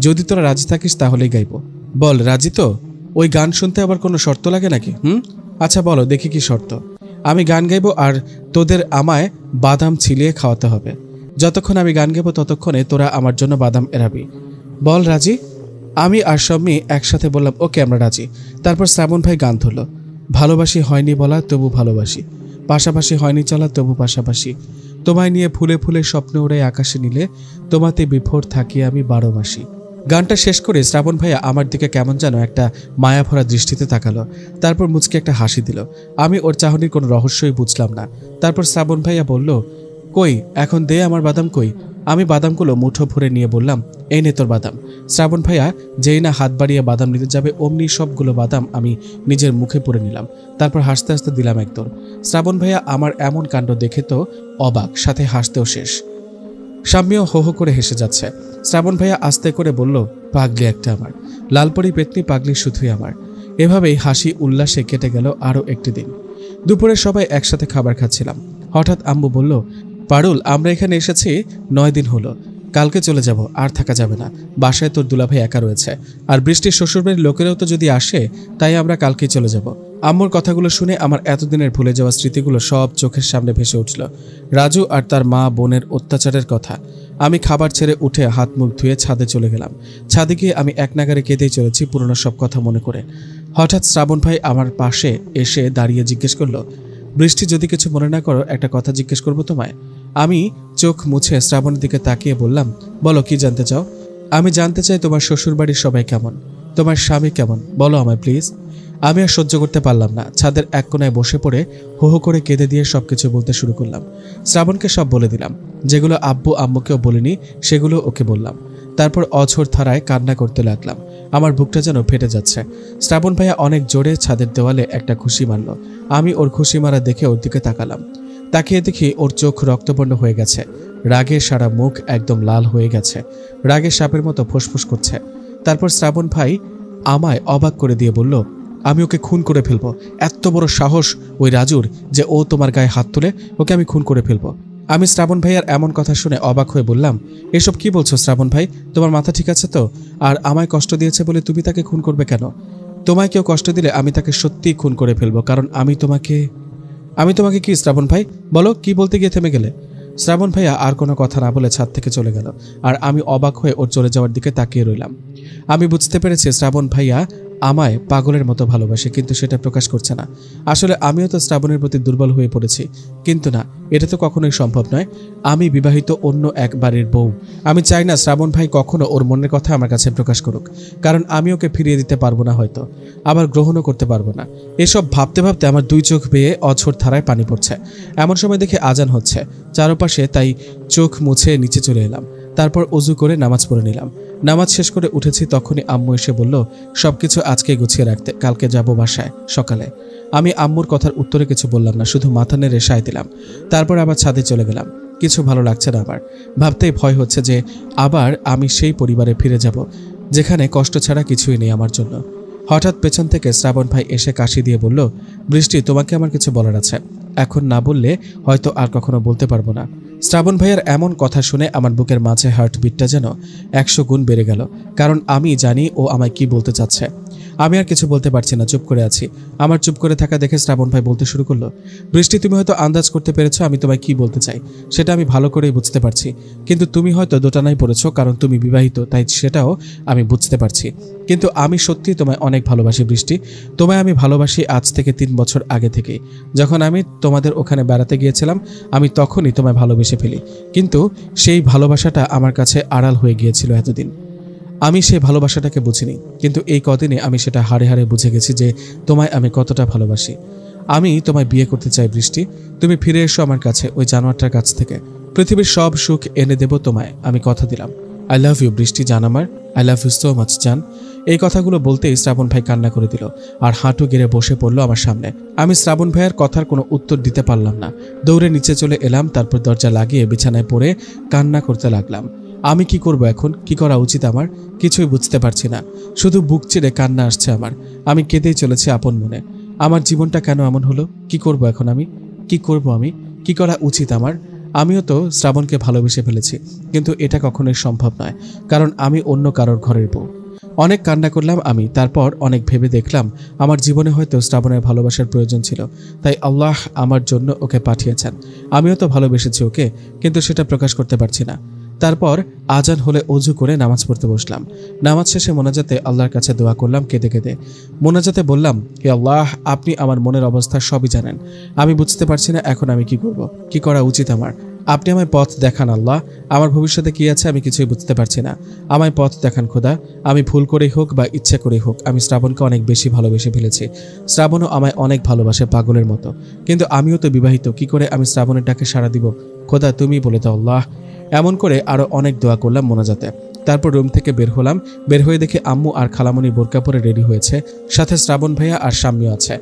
যদি তোরা রাজি থাকিস তাহলেই গাইবো। বল রাজি তো? ওই গান শুনতে আবার কোনো শর্ত লাগে নাকি? আচ্ছা বলো দেখি কি শর্ত। আমি গান গাইবো আর তোদের আমায় বাদাম ছিলিয়ে খাওয়াতে হবে। যতক্ষণ আমি গান গাইবো ততক্ষণে তোরা আমার জন্য বাদাম এরাবি। বল রাজি? আমি আর সম্মি একসাথে বললাম, ওকে আমরা রাজি। তারপর শ্রাবণ ভাই গান ধরল, ভালোবাসি হয়নি বলা তবু ভালোবাসি, পাশাপাশি হয়নি চলা তবু পাশাপাশি, তোমায় নিয়ে ফুলে ফুলে স্বপ্ন ওড়ে আকাশে নিলে, তোমাতে বিভোর থাকি আমি 12 মাসি। গানটা শেষ করে শ্রাবণ ভাইয়া আমার দিকে কেমন যেন একটা মায়াভরা দৃষ্টিতে তাকালো, তারপর মুচকে একটা হাসি দিল। আমি ওর চাহনির কোনো রহস্যই বুঝলাম না। তারপর শ্রাবণ ভাইয়া বলল, কই এখন দে আমার বাদাম কই। আমি বাদামগুলো মুঠো ভরে নিয়ে বললাম, এই নে তোর বাদাম। শ্রাবণ ভাইয়া যেই না হাত বাড়িয়ে বাদাম নিতে যাবে, অমনি সবগুলো বাদাম আমি নিজের মুখে পুরে নিলাম। তারপর হাসতে হাসতে দিলাম এক দৌড়। শ্রাবণ ভাইয়া আমার এমন কাণ্ড দেখে তো অবাক, সাথে হাসতেও শেষ। শাম্মীও হো হো করে হেসে যাচ্ছে। শ্রাবণ ভাইয়া আস্তে করে বলল, পাগলি একটা আমার, লালপরি পেতনি পাগলি শুধুই আমার। এভাবেই হাসি উল্লাসে কেটে গেল আরও একটি দিন। দুপুরে সবাই একসাথে খাবার খাচ্ছিলাম। হঠাৎ আম্মু বলল, পারুল আমরা এখানে এসেছি 9 দিন হলো, কালকে চলে যাব, আর থাকা যাবে না, বাসায় তোর দুলাভাই একা রয়েছে, আর বৃষ্টির শ্বশুরবাড়ির লোকেরাও তো যদি আসে, তাই আমরা কালকেই চলে যাব। আম্মুর কথাগুলো শুনে আমার এতদিনের ভুলে যাওয়া স্মৃতিগুলো সব চোখের সামনে ভেসে উঠল। রাজু আর তার মা বোনের অত্যাচারের কথা। আমি খাবার ছেড়ে উঠে হাত মুখ ধুয়ে ছাদে চলে গেলাম। ছাদে গিয়ে আমি এক নাগারে কেঁদেই চলেছি পুরনো সব কথা মনে করে। হঠাৎ শ্রাবণ ভাই আমার পাশে এসে দাঁড়িয়ে জিজ্ঞেস করলো, বৃষ্টি যদি কিছু মনে না করো একটা কথা জিজ্ঞেস করবো তোমায়। আমি চোখ মুছে শ্রাবণের দিকে তাকিয়ে বললাম, বলো কি জানতে চাও? আমি জানতে চাই তোমার শ্বশুরবাড়ির সবাই কেমন, তোমার স্বামী কেমন, বলো আমায় প্লিজ। আমি আর সহ্য করতে পারলাম না, ছাদের এক কোনায় বসে পড়ে হো হো করে কেঁদে দিয়ে সবকিছু বলতে শুরু করলাম। শ্রাবণকে সব বলে দিলাম, যেগুলো আব্বু আম্মুকেও বলিনি সেগুলো ওকে বললাম। তারপর অঝোর ধারায় কান্না করতে লাগলাম। আমার বুকটা যেন ফেটে যাচ্ছে। শ্রাবণ ভাইয়া অনেক জোরে ছাদের দেওয়ালে একটা ঘুষি মারল। আমি ওর ঘুষি মারা দেখে ওর দিকে তাকালাম। তাকিয়ে দেখি ওর চোখ রক্তবর্ণ হয়ে গেছে, রাগে সারা মুখ একদম লাল হয়ে গেছে, রাগে সাপের মতো ফুসফুস করছে। তারপর শ্রাবণ ভাই আমায় অবাক করে দিয়ে বলল, আমি ওকে খুন করে ফেলবো, এত বড় সাহস ওই রাজুর যে ও তোমার গায়ে হাত তুলে, ওকে আমি খুন করে ফেলবো। আমি শ্রাবণ ভাইয়ার এমন কথা শুনে অবাক হয়ে বললাম, এসব কি বলছো শ্রাবণ ভাই, তোমার মাথা ঠিক আছে তো? আর আমায় কষ্ট দিয়েছে বলে তুমি তাকে খুন করবে কেন? তোমায় কেউ কষ্ট দিলে আমি তাকে সত্যিই খুন করে ফেলবো, কারণ আমি তোমাকে কি শ্রাবণ ভাই বলো, কি বলতে গিয়ে থেমে গেলে? শ্রাবণ ভাইয়া আর কোনো কথা না বলে ছাদ থেকে চলে গেল, আর আমি অবাক হয়ে ওর চলে যাওয়ার দিকে তাকিয়ে রইলাম। আমি বুঝতে পেরেছি শ্রাবণ ভাইয়া আমায় পাগলের মতো ভালোবাসে, কিন্তু সেটা প্রকাশ করছে না। আসলে আমিও তো শ্রাবণের প্রতি দুর্বল হয়ে পড়েছি, কিন্তু না, এটা তো কখনোই সম্ভব নয়। আমি বিবাহিত অন্য এক বাড়ির বউ। আমি চাই না শ্রাবণ ভাই কখনো ওর মনের কথা আমার কাছে প্রকাশ করুক, কারণ আমি ওকে ফিরিয়ে দিতে পারবো না, হয়তো আবার গ্রহণও করতে পারবো না। এসব ভাবতে ভাবতে আমার 2 চোখ বেয়ে অঝোর ধারায় পানি পড়ছে। এমন সময় দেখে আজান হচ্ছে চারপাশে, তাই চোখ মুছে নিচে চলে এলাম। তারপর অজু করে নামাজ পড়ে নিলাম। নামাজ শেষ করে উঠেছি, তখনই আম্মু এসে বলল, সবকিছু আজকে গুছিয়ে রাখতে, কালকে যাব বাসায় সকালে। আমি আম্মুর কথার উত্তরে কিছু বললাম না, শুধু মাথা নেড়ে সায় দিলাম। তারপর আবার ছাদে চলে গেলাম। কিছু ভালো লাগছে না আমার। ভাবতেই ভয় হচ্ছে যে আবার আমি সেই পরিবারে ফিরে যাব যেখানে কষ্ট ছাড়া কিছুই নেই আমার জন্য। হঠাৎ পেছন থেকে শ্রাবণ ভাই এসে কাশি দিয়ে বলল, বৃষ্টি, তোমাকে আমার কিছু বলার আছে, এখন না বললে হয়তো আর কখনো বলতে পারবো না। শ্রাবণ ভাইয়ের এমন কথা শুনে আমার বুকের মাঝে হার্টবিটটা যেন 100 গুণ বেড়ে গেল, কারণ আমি জানি ও আমায় কি বলতে চাচ্ছে। আমি আর কিছু বলতে পারছি না, চুপ করে আছি। আমার চুপ করে থাকা দেখে শ্রাবণ ভাই বলতে শুরু করলো, বৃষ্টি, তুমি হয়তো আন্দাজ করতে পেরেছো আমি তোমায় কি বলতে চাই, সেটা আমি ভালো করেই বুঝতে পারছি। কিন্তু তুমি হয়তো দোটানায় পড়েছো, কারণ তুমি বিবাহিত, তাই সেটাও আমি বুঝতে পারছি। কিন্তু আমি সত্যি তোমায় অনেক ভালোবাসি বৃষ্টি। তোমায় আমি ভালোবাসি আজ থেকে 3 বছর আগে থেকেই। যখন আমি তোমাদের ওখানে বেড়াতে গিয়েছিলাম আমি তখনই তোমায় ভালোবেসে ফেলি, কিন্তু সেই ভালোবাসাটা আমার কাছে আড়াল হয়ে গিয়েছিল এতদিন। আমি সেই ভালোবাসাটাকে বুঝিনি, কিন্তু এই কদিনে আমি সেটা হাড়ে হাড়ে বুঝে গেছি যে তোমায় আমি কতটা ভালোবাসি। আমি তোমায় বিয়ে করতে চাই বৃষ্টি। তুমি ফিরে এসো আমার কাছে, ওই জানোয়ারটার কাছ থেকে। পৃথিবীর সব সুখ এনে দেব তোমায়, আমি কথা দিলাম। আই লাভ ইউ বৃষ্টি জান আমার, I love you so much জান। এই কথাগুলো বলতেই শ্রাবণ ভাই কান্না করে দিল আর হাঁটু গেড়ে বসে পড়লো আমার সামনে। আমি শ্রাবণ ভাইয়ের কথার কোনো উত্তর দিতে পারলাম না। দৌড়ে নিচে চলে এলাম, তারপর দরজা লাগিয়ে বিছানায় পড়ে কান্না করতে লাগলাম। আমি কি করব এখন, কি করা উচিত আমার, কিছুই বুঝতে পারছি না। শুধু বুক চিরে কান্না আসছে আমার। আমি কেঁদেই চলেছি আপন মনে। আমার জীবনটা কেন এমন হলো? কি করব এখন আমি, কি করব আমি, কি করা উচিত আমার? আমিও তো শ্রাবণকে ভালোবেসে ফেলেছি, কিন্তু এটা কখনোই সম্ভব নয়, কারণ আমি অন্য কারোর ঘরের বউ। অনেক কান্না করলাম আমি, তারপর অনেক ভেবে দেখলাম আমার জীবনে হয়তো শ্রাবণের ভালোবাসার প্রয়োজন ছিল, তাই আল্লাহ আমার জন্য ওকে পাঠিয়েছেন। আমিও তো ভালোবেসেছি ওকে, কিন্তু সেটা প্রকাশ করতে পারছি না। তারপর আজান হলে অজু করে নামাজ পড়তে বসলাম। নামাজ শেষে মোনাজাতে আল্লাহর কাছে দোয়া করলাম কেঁদে কেঁদে। মোনাজাতে বললাম, হে আল্লাহ, আপনি আমার মনের অবস্থা সবই জানেন। আমি বুঝতে পারছি না এখন আমি কি করব, কি করা উচিত আমার। আপনি আমায় পথ দেখান আল্লাহ। আমার ভবিষ্যতে কি আছে আমি কিছুই বুঝতে পারছি না। আমায় পথ দেখান খোদা। আমি ভুল করেই হোক বা ইচ্ছে করেই হোক আমি শ্রাবণকে অনেক বেশি ভালোবেসে ফেলেছি। শ্রাবণও আমায় অনেক ভালোবাসে পাগলের মতো, কিন্তু আমিও তো বিবাহিত, কি করে আমি শ্রাবণের ডাকে সাড়া দিব? খোদা তুমি বলে দাও আল্লাহ। এমন করে আরো অনেক দোয়া করলাম মোনাজাতে। তারপর রুম থেকে বের হলাম। বের হয়ে দেখি আম্মু আর খালামণি বোরকা পরে রেডি হয়েছে, সাথে শ্রাবণ ভাইয়া আর শাম্মিও আছে।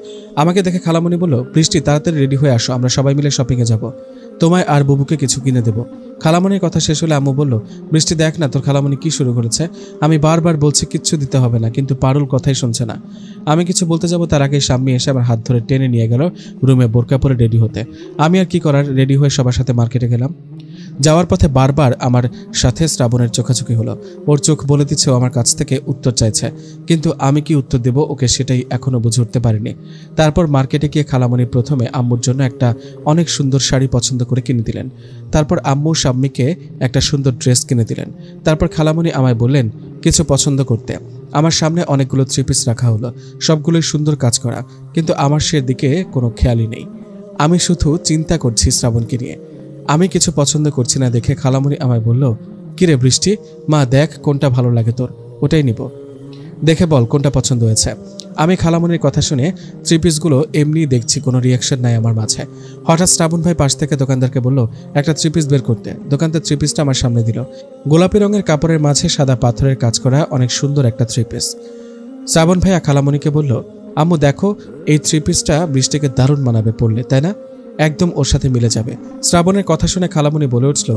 আমাকে দেখে খালামণি বলল, বৃষ্টি, তাড়াতাড়ি রেডি হয়ে আসো, আমরা সবাই মিলে শপিংয়ে যাব। তোমায় আর বুবুকে কিছু কিনে দেবো। খালামণির কথা শেষ হলে আম্মু বলল, বৃষ্টি, দেখ না তোর খালামণি কি শুরু করেছে। আমি বারবার বলছি কিচ্ছু দিতে হবে না, কিন্তু পারুল কথাই শুনছে না। আমি কিছু বলতে যাব তার আগে শাম্মি এসে আমার হাত ধরে টেনে নিয়ে গেল রুমে বোরকা পরে রেডি হতে। আমি আর কি করার, রেডি হয়ে সবার সাথে মার্কেটে গেলাম। যাওয়ার পথে বারবার আমার সাথে শ্রাবণের চোখাচোখি হলো। ওর চোখ বলে দিচ্ছে ও আমার কাছ থেকে উত্তর চাইছে, কিন্তু আমি কি উত্তর দেব ওকে সেটাই এখনো বুঝে উঠতে পারিনি। তারপর মার্কেটে গিয়ে খালামণি প্রথমে আম্মুর জন্য একটা অনেক সুন্দর শাড়ি পছন্দ করে কিনে দিলেন। তারপর আম্মু শাম্মিকে একটা সুন্দর ড্রেস কিনে দিলেন। তারপর খালামণি আমায় বললেন কিছু পছন্দ করতে। আমার সামনে অনেকগুলো 3 পিস রাখা হলো, সবগুলোই সুন্দর কাজ করা, কিন্তু আমার সেদিকে কোনো খেয়ালই নেই। আমি শুধু চিন্তা করছি শ্রাবণকে নিয়ে। আমি কিছু পছন্দ করছি না দেখে খালামণি আমায় বলল, কিরে বৃষ্টি, মা দেখ কোনটা ভালো লাগে তোর, ওটাই নিব, দেখে বল কোনটা পছন্দ হয়েছে। আমি খালামণির কথা শুনে 3 পিসগুলো এমনি দেখছি, কোনো রিয়াকশন নাই আমার মাঝে। হঠাৎ শ্রাবণ ভাই পাশ থেকে দোকানদারকে বলল একটা 3 পিস বের করতে। দোকানদার 3 পিসটা আমার সামনে দিল। গোলাপি রঙের কাপড়ের মাঝে সাদা পাথরের কাজ করা অনেক সুন্দর একটা 3 পিস। শ্রাবণ ভাইয়া খালামণিকে বলল, আম্মু দেখো, এই 3 পিসটা বৃষ্টিকে দারুণ মানাবে পড়লে, তাই না? একদম ওর সাথে মিলে যাবে। শ্রাবণের কথা শুনে খালামণি বলে উঠল,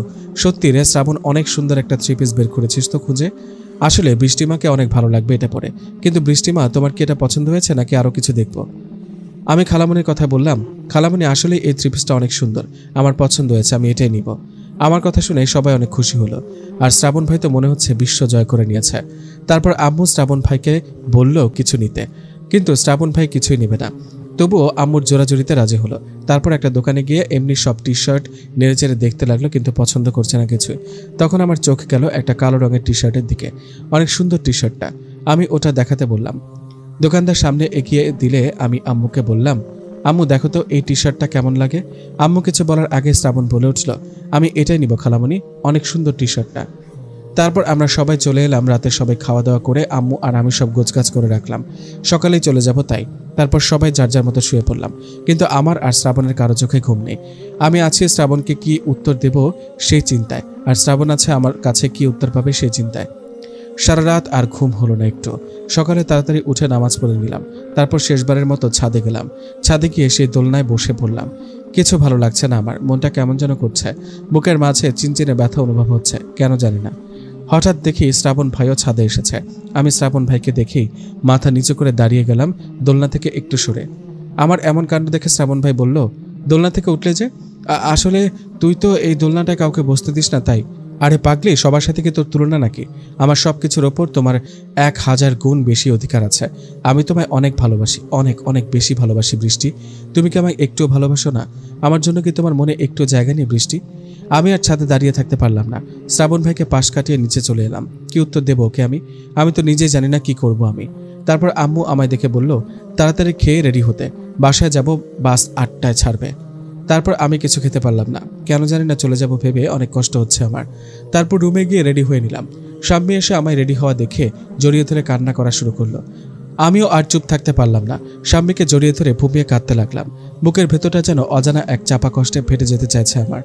সত্যি রে শ্রাবণ, অনেক সুন্দর একটা 3 পিস বের করেছিস তো খুঁজে। আসলে বৃষ্টিমাকে অনেক ভালো লাগবে এটা পরে। কিন্তু বৃষ্টিমা, তোমার কি এটা পছন্দ হয়েছে নাকি আরো কিছু দেখবো? আমি খালামণির কথা বললাম, খালামণি আসলে এই 3 পিসটা অনেক সুন্দর, আমার পছন্দ হয়েছে, আমি এটাই নিব। আমার কথা শুনে সবাই অনেক খুশি হলো, আর শ্রাবণ ভাই তো মনে হচ্ছে বিশ্ব জয় করে নিয়েছে। তারপর আম্মু শ্রাবণ ভাইকে বলল কিছু নিতে, কিন্তু শ্রাবণ ভাই কিছুই নেবে না। তবুও আম্মুর জোরাজুরিতে রাজি হলো। তারপর একটা দোকানে গিয়ে এমনি সব টি-শার্ট নেড়েচেড়ে দেখতে লাগলো, কিন্তু পছন্দ করছে না কিছুই। তখন আমার চোখ গেল একটা কালো রঙের টি-শার্টের দিকে। অনেক সুন্দর টি-শার্টটা, আমি ওটা দেখাতে বললাম। দোকানদার সামনে এগিয়ে দিলে আমি আম্মুকে বললাম, আম্মু দেখো তো এই টি-শার্টটা কেমন লাগে। আম্মু কিছু বলার আগে শ্রাবণ বলে উঠল, আমি এটাই নিব খালামণি, অনেক সুন্দর টি-শার্টটা। তারপর আমরা সবাই চলে এলাম। রাতে সবাই খাওয়া দাওয়া করে আম্মু আর আমি সব গোছগাছ করে রাখলাম, সকালেই চলে যাব তাই। তারপর সবাই যার যার মতো শুয়ে পড়লাম, কিন্তু আমার আর শ্রাবণের কারো চোখে ঘুম নেই। আমি আছি শ্রাবণকে কি উত্তর দেব সেই চিন্তায়, আর শ্রাবণ আছে আমার কাছে কি উত্তর পাবে সেই চিন্তায়। সারা রাত আর ঘুম হলো না একটু। সকালে তাড়াতাড়ি উঠে নামাজ পড়ে নিলাম। তারপর শেষবারের মতো ছাদে গেলাম। ছাদে গিয়ে সেই দোলনায় বসে পড়লাম। কিছু ভালো লাগছে না আমার, মনটা কেমন যেন করছে, বুকের মাঝে চিনচিনে ব্যথা অনুভব হচ্ছে, কেন জানি না। হঠাৎ দেখি শ্রাবণ ভাইও ছাদে এসেছে। আমি শ্রাবণ ভাইকে দেখি মাথা নিচু করে দাঁড়িয়ে গেলাম দোলনা থেকে একটু সরে। আমার এমন কাণ্ড দেখে শ্রাবণ ভাই বলল, দোলনা থেকে উঠলে যে? আসলে তুই তো এই দোলনাটা কাউকে বসতে দিস না তাই। আরে পাগলি, সবার সাথে কি তোর তুলনা নাকি? আমার সব কিছুর ওপর তোমার 1000 গুণ বেশি অধিকার আছে। আমি তোমায় অনেক ভালোবাসি, অনেক অনেক বেশি ভালোবাসি বৃষ্টি। তুমি কি আমায় একটুও ভালোবাসো না? আমার জন্য কি তোমার মনে একটু জায়গা নেই বৃষ্টি? আমি আর ছাদে দাঁড়িয়ে থাকতে পারলাম না। শ্রাবণ ভাইকে পাশ কাটিয়ে নিচে চলে এলাম। কি উত্তর দেবো ওকে আমি তো নিজেই জানি না কি করব আমি। তারপর আম্মু আমায় দেখে বলল, তাড়াতাড়ি খেয়ে রেডি হতে, বাসায় যাব, বাস 8টায় ছাড়বে। তারপর আমি কিছু খেতে পারলাম না, কেন জানি না চলে যাব ভেবে অনেক কষ্ট হচ্ছে আমার। তারপর রুমে গিয়ে রেডি হয়ে নিলাম। স্বামী এসে আমায় রেডি হওয়া দেখে জড়িয়ে ধরে কান্না করা শুরু করলো। আমিও আর চুপ থাকতে পারলাম না, স্বামীকে জড়িয়ে ধরে ফুপিয়ে কাঁদতে লাগলাম। বুকের ভেতরটা যেন অজানা এক চাপা কষ্টে ফেটে যেতে চাইছে আমার।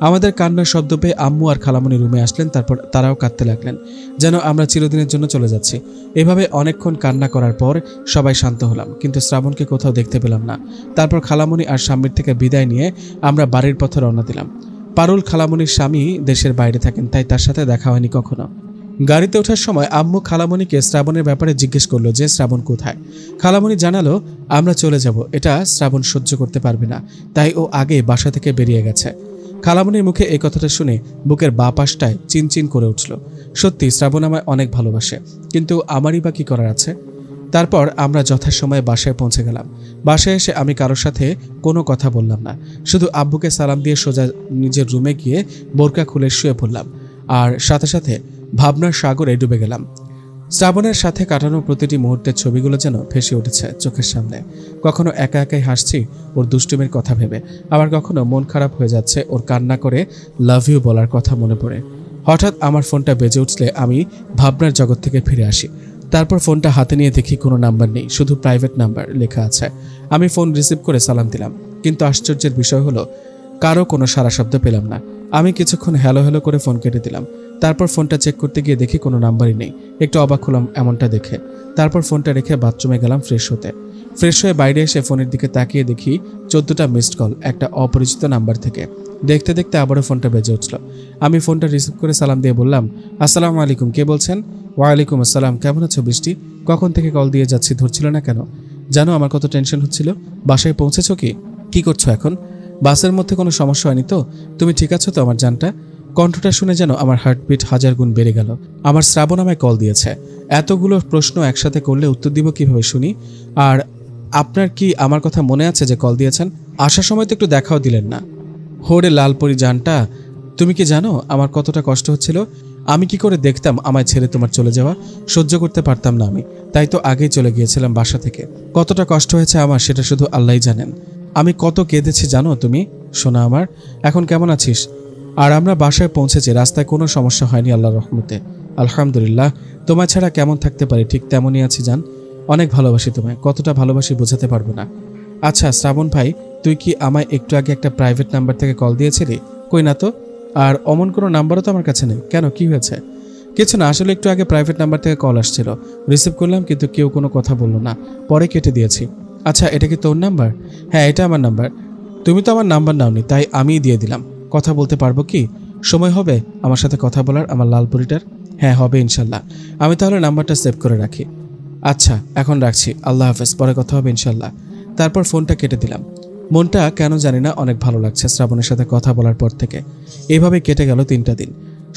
আমাদের কান্নার শব্দ পেয়ে আম্মু আর খালামণি রুমে আসলেন, তারপর তারাও কাঁদতে লাগলেন, যেন আমরা চিরদিনের জন্য চলে যাচ্ছি। এভাবে অনেকক্ষণ কান্না করার পর সবাই শান্ত হলাম, কিন্তু শ্রাবণকে কোথাও দেখতে পেলাম না। তারপর খালামণি আর স্বামীর থেকে বিদায় নিয়ে আমরা বাড়ির পথে রওনা দিলাম। পারুল খালামণির স্বামী দেশের বাইরে থাকেন, তাই তার সাথে দেখা হয়নি কখনো। গাড়িতে ওঠার সময় আম্মু খালামণিকে শ্রাবণের ব্যাপারে জিজ্ঞেস করলো যে শ্রাবণ কোথায়। খালামণি জানালো, আমরা চলে যাব, এটা শ্রাবণ সহ্য করতে পারবে না, তাই ও আগে বাসা থেকে বেরিয়ে গেছে। খালামণির মুখে এই কথাটা শুনে বুকের বাঁ পাশটায় চিনচিন করে উঠল। সত্যি শ্রাবণ আমায় অনেক ভালোবাসে, কিন্তু আমারই বা কি করার আছে। তারপর আমরা যথাসময়ে বাসায় পৌঁছে গেলাম। বাসায় এসে আমি কারোর সাথে কোনো কথা বললাম না, শুধু আব্বুকে সালাম দিয়ে সোজা নিজের রুমে গিয়ে বোরকা খুলে শুয়ে পড়লাম, আর সাথে সাথে ভাবনার সাগরে ডুবে গেলাম। শ্রাবণের সাথে কাটানো প্রতিটি মুহূর্তের ছবিগুলো যেন ভেসে উঠেছে চোখের সামনে। কখনো একা একাই হাসছি ওর দুষ্টুমির কথা ভেবে, আবার কখনো মন খারাপ হয়ে যাচ্ছে ওর কান্না করে লাভ ইউ বলার কথা মনে পড়ে। হঠাৎ আমার ফোনটা বেজে উঠলে আমি ভাবনার জগৎ থেকে ফিরে আসি। তারপর ফোনটা হাতে নিয়ে দেখি কোনো নাম্বার নেই, শুধু প্রাইভেট নাম্বার লেখা আছে। আমি ফোন রিসিভ করে সালাম দিলাম, কিন্তু আশ্চর্যের বিষয় হলো কারো কোনো সারা শব্দ পেলাম না। আমি কিছুক্ষণ হ্যালো হ্যালো করে ফোন কেটে দিলাম। তারপর ফোনটা চেক করতে গিয়ে দেখি কোনো নাম্বারই নেই। একটু অবাক হলাম এমনটা দেখে। তারপর ফোনটা রেখে বাথরুমে গেলাম ফ্রেশ হতে। ফ্রেশ হয়ে বাইরে এসে ফোনের দিকে তাকিয়ে দেখি 14টা মিসড কল একটা অপরিচিত নাম্বার থেকে। দেখতে দেখতে আবারও ফোনটা বেজে উঠল। আমি ফোনটা রিসিভ করে সালাম দিয়ে বললাম, আসসালামু আলাইকুম, কে বলছেন? ওয়ালাইকুম আসসালাম, কেমন আছো বৃষ্টি? কখন থেকে কল দিয়ে যাচ্ছি, ধরছিল না কেন? জানো আমার কত টেনশন হচ্ছিল। বাসায় পৌঁছেছো কি করছো এখন? বাসের মধ্যে কোনো সমস্যা হয়নি তো? তুমি ঠিক আছো তো আমার জানটা? কণ্ঠটা শুনে যেন আমার হার্টবিট 1000 গুণ বেড়ে গেল। আমার শ্রাবণ আমায় কল দিয়েছে। এতগুলো প্রশ্ন একসাথে করলে উত্তর দিব কিভাবে শুনি? আর আপনার কি আমার কথা মনে আছে যে কল দিয়েছেন? আসার সময় তো একটু দেখাও দিলেন না। হোরে লালপরি জানটা, তুমি কি জানো আমার কতটা কষ্ট হচ্ছিল? আমি কি করে দেখতাম আমায় ছেড়ে তোমার চলে যাওয়া? সহ্য করতে পারতাম না আমি, তাই তো আগেই চলে গিয়েছিলাম বাসা থেকে। কতটা কষ্ট হয়েছে আমার সেটা শুধু আল্লাহই জানেন। আমি কত কেঁদেছি জানো তুমি? সোনা আমার, এখন কেমন আছিস? আর আমরা বাসায় পৌঁছেছি, রাস্তায় কোনো সমস্যা হয়নি আল্লাহর রহমতে, আলহামদুলিল্লাহ। তোমায় ছাড়া কেমন থাকতে পারি, ঠিক তেমনই আছি জান। অনেক ভালোবাসি তোমায়, কতটা ভালোবাসি বোঝাতে পারবো না। আচ্ছা শ্রাবণ ভাই, তুই কি আমায় একটু আগে একটা প্রাইভেট নাম্বার থেকে কল দিয়েছিলি? কই না তো। আর অমন কোনো নাম্বারও তো আমার কাছে নেই। কেন, কি হয়েছে? কিছু না, আসলে একটু আগে প্রাইভেট নাম্বার থেকে কল আসছিল, রিসিভ করলাম, কিন্তু কেউ কোনো কথা বললো না, পরে কেটে দিয়েছি। আচ্ছা, এটা কি তোর নাম্বার? হ্যাঁ, এটা আমার নাম্বার। তুমি তো আমার নাম্বার নাওনি, তাই আমিই দিয়ে দিলাম। কথা বলতে পারবো কি? সময় হবে আমার সাথে কথা বলার আমার লালপুরিটার? হ্যাঁ হবে ইনশাল্লাহ। আমি তাহলে নাম্বারটা সেভ করে রাখি। আচ্ছা এখন রাখছি, আল্লাহ হাফেজ, পরে কথা হবে ইনশাল্লাহ। তারপর ফোনটা কেটে দিলাম। মনটা কেন জানি না অনেক ভালো লাগছে শ্রাবণের সাথে কথা বলার পর থেকে। এভাবে কেটে গেল 3টা দিন।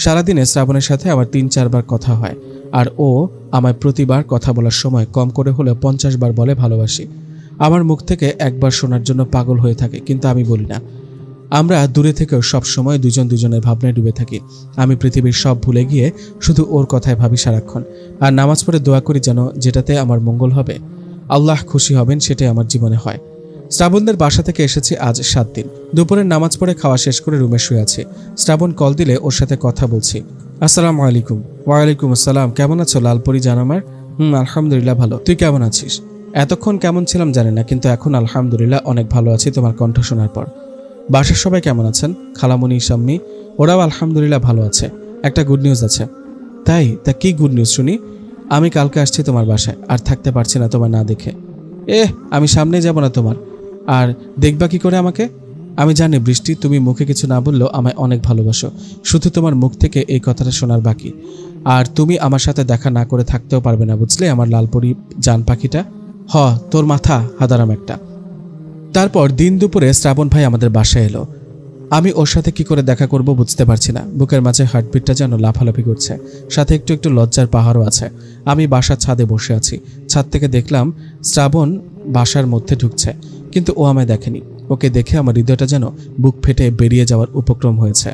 সারাদিনে শ্রাবণের সাথে আমার 3-4 বার কথা হয়, আর ও আমায় প্রতিবার কথা বলার সময় কম করে হলেও 50 বার বলে ভালোবাসি। আমার মুখ থেকে একবার শোনার জন্য পাগল হয়ে থাকে, কিন্তু আমি বলি না। আমরা দূরে থেকেও সব সময় দুজন দুজনের ভাবনায় ডুবে থাকি। আমি পৃথিবীর সব ভুলে গিয়ে শুধু ওর কথায় ভাবি সারাক্ষণ, আর নামাজ পড়ে দোয়া করি যেন যেটাতে আমার মঙ্গল হবে, আল্লাহ খুশি হবেন, সেটাই আমার জীবনে হয়। শ্রাবণদের বাসা থেকে এসেছি আজ 7 দিন। দুপুরের নামাজ পড়ে খাওয়া শেষ করে রুমে শুয়ে আছি। শ্রাবণ কল দিলে ওর সাথে কথা বলছি। আসসালামু আলাইকুম। ওয়ালাইকুম আসসালাম, কেমন আছো লালপরি জান আমার? আলহামদুলিল্লাহ ভালো, তুই কেমন আছিস? এতক্ষণ কেমন ছিলাম জানি না, কিন্তু এখন আলহামদুলিল্লাহ অনেক ভালো আছি তোমার কণ্ঠ শোনার পর। বাসার সবাই কেমন আছেন? খালামণি, শাম্মী, ওরাও আলহামদুলিল্লাহ ভালো আছে। একটা গুড নিউজ আছে। তাই? তা কি গুড নিউজ শুনি? আমি কালকে আসছি তোমার বাসায়, আর থাকতে পারছি না তোমার না দেখে। আমি সামনে যাব না তোমার, আর দেখবা কি করে আমাকে? আমি জানি বৃষ্টি, তুমি মুখে কিছু না বললেও আমায় অনেক ভালোবাসো। শুধু তোমার মুখ থেকে এই কথাটা শোনার বাকি। আর তুমি আমার সাথে দেখা না করে থাকতেও পারবে না, বুঝলে আমার লালপরি জান পাখিটা। তোর মাথা হাদারাম একটা। তারপর দিন দুপুরে শ্রাবণ ভাই আমাদের বাসায় এলো। আমি ওর সাথে কি করে দেখা করব বুঝতে পারছি না। বুকের মাঝে হার্টবিটটা যেন লাফালাফি করছে, সাথে একটু একটু লজ্জার পাহাড়ও আছে। আমি বাসার ছাদে বসে আছি। ছাদ থেকে দেখলাম শ্রাবণ বাসার মধ্যে ঢুকছে, কিন্তু ও আমায় দেখেনি। ওকে দেখে আমার হৃদয়টা যেন বুক ফেটে বেরিয়ে যাওয়ার উপক্রম হয়েছে।